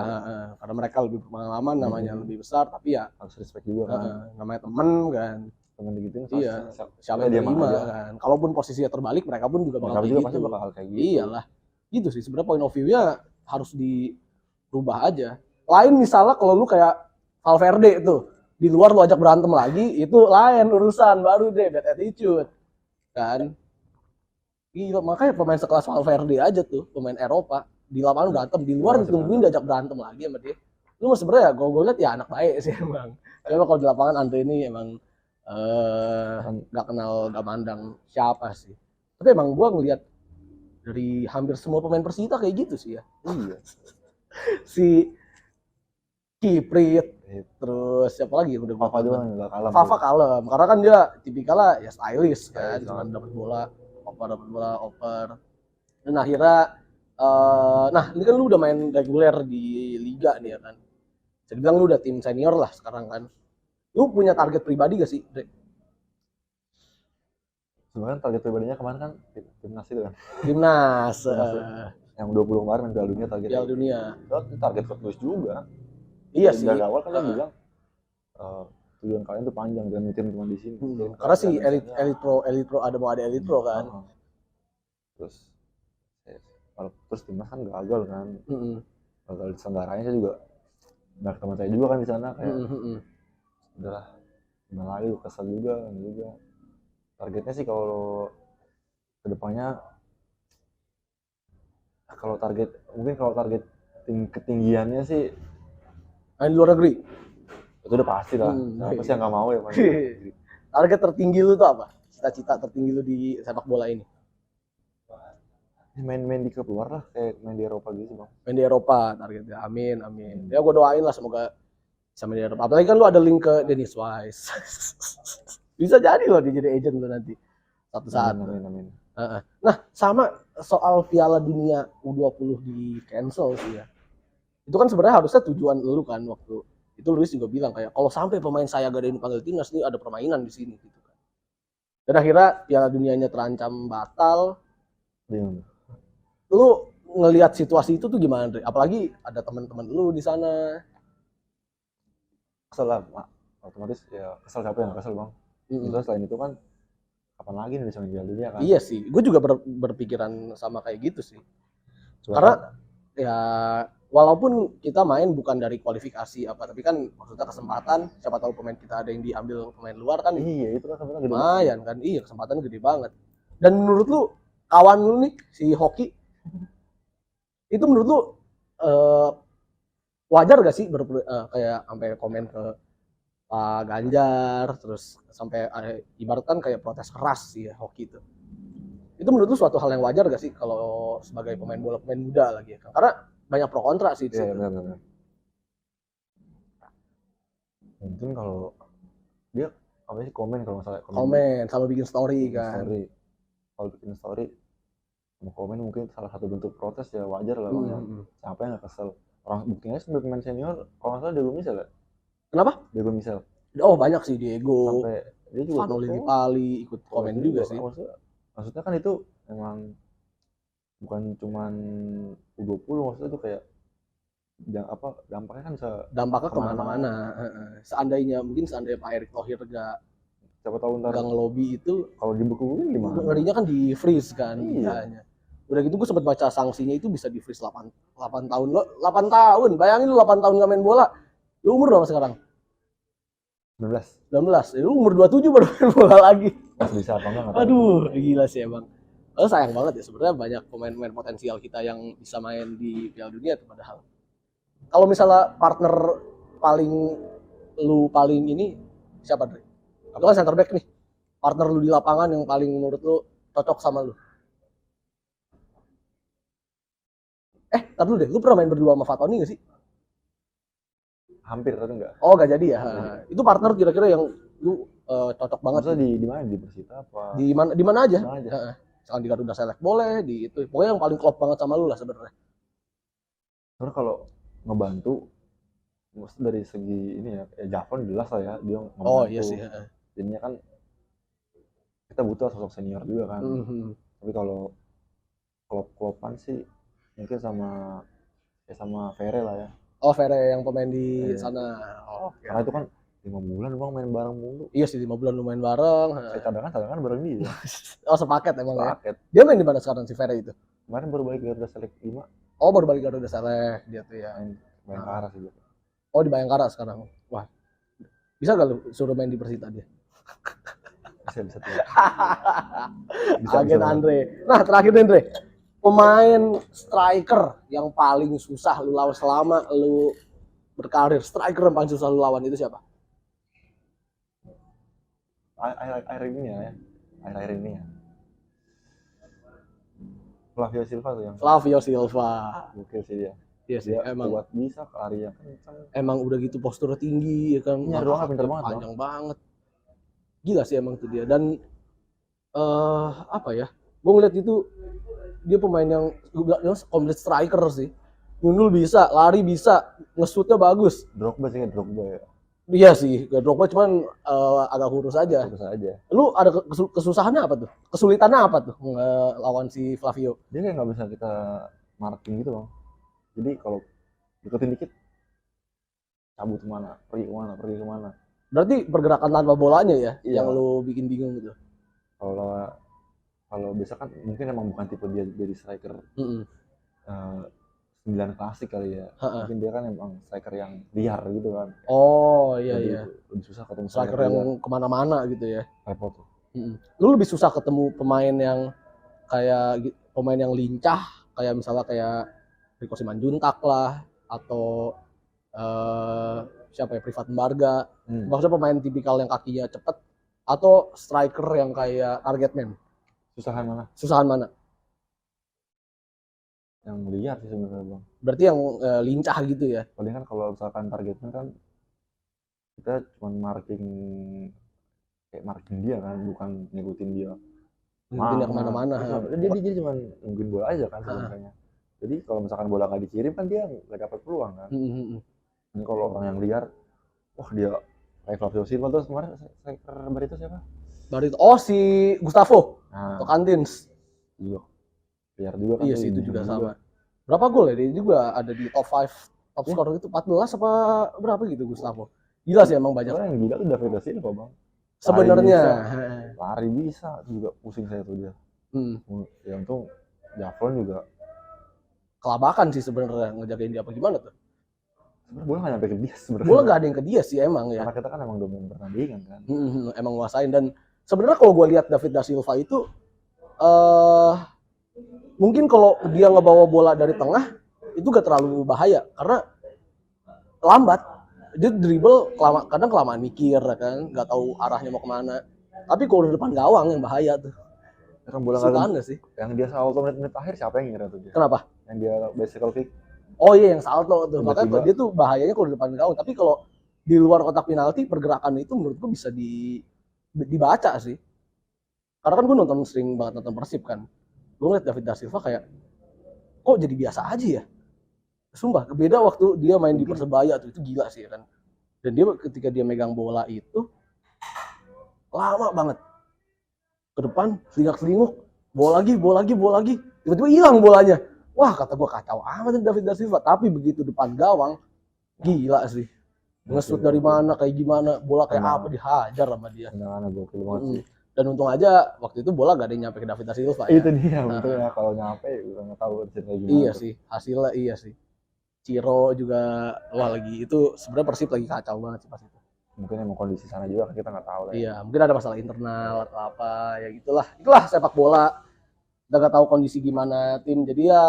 Speaker 1: karena mereka lebih berpengalaman, namanya lebih besar, tapi ya
Speaker 2: harus respect juga kan.
Speaker 1: Namanya temen kan.
Speaker 2: Temen digituin.
Speaker 1: Iya, siapa yang terima kan. Kalaupun posisinya terbalik, mereka pun juga bakal kayak gitu.
Speaker 2: Pasti bakal kayak gitu.
Speaker 1: Iyalah, gitu sih. Sebenarnya point of view-nya harus dirubah aja. Lain misalnya kalau lu kayak Valverde tuh, di luar lu ajak berantem lagi, itu lain urusan, baru deh bad attitude kan. Gila, makanya pemain sekelas Valverde aja tuh, pemain Eropa, di lapangan berantem, di luar ditungguin diajak berantem lagi sama dia. Lu sebenarnya gue lihat ya anak baik sih emang. Tapi kalau di lapangan Andre ini emang gak mandang siapa sih. Tapi emang gue ngelihat dari hampir semua pemain Persita kayak gitu sih ya.
Speaker 2: Iya.
Speaker 1: Si Kiprit, terus siapa lagi udah
Speaker 2: Fafa doang enggak kalem.
Speaker 1: Fafa kalem, karena kan dia tipikalnya ya stylish kan, cuma dapat bola, oper. Dan akhirnya ini kan lu udah main reguler di liga nih ya kan. Jadi bilang lu udah tim senior lah sekarang kan. Lu punya target pribadi gak sih, Dre?
Speaker 2: Sebenarnya target pribadinya kemarin kan timnas itu kan.
Speaker 1: Timnas.
Speaker 2: Yang 20 kemarin Piala Dunia target.
Speaker 1: Piala Dunia.
Speaker 2: Itu target terus juga.
Speaker 1: Iya sih.
Speaker 2: Dari awal kan dia bilang tujuan kalian tuh panjang dan mikirin cuma di sini.
Speaker 1: Karena si Elite Pro ada Elite Pro kan.
Speaker 2: Terus timnas kan gagal kan. Gagal di Senggaranya saya juga. Nah, teman saya juga kan di sana kayak udahlah, gimana lagi, kesel juga. Targetnya sih kalau kedepannya kalau target ketinggiannya sih
Speaker 1: main di luar negeri.
Speaker 2: Itu udah pasti lah. Siapa sih yang nggak mau ya main.
Speaker 1: Target tertinggi lu tuh apa? Cita-cita tertinggi lu di sepak bola ini?
Speaker 2: Main di klub luar lah, kayak main di Eropa gitu Bang.
Speaker 1: Main di Eropa targetnya. Amin. Ya gue doain lah semoga bisa main di Eropa. Apalagi kan lu ada link ke Dennis Wise. Bisa jadi loh dia jadi agent lo nanti satu saat.
Speaker 2: Amin.
Speaker 1: Nah, sama soal Piala Dunia U20 di cancel sih ya. Itu kan sebenarnya harusnya tujuan lu kan waktu itu Luis juga bilang kayak kalau sampai pemain saya gak ada yang dipanggil timnas nih ada permainan di sini gitu kan. Dan akhirnya Piala Dunianya terancam batal.
Speaker 2: Bingung.
Speaker 1: Lu ngelihat situasi itu tuh gimana, Dre? Apalagi ada teman-teman lu di sana.
Speaker 2: Kesel lah, otomatis ya kesel, siapa yang kesel bang. Terus selain itu kan kapan lagi nih bisa menjual dunia kan.
Speaker 1: Iya sih, gue juga berpikiran sama kayak gitu sih. Karena ya walaupun kita main bukan dari kualifikasi apa, tapi kan maksudnya kesempatan, siapa tahu pemain kita ada yang diambil pemain luar kan.
Speaker 2: Iya, itu kan sebenarnya gede
Speaker 1: lumayan kan. Iya, kesempatannya gede banget. Dan menurut lu kawan lu nih si Hoki itu menurut lu wajar gak sih kayak sampai komen ke Pak Ganjar terus sampai ibaratkan kayak protes keras sih ya Hoki itu. Itu menurut lu suatu hal yang wajar gak sih kalau sebagai pemain bola, pemain muda lagi ya? Karena banyak pro kontra sih di situ.
Speaker 2: Iya, benar. Mungkin kalau dia apa sih komen kalau misalnya
Speaker 1: komen sama bikin story kan.
Speaker 2: Kalau bikin story mau komen mungkin salah satu bentuk protes ya, wajar lah bang. Siapa yang nggak kesel? Orang buktinya sebagai pemain senior kalau nggak salah Diego Misel ya.
Speaker 1: Kenapa?
Speaker 2: Diego Misel.
Speaker 1: Oh banyak sih Diego.
Speaker 2: Sampai dia juga
Speaker 1: Vanoli Dipali ikut komen juga sih.
Speaker 2: Maksudnya kan itu emang bukan cuman U20, maksudnya itu kayak dampaknya kan bisa
Speaker 1: kemana-mana. Seandainya Pak Erick Thohir
Speaker 2: siapa tahu ntar
Speaker 1: ngelobi itu
Speaker 2: kalau dibekuin gimana?
Speaker 1: Ngerinya kan di freeze kan. Iya. Udah gitu gue sempat baca sanksinya itu bisa di freeze 8 tahun. 8 tahun. Bayangin lu 8 tahun gak main bola. Lu umur berapa sekarang? 19. Lu umur 27 baru main bola lagi.
Speaker 2: Masih bisa apa enggak?
Speaker 1: Aduh, gila sih emang. Sayang banget ya sebenarnya banyak pemain-pemain potensial kita yang bisa main di Piala Dunia tuh padahal. Kalau misalnya partner paling ini siapa, Dre? Lu kan center back nih. Partner lu di lapangan yang paling menurut lu cocok sama lu. Tar dulu deh, lu pernah main berdua sama Fatoni gak sih?
Speaker 2: Hampir tapi enggak.
Speaker 1: Oh, gak jadi ya. Itu partner kira-kira yang lu cocok banget.
Speaker 2: Maksudnya di mana? Di Persita apa?
Speaker 1: Di mana aja. Misalkan di Garuda Select boleh, di itu. Pokoknya yang paling klop banget sama lu lah sebenarnya.
Speaker 2: Karena kalau ngebantu maksudnya dari segi ini ya Javon jelas lah ya, dia ngebantu.
Speaker 1: Oh iya sih.
Speaker 2: Jadinya kan kita butuh sosok senior juga kan. Tapi kalau klop-klopan sih mungkin sama Vere lah ya.
Speaker 1: Oh, Vere yang pemain di sana.
Speaker 2: Karena itu kan 5 bulan bang main bareng mulu.
Speaker 1: Iya sih 5 bulan lu main bareng.
Speaker 2: Saya cadangan bareng dia.
Speaker 1: Sepaket emang
Speaker 2: ya.
Speaker 1: Dia main di mana sekarang si Vere itu?
Speaker 2: Kemarin baru balik Garuda Select 5.
Speaker 1: Oh, baru balik Garuda Select dia tuh ya.
Speaker 2: Bayangkara sih gitu.
Speaker 1: Oh, di Bayangkara sekarang. Wah. Bisa gak lu suruh main di Persita dia?
Speaker 2: Bisa.
Speaker 1: Agen Andre. Nah, terakhir nih Andre. Pemain striker yang paling susah lu lawan selama lu berkarir. Striker yang paling susah lu lawan itu siapa?
Speaker 2: Akhir ini ya. Flavio Silva tuh yang.
Speaker 1: Flavio Silva.
Speaker 2: Gokil sih dia.
Speaker 1: Iya sih, emang
Speaker 2: buat bisa lari yang kencang.
Speaker 1: Emang udah gitu postur tinggi ya kan.
Speaker 2: Iya, ruangnya pintar banget.
Speaker 1: Panjang banget. Gila sih emang tuh dia. Dan apa ya? Gue ngeliat itu dia pemain yang komplit striker sih. Gundul bisa, lari bisa, nge-shootnya bagus.
Speaker 2: Drogba ya.
Speaker 1: Iya sih, Drogba cuman agak kurus aja. Lu ada kesusahannya apa tuh? Kesulitannya apa tuh lawan si Flavio?
Speaker 2: Dia kayak nggak bisa kita marking gitu bang. Jadi kalau deketin dikit, cabut kemana, pergi kemana.
Speaker 1: Berarti pergerakan tanpa bolanya ya, yang lu bikin bingung gitu.
Speaker 2: Kalau biasa kan mungkin emang bukan tipe dia jadi striker 9 klasik kali ya. Mungkin dia kan emang striker yang liar gitu kan.
Speaker 1: Oh iya.
Speaker 2: Lebih susah ketemu
Speaker 1: striker yang kemana-mana gitu ya.
Speaker 2: Repot tuh.
Speaker 1: Lu lebih susah ketemu pemain yang kayak pemain yang lincah, kayak misalnya kayak Rico Simanjuntak lah, atau siapa ya, Privat Mbarga. Maksudnya pemain tipikal yang kakinya cepet, atau striker yang kayak target man. Susahan mana?
Speaker 2: Yang liar sih sebenarnya bang.
Speaker 1: Berarti yang lincah gitu ya.
Speaker 2: Paling kan kalau misalkan targetnya kan kita cuma marking kayak marking dia kan, bukan ngikutin dia
Speaker 1: Ngikutin dia kemana-mana.
Speaker 2: dia cuma nungguin bola aja kan sebenarnya. Jadi kalau misalkan bola nggak dikirim kan dia nggak dapat peluang kan. Ini kalau orang yang liar, wah dia kayak Flavio Silva. Terus kemarin striker Barito siapa?
Speaker 1: Barito, oh si Gustavo Tocantins
Speaker 2: juga liar juga kan.
Speaker 1: Iya sih, itu juga sama. Berapa gol ya? Dia juga ada di top 5 top scorer itu 14 apa berapa gitu Gustavo. Gila sih emang banyak.
Speaker 2: Yang gila tuh David da Silva bang.
Speaker 1: Sebenarnya
Speaker 2: lari bisa juga, pusing saya tuh dia. Ya untung Javlon juga
Speaker 1: kelabakan sih sebenarnya ngejagain dia apa gimana tuh.
Speaker 2: Sebenarnya bola nggak nyampe ke dia sebenarnya.
Speaker 1: Bola nggak ada yang ke dia sih emang ya.
Speaker 2: Karena kita kan emang domain pertandingan kan.
Speaker 1: Emang nguasain. Dan sebenarnya kalau gue lihat David da Silva itu mungkin kalau dia ngebawa bola dari tengah itu gak terlalu bahaya karena lambat. Dia dribble kadang kelamaan mikir kan, nggak tahu arahnya mau kemana. Tapi kalau di depan gawang yang bahaya tuh.
Speaker 2: Kan bola nggak sih. Yang dia salto menit akhir siapa yang ngira tuh dia?
Speaker 1: Kenapa?
Speaker 2: Yang dia bicycle kick.
Speaker 1: Oh iya yang salto tuh. Makanya dia tuh bahayanya kalau di depan gawang. Tapi kalau di luar kotak penalti pergerakan itu menurutku bisa dibaca sih. Karena kan gue sering banget nonton Persib kan. Gue ngeliat David da Silva kayak kok jadi biasa aja ya. Sumpah, beda waktu dia main di Persebaya tuh, itu gila sih kan. Dan dia ketika dia megang bola itu lama banget. Ke depan, selingak-selinguk, bola lagi. Tiba-tiba hilang bolanya. Wah, kata gue kacau amat David da Silva. Tapi begitu depan gawang, gila sih. Nge-shoot dari mana, kayak gimana, bola kayak apa, dihajar sama dia.
Speaker 2: Benar-benar gokil banget sih.
Speaker 1: Dan untung aja waktu itu bola gak ada yang nyampe ke David da Silva ya.
Speaker 2: Itu dia, betul ya. Kalau nyampe udah nggak tahu kayak gimana.
Speaker 1: Iya sih, hasilnya iya sih. Ciro juga wah lagi itu sebenarnya Persib lagi kacau banget sih pas itu.
Speaker 2: Mungkin emang kondisi sana juga kita nggak tahu lah.
Speaker 1: Iya, mungkin ada masalah internal atau apa ya gitulah. Itulah sepak bola. Udah nggak tahu kondisi gimana tim. Jadi ya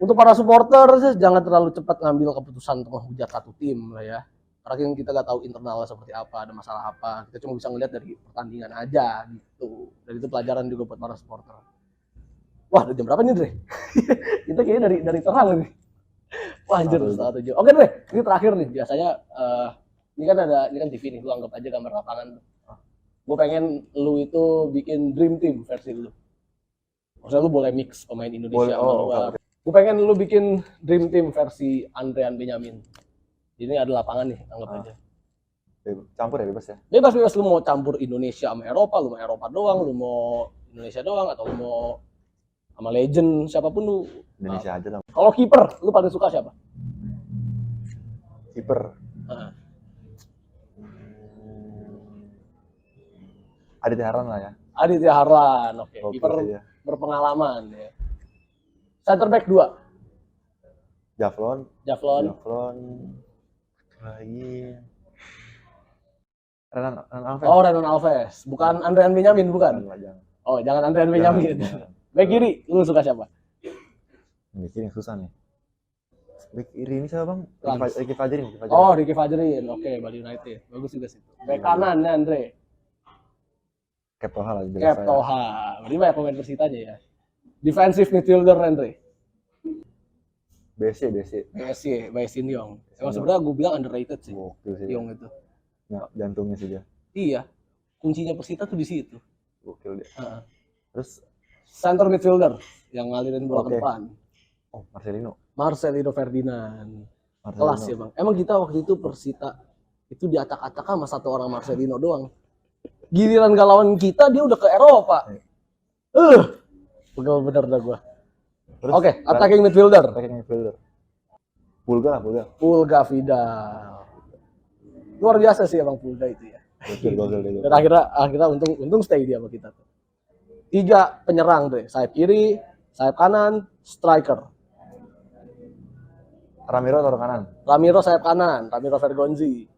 Speaker 1: untuk para supporter jangan terlalu cepat ngambil keputusan untuk menghujat satu tim lah ya. Karena kita nggak tahu internalnya seperti apa, ada masalah apa. Kita cuma bisa ngeliat dari pertandingan aja gitu. Dan itu pelajaran juga buat para supporter. Wah, udah jam berapa nih, Dre? Kita kayaknya dari terang nih. Wah, anjir, 7:30. Oke, Dre. Ini terakhir nih. Biasanya ini kan TV nih, lu anggap aja gambar lapangan. Gue pengen lu itu bikin dream team versi lu. Maksudnya lu boleh mix pemain Indonesia sama luar. Gue pengen lu bikin dream team versi Andrian Benyamin. Ini ada lapangan nih, anggap aja.
Speaker 2: Campur ya, bebas ya?
Speaker 1: Bebas lu mau campur Indonesia sama Eropa, lu mau Eropa doang, lu mau Indonesia doang, atau lu mau sama legend siapapun lu.
Speaker 2: Indonesia aja lah.
Speaker 1: Kalau kiper, lu paling suka siapa?
Speaker 2: Kiper. Aditya Harlan lah ya.
Speaker 1: Aditya Harlan, oke. Kiper berpengalaman ya. Center back 2.
Speaker 2: Javlon. Lagi. Renan Alves.
Speaker 1: Oh, Renan Alves. Bukan Andrian Benyamin, bukan? Oh, jangan Andrian Benyamin. Back kiri, lu suka siapa?
Speaker 2: Back kiri yang susah nih. Back kiri ini siapa bang? Ricky Fajrin.
Speaker 1: Oh, Ricky Fajrin. Oke, Bali United. Bagus juga sih. Back kanan, Andre.
Speaker 2: Kep Toha lah.
Speaker 1: Kep Toha. Berarti banyak pemain Persitanya ya. Defensive midfielder, Andre.
Speaker 2: BSC.
Speaker 1: Bae Sin Yong. Emang sebenarnya gue bilang underrated sih. Yong itu.
Speaker 2: Nah, jantungnya sih dia.
Speaker 1: Iya. Kuncinya Persita tuh di situ.
Speaker 2: Gokil dia. Terus
Speaker 1: center midfielder yang ngalirin bola ke depan.
Speaker 2: Oh,
Speaker 1: Marcelino Ferdinand. Kelas ya, Bang. Emang kita waktu itu Persita itu diacak-acak sama satu orang Marcelino doang. Giliran galawan kita dia udah ke Eropa. Pegel bener dah gua. Oke, attacking midfielder. Pulga Vidal. Luar biasa sih Bang Pulga itu ya. Dan akhirnya untung stay dia sama kita tuh. 3 penyerang deh, sayap kiri, sayap kanan, striker.
Speaker 2: Ramiro taruh kanan.
Speaker 1: Sayap kanan, Ramiro Vergonzi.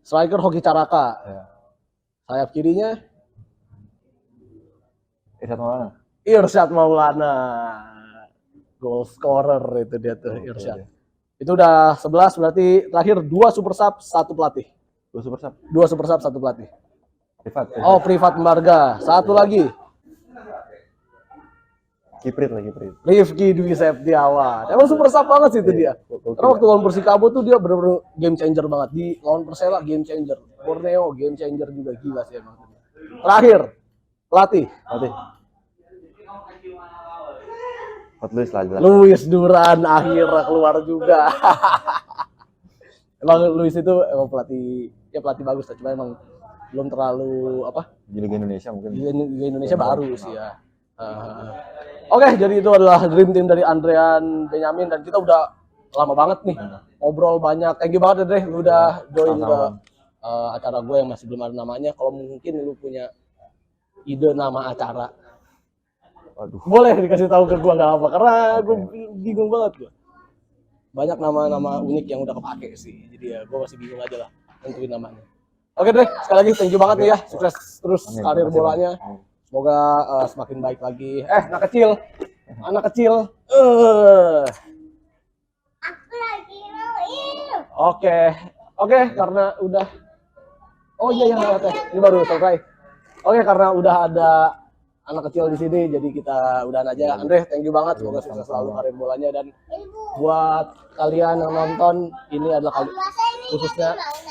Speaker 1: Striker Hoki Caraka. Ya. Sayap kirinya Irsyad Maulana. Goal scorer itu dia tuh, Irsyad. Itu udah 11, berarti terakhir 2 super sub, 1 pelatih. 2 super sub, 1 pelatih.
Speaker 2: Privat.
Speaker 1: Oh, Privat Marga. 1 lagi.
Speaker 2: Kiprit lah, Kiprit.
Speaker 1: Rifki Dwi Septiawan. Emang super sub banget sih itu dia. Karena waktu lawan Persikabo tuh dia bener-bener game changer banget. Di lawan Persela game changer. Borneo game changer juga, gila sih emang. Terakhir, pelatih.
Speaker 2: Hot Luis lah jelas.
Speaker 1: Luis Duran akhirnya keluar juga. Emang Luis itu emang pelatih bagus, cuma emang belum terlalu apa?
Speaker 2: Di Liga Indonesia mungkin.
Speaker 1: Di Indonesia baru sih ya. Oke, jadi itu adalah dream team dari Andrian Benyamin dan kita udah lama banget nih ngobrol banyak. Thank you banget Dre, lu udah join ke acara gue yang masih belum ada namanya. Kalau mungkin lu punya ide nama acara,
Speaker 2: Waduh.
Speaker 1: boleh dikasih tahu ke gue nggak apa, karena gue bingung banget gue. Banyak nama-nama unik yang udah kepake sih, jadi ya gue masih bingung aja lah nentuin namanya. Oke Dre, sekali lagi thank you banget nih ya, sukses terus karir bolanya. Semoga semakin baik lagi. Anak kecil.
Speaker 3: Aku lagi mau.
Speaker 1: Oke, karena udah. Oh iya teh, ini baru selesai. Oke, karena udah ada anak kecil di sini, jadi kita udahan aja. Andre, thank you banget. Semoga sukses selalu karir bolanya dan buat kalian yang nonton, ini adalah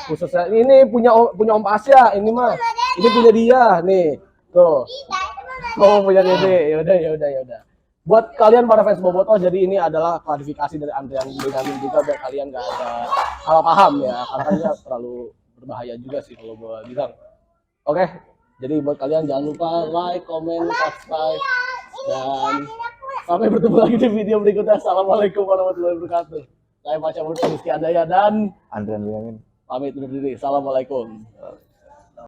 Speaker 1: khususnya ini punya Om Pasya, ini mah. Ini punya dia nih. Tuh. Oh punya Dede, yaudah. Buat kalian para fans Bobotoh, jadi ini adalah klarifikasi dari Andrian Benyamin juga biar kalian nggak ada salah paham ya, karena dia terlalu berbahaya juga sih kalau gua bilang. Oke, jadi buat kalian jangan lupa like, comment, subscribe, dan sampai bertemu lagi di video berikutnya. Assalamualaikum warahmatullahi wabarakatuh. Saya Pasya Rizky Andaya dan
Speaker 2: Andrian Benyamin
Speaker 1: pamit undur diri. Assalamualaikum.